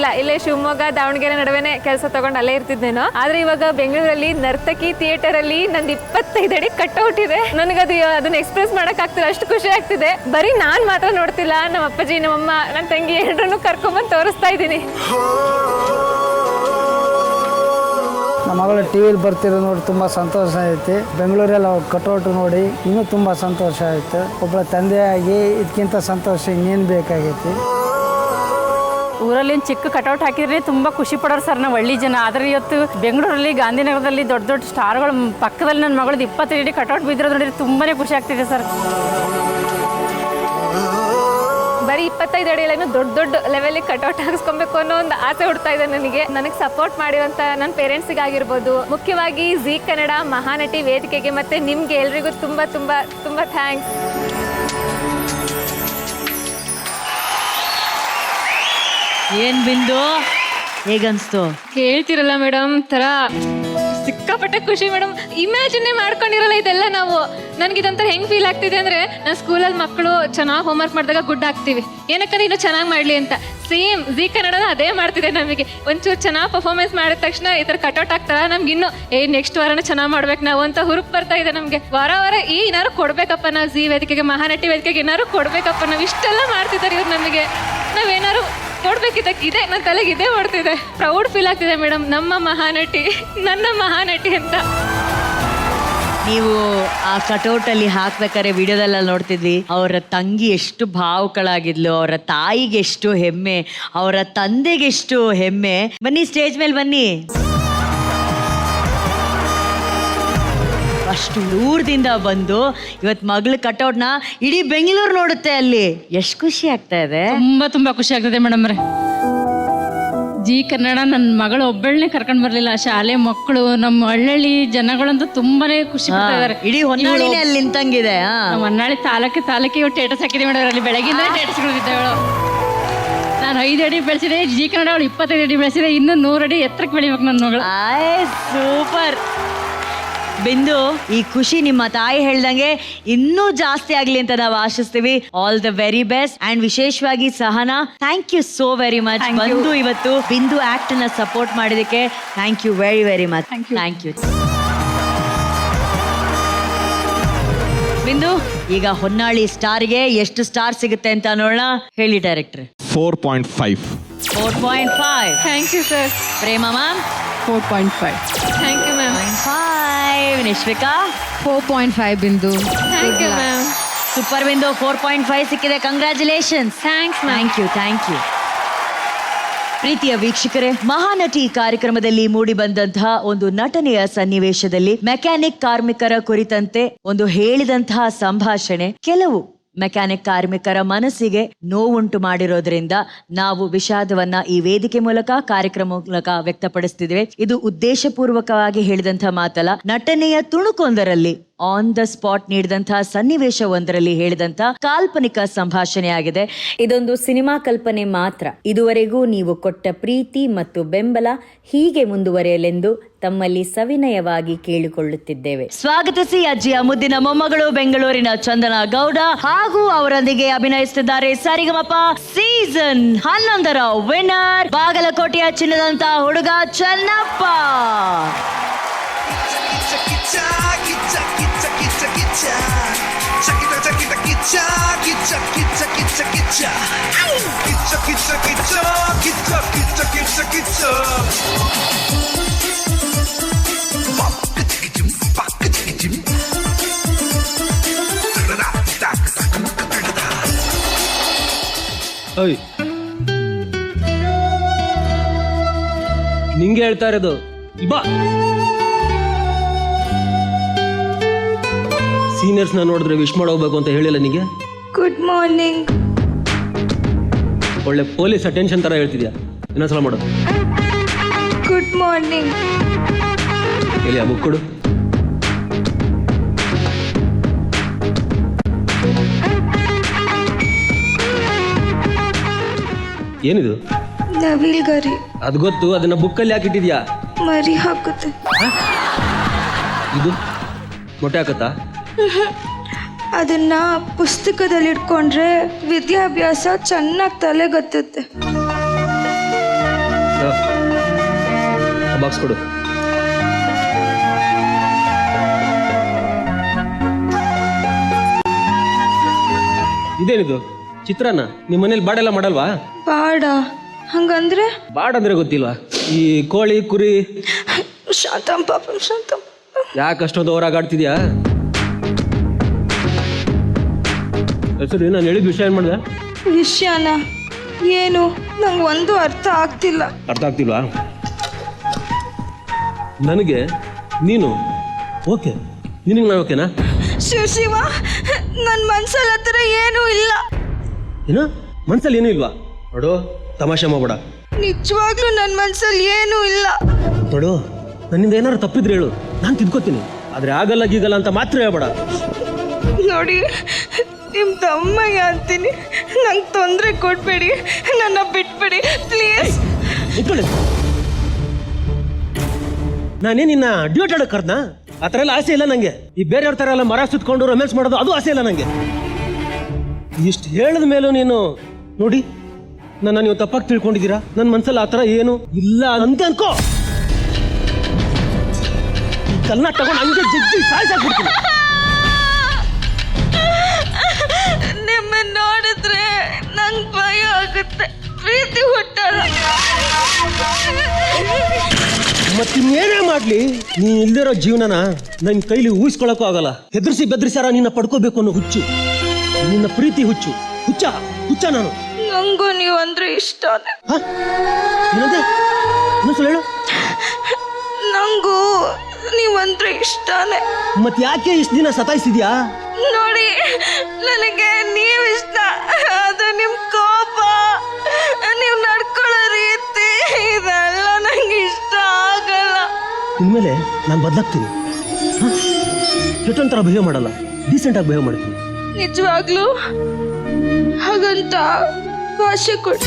ಇರ್ಲಿಲ್ಲ. ಇಲ್ಲೇ ಶಿವಮೊಗ್ಗ ದಾವಣಗೆರೆ ನಡುವೆನೆ ಕೆಲಸ ತಗೊಂಡು ಅಲ್ಲೇ ಇರ್ತಿದ್ದೇನೋ. ಆದ್ರೆ ಇವಾಗ ಬೆಂಗಳೂರಲ್ಲಿ ನರ್ತಕಿ ಥಿಯೇಟರ್ ಅಲ್ಲಿ ನಂದು 25 ಅಡಿ ಕಟ್ಔಟ್ ಇದೆ. ನನಗದು ಅದನ್ನ ಎಕ್ಸ್ಪ್ರೆಸ್ ಮಾಡಕ್ ಆಗ್ತಿಲ್ಲ, ಅಷ್ಟು ಖುಷಿ ಆಗ್ತಿದೆ. ಬರೀ ನಾನ್ ಮಾತ್ರ ನೋಡ್ತಿಲ್ಲ, ನಮ್ಮ ಅಪ್ಪಾಜಿ, ನಮ್ಮಮ್ಮ, ನನ್ನ ತಂಗಿ ಎರಡರನ್ನು ಕರ್ಕೊಂಡ್ಬಂದು ತೋರಿಸ್ತಾ ಇದ್ದೀನಿ. ನಮ್ಮ ಮಗಳು ಟಿ ವಿಲಿ ಬರ್ತಿರೋ ನೋಡಿ ತುಂಬ ಸಂತೋಷ ಐತಿ. ಬೆಂಗಳೂರಲ್ಲಿ ಅವ್ರು ಕಟೌಟ್ ನೋಡಿ ಇನ್ನೂ ತುಂಬ ಸಂತೋಷ ಆಯಿತು. ಒಬ್ಬಳ ತಂದೆಯಾಗಿ ಇದಕ್ಕಿಂತ ಸಂತೋಷ ಇನ್ನೇನು ಬೇಕಾಗೈತಿ. ಊರಲ್ಲಿ ಚಿಕ್ಕ ಕಟೌಟ್ ಹಾಕಿದ್ರೆ ತುಂಬ ಖುಷಿ ಪಡೋರು ಸರ್ ನಾವು ಹಳ್ಳಿ ಜನ. ಆದರೆ ಇವತ್ತು ಬೆಂಗಳೂರಲ್ಲಿ ಗಾಂಧಿನಗರದಲ್ಲಿ ದೊಡ್ಡ ದೊಡ್ಡ ಸ್ಟಾರ್ಗಳು ಪಕ್ಕದಲ್ಲಿ ನನ್ನ ಮಗಳದ್ದು 25 ಅಡಿ ಕಟೌಟ್ ಬಿದ್ದಿರೋದು ನೋಡಿದ್ರೆ ತುಂಬಾ ಖುಷಿ ಆಗ್ತಿದೆ ಸರ್. ಬರೀ 25 ಅಡಿಗಳನ್ನು ದೊಡ್ಡ ದೊಡ್ಡ ಲೆವೆಲ್ ಕಟೌಟ್ ಹಾಕಿಸ್ಕೊಬೇಕು ಅನ್ನೋ ಒಂದು ಆಸೆ ಹುಡ್ತಾ ಇದೆ ನನಗೆ ಸಪೋರ್ಟ್ ಮಾಡಿರುವಂತ ನನ್ನ ಪೇರೆಂಟ್ಸಿಗೆ ಆಗಿರ್ಬೋದು, ಮುಖ್ಯವಾಗಿ ಜೀ ಕನ್ನಡ ಮಹಾನಟಿ ವೇದಿಕೆಗೆ ಮತ್ತೆ ನಿಮ್ಗೆ ಎಲ್ರಿಗೂ ತುಂಬಾ ತುಂಬಾ ತುಂಬಾ ಥ್ಯಾಂಕ್ಸ್. ಏನ್ ಬಿಂದು, ಹೇಗನ್ಸ್ತು? ಹೇಳ್ತಿರಲ್ಲ ಮೇಡಮ್, ತರ ಸಿಕ್ಕಾಪಟ್ಟೆ ಖುಷಿ ಮೇಡಮ್. ಇಮ್ಯಾಜಿನ್ನೇ ಮಾಡ್ಕೊಂಡಿರಲ್ಲ ಇದೆಲ್ಲ ನಾವು. ನನಗೆ ಇದೊಂಥರ ಹೆಂಗ್ ಫೀಲ್ ಆಗ್ತಿದೆ ಅಂದ್ರೆ, ನಾನು ಸ್ಕೂಲಲ್ಲಿ ಮಕ್ಕಳು ಚೆನ್ನಾಗಿ ಹೋಮ್ವರ್ಕ್ ಮಾಡಿದಾಗ ಗುಡ್ ಹಾಕ್ತೀವಿ, ಏನಕ್ಕಂದ್ರೆ ಇನ್ನೂ ಚೆನ್ನಾಗಿ ಮಾಡ್ಲಿ ಅಂತ. ಸೇಮ್ ಜೀ ಕನ್ನಡನ ಅದೇ ಮಾಡ್ತಿದೆ ನಮಗೆ. ಒಂಚೂರು ಚೆನ್ನಾಗಿ ಪರ್ಫಾರ್ಮೆನ್ಸ್ ಮಾಡಿದ ತಕ್ಷಣ ಈ ಥರ ಕಟೌಟ್ ಆಗ್ತಾರ ನಮ್ಗೆ ಇನ್ನು ನೆಕ್ಸ್ಟ್ ವಾರನ ಚೆನ್ನಾಗಿ ಮಾಡ್ಬೇಕು ನಾವು ಅಂತ ಹುರುಪ್ ಬರ್ತಾ ಇದೆ ನಮಗೆ. ವಾರ ಏನಾರು ಕೊಡ್ಬೇಕಪ್ಪ ನಾವು ಜೀ ವೇದಿಕೆಗೆ, ಮಹಾನಟಿ ವೇದಿಕೆಗೆ ಏನಾರು ಕೊಡ್ಬೇಕಪ್ಪ. ನಾವು ಇಷ್ಟೆಲ್ಲ ಮಾಡ್ತಿದ್ದಾರೆ ಇವ್ರು ನಮಗೆ, ನಾವೇನಾರು ಕೊಡ್ಬೇಕಿದೆ. ನನ್ನ ತಲೆಗೆ ಇದೇ ಮಾಡ್ತಿದೆ. ಪ್ರೌಡ್ ಫೀಲ್ ಆಗ್ತಿದೆ ಮೇಡಮ್, ನಮ್ಮ ಮಹಾನಟಿ, ನನ್ನ ಮಹಾನಟಿ ಅಂತ. ನೀವು ಆ ಕಟೌಟ್ ಅಲ್ಲಿ ಹಾಕ್ಬೇಕಾದ್ರೆ ವಿಡಿಯೋದಲ್ಲ ನೋಡ್ತಿದ್ವಿ, ಅವರ ತಂಗಿ ಎಷ್ಟು ಭಾವುಕಳಾಗಿದ್ಲು, ಅವರ ತಾಯಿಗೆ ಎಷ್ಟು ಹೆಮ್ಮೆ, ಅವರ ತಂದೆಗೆ ಎಷ್ಟು ಹೆಮ್ಮೆ. ಬನ್ನಿ ಸ್ಟೇಜ್ ಮೇಲೆ ಬನ್ನಿ. ಅಷ್ಟು ದೂರದಿಂದ ಬಂದು ಇವತ್ತು ಮಗಳ ಕಟೌಟ್ನ ಇಡೀ ಬೆಂಗಳೂರು ನೋಡುತ್ತೆ. ಅಲ್ಲಿ ಎಷ್ಟು ಖುಷಿ ಆಗ್ತಾ ಇದೆ. ತುಂಬ ಖುಷಿ ಆಗ್ತದೆ ಮೇಡಮ್ ರೇ. ಜೀ ಕನ್ನಡ ನನ್ನ ಮಗಳು ಒಬ್ಬಳನ್ನೇ ಕರ್ಕೊಂಡು ಬರಲಿಲ್ಲ, ಶಾಲೆ ಮಕ್ಕಳು, ನಮ್ಮ ಹಳ್ಳಿ ಜನಗಳಂತೂ ತುಂಬಾನೇ ಖುಷಿ ಪಡ್ತಾ ಇದ್ದಾರೆ. ಇಡೀ ಹೊನ್ನಾಳಿನೇ ಅಲ್ಲಿ ನಿಂತಂಗಿದೆ. ನಮ್ಮ ಹೊನ್ನಾಳಿ ತಾಲೂಕೆ ಇವತ್ತು ಸ್ಟೇಟಸ್ ಹಾಕಿದೆ ಮೇಡಮ್. ಅಲ್ಲಿ ಬೆಳಗಿಂದ ಸ್ಟೇಟಸ್ಗಳಿದ್ದಾವಳು. ನಾನು 5 ಅಡಿ ಬೆಳೆಸಿದೆ, ಜೀ ಕನ್ನಡ ಅವಳು 25 ಅಡಿ ಬೆಳೆಸಿದೆ, ಇನ್ನು 100 ಅಡಿ ಎತ್ತರಕ್ಕೆ ಬೆಳಿಬೇಕು ನನ್ನ ಮಗಳು. ಸೂಪರ್ ಬಿಂದು, ಈ ಖುಷಿ ನಿಮ್ಮ ತಾಯಿ ಹೇಳ್ದಂಗೆ ಇನ್ನೂ ಜಾಸ್ತಿ ಆಗ್ಲಿ ಅಂತ ನಾವು ಆಶಿಸ್ತೀವಿ. All the very best. And ವಿಶೇಷವಾಗಿ Sahana, thank you so very much. ಬಂದು ಇವತ್ತು ಬಿಂದು ಆಕ್ಟ್ ನ ಸಪೋರ್ಟ್ ಮಾಡಿದಕ್ಕೆ thank you very very much. Thank you Bindu. ಈಗ ಹೊನ್ನಾಳಿ ಸ್ಟಾರ್ಗೆ ಎಷ್ಟು ಸ್ಟಾರ್ ಸಿಗುತ್ತೆ ಅಂತ ನೋಡೋಣ. ಹೇಳಿ director. 4.5. 4.5. Thank you sir. Prema ma'am 4.5. Thank you ma'am. 5. Nishvika 4.5 Bindu. Thank you ma'am. Super Bindu, 4.5 ಸಿಕ್ಕಿದೆ. ಕಂಗ್ರ್ಯಾಚುಲೇಷನ್ಸ್. Thanks thank you. ಪ್ರೀತಿಯ ವೀಕ್ಷಕರೇ, ಮಹಾನಟಿ ಕಾರ್ಯಕ್ರಮದಲ್ಲಿ ಮೂಡಿ ಬಂದಂತಹ ಒಂದು ನಟನೆಯ ಸನ್ನಿವೇಶದಲ್ಲಿ ಮೆಕ್ಯಾನಿಕ್ ಕಾರ್ಮಿಕರ ಕುರಿತಂತೆ ಒಂದು ಹೇಳಿದಂತಹ ಸಂಭಾಷಣೆ ಕೆಲವು ಮೆಕ್ಯಾನಿಕ್ ಕಾರ್ಮಿಕರ ಮನಸ್ಸಿಗೆ ನೋವುಂಟು ಮಾಡಿರೋದ್ರಿಂದ ನಾವು ವಿಷಾದವನ್ನ ಈ ವೇದಿಕೆ ಮೂಲಕ, ಕಾರ್ಯಕ್ರಮ ಮೂಲಕ ವ್ಯಕ್ತಪಡಿಸ್ತಿದ್ದೇವೆ. ಇದು ಉದ್ದೇಶಪೂರ್ವಕವಾಗಿ ಹೇಳಿದಂತಹ ಮಾತಲ್ಲ. ನಟನೆಯ ತುಣುಕೊಂದರಲ್ಲಿ ಆನ್ ದ ಸ್ಪಾಟ್ ನೀಡಿದಂತಹ ಸನ್ನಿವೇಶ ಒಂದರಲ್ಲಿ ಹೇಳಿದಂತಹ ಕಾಲ್ಪನಿಕ ಸಂಭಾಷಣೆ ಆಗಿದೆ. ಇದೊಂದು ಸಿನಿಮಾ ಕಲ್ಪನೆ ಮಾತ್ರ. ಇದುವರೆಗೂ ನೀವು ಕೊಟ್ಟ ಪ್ರೀತಿ ಮತ್ತು ಬೆಂಬಲ ಹೀಗೆ ಮುಂದುವರೆಯಲೆಂದು ತಮ್ಮಲ್ಲಿ ಸವಿನಯವಾಗಿ ಕೇಳಿಕೊಳ್ಳುತ್ತಿದ್ದೇವೆ. ಸ್ವಾಗತಿಸಿ ಅಜ್ಜಿಯ ಮುದ್ದಿನ ಮೊಮ್ಮಗಳು ಬೆಂಗಳೂರಿನ ಚಂದನಾ ಗೌಡ ಹಾಗೂ ಅವರೊಂದಿಗೆ ಅಭಿನಯಿಸುತ್ತಿದ್ದಾರೆ ಸರಿಗಮಪ ಸೀಸನ್ 11ರ ವಿನ್ನರ್ ಬಾಗಲಕೋಟೆಯ ಚಿನ್ನದಂತ ಹುಡುಗ ಚೆನ್ನಪ್ಪ. ನಿಂಗೆ ಹೇಳ್ತಾ ಇರೋದು, ಬಾ. ಸೀನಿಯರ್ಸ್ನ ನೋಡಿದ್ರೆ ವಿಶ್ ಮಾಡೋಗ್ಬೇಕು ಅಂತ ಹೇಳಿಲ್ಲ ನಿಮಗೆ? Good morning. ಒಳ್ಳೆ ಪೊಲೀಸ್ ಅಟೆನ್ಷನ್ ತರ ಹೇಳ್ತಿದ್ಯಾ. ಇನ್ನೊಂದ್ಸಲ ಮಾಡು. Good morning. ಎಲ್ಲಿ ಆ ಬುಕ್ ಕೊಡು. ಏನಿದು? ನವಿಲ್ ಗರಿ. ಅದು ಗೊತ್ತು, ಅದನ್ನ ಬುಕ್ಕಲ್ಲಿ ಹಾಕಿಟ್ಟಿದ್ಯಾ? ಮರಿ ಹಾಕುತ್ತೆ. ಇದು ಮೊಟ್ಟೆ ಹಾಕತ್ತಾ? ಅದನ್ನ ಪುಸ್ತಕದಲ್ಲಿ ಇಟ್ಕೊಂಡ್ರೆ ವಿದ್ಯಾಭ್ಯಾಸ ಚೆನ್ನಾಗಿ ತಲೆಗೊತ್ತುತ್ತೆ. ಬಾಕ್ಸ್ ಕೊಡು. ಇದೇನಿದು ಚಿತ್ರಾನ್ನ? ನಿಮ್ಮ ಮನೇಲಿ ಬಾಡೆಲ್ಲ ಮಾಡಲ್ವಾ? ಬಾಡ ಹಂಗಂದ್ರೆ ಬಾಡಂದ್ರೆ ಗೊತ್ತಿಲ್ವಾ? ಈ ಕೋಳಿ ಕುರಿ ಶಾಂತಂ ಪಾಪಂ ಶಾಂತಂ. ಯಾಕೆ ಅಷ್ಟೊಂದು ಹೊರಾಗಾಡ್ತಿದ್ಯಾ? ಸರಿ, ನಾನು ಹೇಳಿದ ವಿಷಯ ಏನು ಮಾಡಿದೆ? ವಿಷಯನ ಏನು ನಂಗೆ ಒಂದು ಅರ್ಥ ಆಗ್ತಿಲ್ಲ. ಅರ್ಥ ಆಗ್ತಿಲ್ವಾ? ನನಗೆ ನೀನು ಓಕೆ, ನಿನಗೆ ನಾನು ಓಕೆನಾ? ಶಿವ ನನ್ನ ಮನ್ಸಲ್ಲಿ ಆ ಥರ ಏನೂ ಇಲ್ಲ. ಏನು ಮನ್ಸಲ್ಲಿ ಏನೂ ಇಲ್ವಾ? ನೋಡು, ತಮಾಷೆ ಮಾಡಬೇಡ. ನಿಜವಾಗ್ಲೂ ನನ್ನ ಮನ್ಸಲ್ಲಿ ಏನೂ ಇಲ್ಲ. ನೋಡು, ನನ್ನಿಂದ ಏನಾದ್ರು ತಪ್ಪಿದ್ರೆ ಹೇಳು, ನಾನು ತಿದ್ಕೋತೀನಿ. ಆದರೆ ಆಗಲ್ಲ ಗೀಗಲ್ಲ ಅಂತ ಮಾತ್ರ ಹೇಳ್ಬೇಡ. ನೋಡಿ, ನಿಮ್ಮ ತಮ್ಮಗೆ ಅಂತೀನಿ, ನಂಗೆ ತೊಂದರೆ ಕೊಡಬೇಡಿ, ನನ್ನ ಬಿಟ್ಬಿಡಿ ಪ್ಲೀಸ್. ನಿಂತ್ಕೊಳ್ಳಿ. ನಾನೇ ನಿನ್ನ ಡ್ಯೂಟ್ ಆಡೋಕೆ ಕರ್ದಾ? ಆ ಥರ ಎಲ್ಲ ಆಸೆ ಇಲ್ಲ ನನಗೆ. ಈ ಬೇರೆಯವ್ರ ಥರ ಎಲ್ಲ ಮರ ಸುತ್ಕೊಂಡು ರೊಮ್ಯಾನ್ಸ್ ಮಾಡೋದು ಅದು ಆಸೆ ಇಲ್ಲ ನನಗೆ. ಇಷ್ಟು ಹೇಳಿದ ಮೇಲೂ ನೀನು ನೋಡಿ, ನನ್ನ ನೀವು ತಪ್ಪಾಗಿ ತಿಳ್ಕೊಂಡಿದ್ದೀರಾ. ನನ್ನ ಮನಸ್ಸಲ್ಲಿ ಆ ಥರ ಏನು ಇಲ್ಲ ಅಂತ ಅನ್ಕೋ. ಈ ಕಲ್ನ ತಗೊಂಡು ಹಂಗೆ ಜಗ್ಗಿ ಸಾಯ್ಸಾಕ್ಬಿಡ್ತೀನಿ. ನಿಮ್ಮನ್ನ ನೋಡಿದ್ರೆ ನಂಗೆ ಭಯ ಆಗುತ್ತೆ, ಪ್ರೀತಿ ಹುಟ್ಟಲ್ಲ. ಮತ್ತಿನ್ನೇನೇ ಮಾಡ್ಲಿ, ನೀ ಇಲ್ದಿರೋ ಜೀವನನ ನನ್ನ ಕೈಲಿ ಊಹಿಸ್ಕೊಳಕ್ಕೂ ಆಗಲ್ಲ. ಹೆದರ್ಸಿ ಬೆದರಿಸಾರ ನಿನ್ನ ಪಡ್ಕೋಬೇಕು ಅನ್ನೋ ಹುಚ್ಚು, ನಿನ್ನ ಪ್ರೀತಿ ಹುಚ್ಚು. ಹುಚ್ಚ ನಾನು. ನಂಗೂ ನೀವು ಅಂದ್ರೆ ಇಷ್ಟನೇ. ಏನಂತೆ? ಇನ್ನೊಂದ್ಸಲ ಹೇಳು. ನಂಗೂ ನೀವಂದ್ರೆ ಇಷ್ಟನೇ. ಮತ್ ಯಾಕೆ ಇಷ್ಟು ದಿನ ಸತಾಯಿಸಿದ್ಯಾ? ನೋಡಿ, ನನಗೆ ನೀವಿಷ್ಟ, ಅದು ನಿಮ್ ಕೋಪ, ನೀವು ನಡ್ಕೊಳ್ಳೋ ರೀತಿ, ಇದೆಲ್ಲ ನಂಗೆ ಇಷ್ಟ ಆಗಲ್ಲ. ಇನ್ಮೇಲೆ ನಾನು ಬದಲಾಗ್ತೀನಿ. ಕೆಟ್ಟೊಂದು ಥರ ಬಿಹೇವ್ ಮಾಡಲ್ಲ, ಡೀಸೆಂಟ್ ಆಗಿ ಬಿಹೇವ್ ಮಾಡ್ತೀನಿ. ನಿಜವಾಗ್ಲೂ ಹಾಗಂತ ಭಾಷೆ ಕೊಡಿ.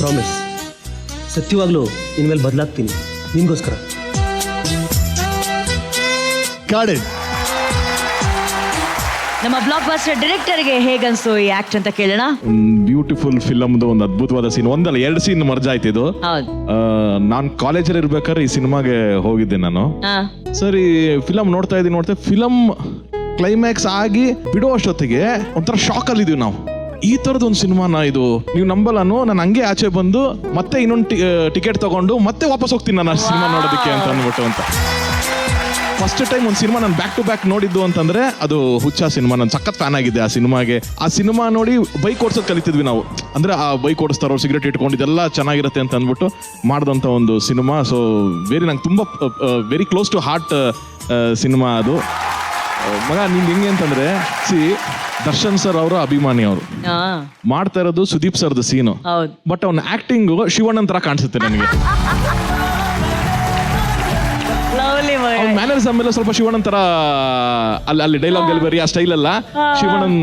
ಪ್ರಾಮಿಸ್, ಸತ್ಯವಾಗ್ಲೂ ಇನ್ಮೇಲೆ ಬದಲಾಗ್ತೀನಿ ನಿನ್ಗೋಸ್ಕರ. ನಮ್ಮ ಬ್ಲಾಕ್ ಬಸ್ಟರ್ ಡೈರೆಕ್ಟರ್ಗೆ ಹೇಗನ್ಸು ಈ ಆಕ್ಟ್ ಅಂತ ಕೇಳೋಣ. ಬ್ಯೂಟಿಫುಲ್ ಫಿಲಮ್ದು ಒಂದು ಅದ್ಭುತವಾದ ಸೀನ್, ಒಂದಲ್ಲ 2 ಸೀನ್ ಮರ್ಜ್ ಆಯ್ತಿದ್ದು. ನಾನು ಕಾಲೇಜಲ್ಲಿ ಇರ್ಬೇಕಾದ್ರೆ ಈ ಸಿನಿಮಾಗೆ ಹೋಗಿದ್ದೆ ನಾನು. ಸರಿ, ಫಿಲಮ್ ನೋಡ್ತಾ ಫಿಲಮ್ ಕ್ಲೈಮ್ಯಾಕ್ಸ್ ಆಗಿ ಬಿಡೋ ಅಷ್ಟೊತ್ತಿಗೆ ಒಂಥರ ಶಾಕ್ ಅಲ್ಲಿ ಇದೀವಿ ನಾವು. ಈ ತರದ ಒಂದು ಸಿನಿಮಾನ ಇದು, ನೀವು ನಂಬಲ್ಲನು, ನಾನು ಹಂಗೆ ಆಚೆ ಬಂದು ಮತ್ತೆ ಇನ್ನೊಂದು ಟಿಕೆಟ್ ತಗೊಂಡು ಮತ್ತೆ ವಾಪಸ್ ಹೋಗ್ತೀನಿ ನಾನು ಸಿನಿಮಾ ನೋಡೋದಕ್ಕೆ ಅಂತ ಅಂದ್ಬಿಟ್ಟು. ಅಂತ ಫಸ್ಟ್ ಟೈಮ್ ಒಂದು ಸಿನಿಮಾ ನಾನು ಬ್ಯಾಕ್ ಟು ಬ್ಯಾಕ್ ನೋಡಿದ್ದು ಅಂತಂದ್ರೆ ಅದು ಹುಚ್ಚ ಸಿನಿಮಾ. ನಾನು ಸಖತ್ ಫ್ಯಾನ್ ಆಗಿದ್ದೆ ಆ ಸಿನಿಮಾಗೆ. ಆ ಸಿನಿಮಾ ನೋಡಿ ಬೈಕ್ ಓಡಿಸೋದು ಕಲಿತಿದ್ವಿ ನಾವು. ಅಂದ್ರೆ ಆ ಬೈಕ್ ಓಡಿಸ್ತಾರೋ, ಸಿಗರೇಟ್ ಇಟ್ಕೊಂಡಿದ್ದೆಲ್ಲ ಚೆನ್ನಾಗಿರುತ್ತೆ ಅಂತ ಅಂದ್ಬಿಟ್ಟು ಮಾಡಿದಂಥ ಒಂದು ಸಿನಿಮಾ. ಸೊ ನಂಗೆ ತುಂಬ very close to heart cinema ಅದು. ಮಗ ನಿಮ್ಗೆ ಹೆಂಗೆ ಅಂತಂದ್ರೆ, ದರ್ಶನ್ ಸರ್ ಅವರ ಅಭಿಮಾನಿ ಅವರು ಮಾಡ್ತಾ ಇರೋದು ಸುದೀಪ್ ಸರ್ದು ಸೀನು. ಬಟ್ ಅವ್ನ ಆಕ್ಟಿಂಗು ಶಿವಣ್ಣನ್ ತರ ಕಾಣಿಸುತ್ತೆ ನನಗೆ. ಅವ್ನ ಮ್ಯಾನರಿಸಮ್ ಎಲ್ಲ ಸ್ವಲ್ಪ ಶಿವಣ್ಣನ್ ತರ, ಅಲ್ಲಿ ಡೈಲಾಗ್ ಡೆಲಿವರಿ ಆ ಸ್ಟೈಲ್ ಎಲ್ಲ ಶಿವಣ್ಣನ್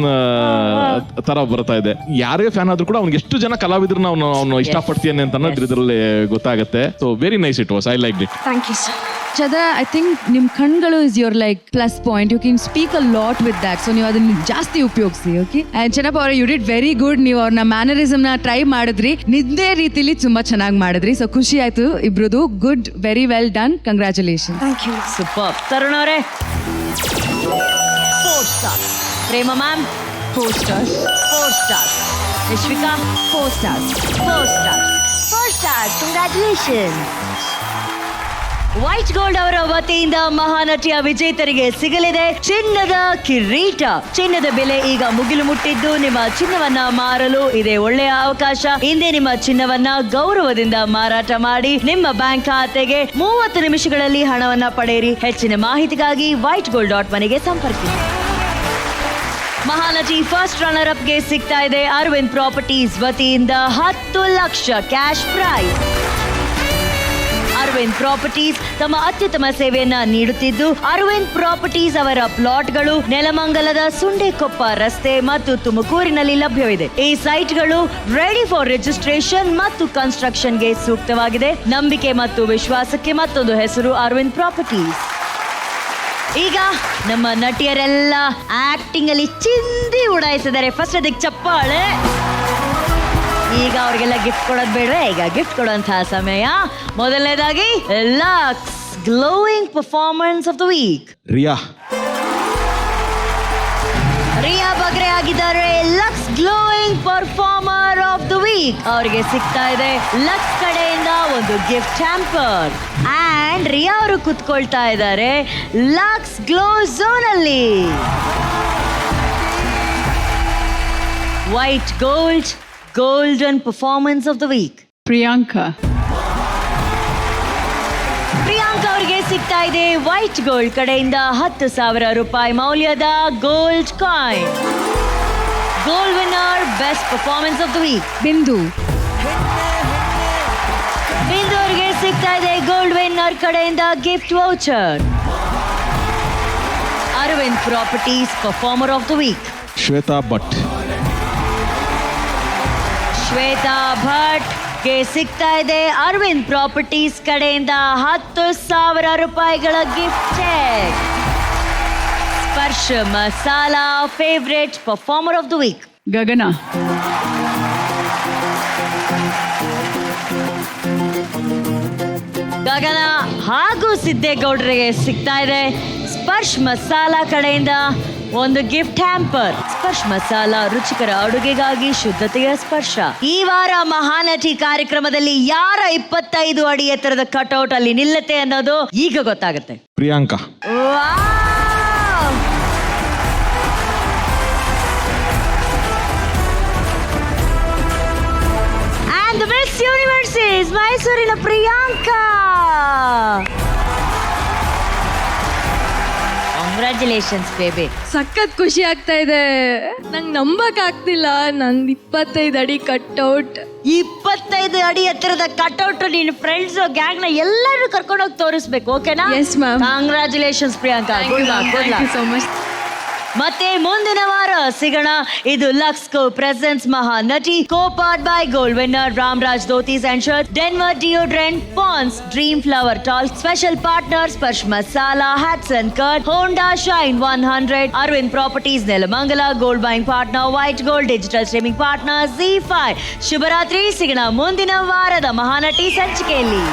ತರ ಬರ್ತಾ ಇದೆ. ಯಾರೇ ಫ್ಯಾನ್ ಆದ್ರೂ ಕೂಡ ಅವ್ನಿಗೆ ಎಷ್ಟು ಜನ ಕಲಾವಿದ್ರು ಅವ್ನು ಇಷ್ಟಪಡ್ತೀನಿ ಅಂತ ಅನ್ನೋದ್ರ ಇದರಲ್ಲಿ ಗೊತ್ತಾಗುತ್ತೆ. So very nice it was, I like it. Thank you sir. Chandra, I think ನಿಮ್ಮ ಕಣ್ಗಳು is your like plus point. You can speak a lot with that. So ನೀವು ಅದನ್ನ ಜಾಸ್ತಿ ಉಪಯೋಗಿಸಿ. ಓಕೆ, ಆ್ಯಂಡ್ ಚೆನ್ನಪ್ಪ ಅವರೇ, ಯು ಡಿಡ್ ವೆರಿ ಗುಡ್. ನೀವು ಅವ್ರನ್ನ ಮ್ಯಾನರಿಸಮ್ನ try ಮಾಡಿದ್ರಿ, ನಿದ್ದೆ ರೀತಿಲಿ ತುಂಬಾ ಚೆನ್ನಾಗಿ ಮಾಡಿದ್ರಿ. ಸೊ ಖುಷಿ ಆಯ್ತು ಇಬ್ರದು. Good, very well done, congratulation. Thank you. Super. Tarun ಅವರೇ, 4 stars. Prema ma'am 4 stars. 4 stars. Yashvika 4 stars. 4 stars. 4 stars. Congratulation. White gold ಅವರ ವತಿಯಿಂದ ಮಹಾನಟಿಯ ವಿಜೇತರಿಗೆ ಸಿಗಲಿದೆ ಚಿನ್ನದ ಕಿರೀಟ. ಚಿನ್ನದ ಬೆಲೆ ಈಗ ಮುಗಿಲು ಮುಟ್ಟಿದ್ದು, ನಿಮ್ಮ ಚಿನ್ನವನ್ನ ಮಾರಲು ಇದೆ ಒಳ್ಳೆಯ ಅವಕಾಶ. ಹಿಂದೆ ನಿಮ್ಮ ಚಿನ್ನವನ್ನ ಗೌರವದಿಂದ ಮಾರಾಟ ಮಾಡಿ ನಿಮ್ಮ ಬ್ಯಾಂಕ್ ಖಾತೆಗೆ 30 ನಿಮಿಷಗಳಲ್ಲಿ ಹಣವನ್ನ ಪಡೆಯಿರಿ. ಹೆಚ್ಚಿನ ಮಾಹಿತಿಗಾಗಿ whitegold.money ಸಂಪರ್ಕಿಸಿ. ಮಹಾನಟಿ ಫಸ್ಟ್ ರನ್ನರ್ ಅಪ್ಗೆ ಸಿಗ್ತಾ ಇದೆ ಅರವಿಂದ್ ಪ್ರಾಪರ್ಟೀಸ್ ವತಿಯಿಂದ 10 lakh cash prize. Aravind properties ತಮ್ಮ ಅತ್ಯುತ್ತಮ ಸೇವೆಯನ್ನ ನೀಡುತ್ತಿದ್ದು, ಅರವಿಂದ್ ಪ್ರಾಪರ್ಟೀಸ್ ಅವರ ಪ್ಲಾಟ್ಗಳು ನೆಲಮಂಗಲದ ಸುಂಡೆಕೊಪ್ಪ ರಸ್ತೆ ಮತ್ತು ತುಮಕೂರಿನಲ್ಲಿ ಲಭ್ಯವಿದೆ. ಈ ಸೈಟ್ಗಳು ರೆಡಿ ಫಾರ್ ರಿಜಿಸ್ಟ್ರೇಷನ್ ಮತ್ತು ಕನ್ಸ್ಟ್ರಕ್ಷನ್ಗೆ ಸೂಕ್ತವಾಗಿದೆ. ನಂಬಿಕೆ ಮತ್ತು ವಿಶ್ವಾಸಕ್ಕೆ ಮತ್ತೊಂದು ಹೆಸರು ಅರವಿಂದ್ ಪ್ರಾಪರ್ಟೀಸ್. ಈಗ ನಮ್ಮ ನಟಿಯರೆಲ್ಲ ಆಕ್ಟಿಂಗ್ ಅಲ್ಲಿ ಚಿಂದಿ ಉಡಾಯಿಸಿದ್ದಾರೆ. ಫಸ್ಟ್ ಅದಕ್ಕೆ ಚಪ್ಪಾಳೆ. ಈಗ ಅವ್ರಿಗೆಲ್ಲ ಗಿಫ್ಟ್ ಕೊಡೋದು ಬೇಡ್ರೆ, ಈಗ ಗಿಫ್ಟ್ ಕೊಡುವಂತಹ ಸಮಯ. ಮೊದಲನೇದಾಗಿ Lux glowing performance of the week. Riya ಬಗ್ರೆ ಆಗಿದ್ದಾರೆ Lux glowing performer of the week. ಅವರಿಗೆ ಸಿಗ್ತಾ ಇದೆ ಲಕ್ಸ್ ಕಡೆಯಿಂದ ಒಂದು ಗಿಫ್ಟ್ ಹ್ಯಾಂಪರ್. ಅಂಡ್ ರಿಯಾ ಅವರು ಕುತ್ಕೊಳ್ತಾ ಇದ್ದಾರೆ ಲಕ್ಸ್ ಗ್ಲೋ ಝೋನ್ ಅಲ್ಲಿ. White Gold golden performance of the week. Priyanka ಅವರಿಗೆ ಸಿಗ್ತಾ ಇದೆ ವೈಟ್ ಗೋಲ್ಡ್ ಕಡೆಯಿಂದ 10,000 ರೂಪಾಯಿ ಮೌಲ್ಯದ gold coin. Gold Winner best performance of the week. Bindu ಅವರಿಗೆ ಸಿಗ್ತಾ ಇದೆ ಗೋಲ್ಡ್ ವಿನ್ನರ್ ಕಡೆಯಿಂದ gift voucher. Aravind Properties performer of the week. Shweta Bhat ಗೆ ಸಿಗ್ತಾ ಇದೆ ಅರವಿಂದ್ ಪ್ರಾಪರ್ಟೀಸ್ ಕಡೆಯಿಂದ 10,000 ರೂಪಾಯಿಗಳ gift cheque. Sparsha masala favourite performer of the week. Gagana ಹಾಗೂ ಸಿದ್ದೇಗೌಡರಿಗೆ ಸಿಗ್ತಾ ಇದೆ ಸ್ಪರ್ಶ್ ಮಸಾಲಾ ಕಡೆಯಿಂದ ಒಂದು ಗಿಫ್ಟ್ ಹ್ಯಾಂಪರ್. ಸ್ಪರ್ಶ್ ಮಸಾಲಾ ರುಚಿಕರ ಅಡುಗೆಗಾಗಿ ಶುದ್ಧತೆಯ ಸ್ಪರ್ಶ. ಈ ವಾರ ಮಹಾನಟಿ ಕಾರ್ಯಕ್ರಮದಲ್ಲಿ ಯಾರ 25 ಅಡಿ ಎತ್ತರದ ಕಟ್ಔಟ್ ಅಲ್ಲಿ ನಿಲ್ಲುತ್ತೆ ಅನ್ನೋದು ಈಗ ಗೊತ್ತಾಗುತ್ತೆ. Priyanka and the Miss Universe is ಮೈಸೂರಿನ ಪ್ರಿಯಾಂಕಾ. Congratulations baby. ಸಖತ್ ಖುಷಿ ಆಗ್ತಾ ಇದೆ. ನಂಗೆ ನಂಬಕ್ ಆಗ್ತಿಲ್ಲ. ನಂದು 25 ಅಡಿ ಕಟ್ಔಟ್. 25 ಅಡಿ ಎತ್ತರದ ಕಟ್ಔಟ್ ನಿನ್ನ ಫ್ರೆಂಡ್ಸ್ ಗ್ಯಾಂಗ್ ನ ಎಲ್ಲರೂ ಕರ್ಕೊಂಡು ಹೋಗಿ ತೋರಿಸ್ಬೇಕು. ಓಕೆನಾ? Yes ma'am. Congratulations Priyanka. Thank you so much. ಮತ್ತೆ ಮುಂದಿನ ವಾರ ಸಿಗೋಣ. ಇದು Lux co presents Mahanati co powered by gold winner Ramraj dhotis and shirt, Denver deodorant, Pond's dream flower talc, special partner Sparsh masala, hats and cut, Honda Shine 100, Aravind properties Nelamangala, gold buying partner white gold, digital streaming partner Z5. ಶುಭರಾತ್ರಿ. ಸಿಗೋಣ ಮುಂದಿನ ವಾರದ ಮಹಾನಟಿ ಸಂಚಿಕೆಯಲ್ಲಿ.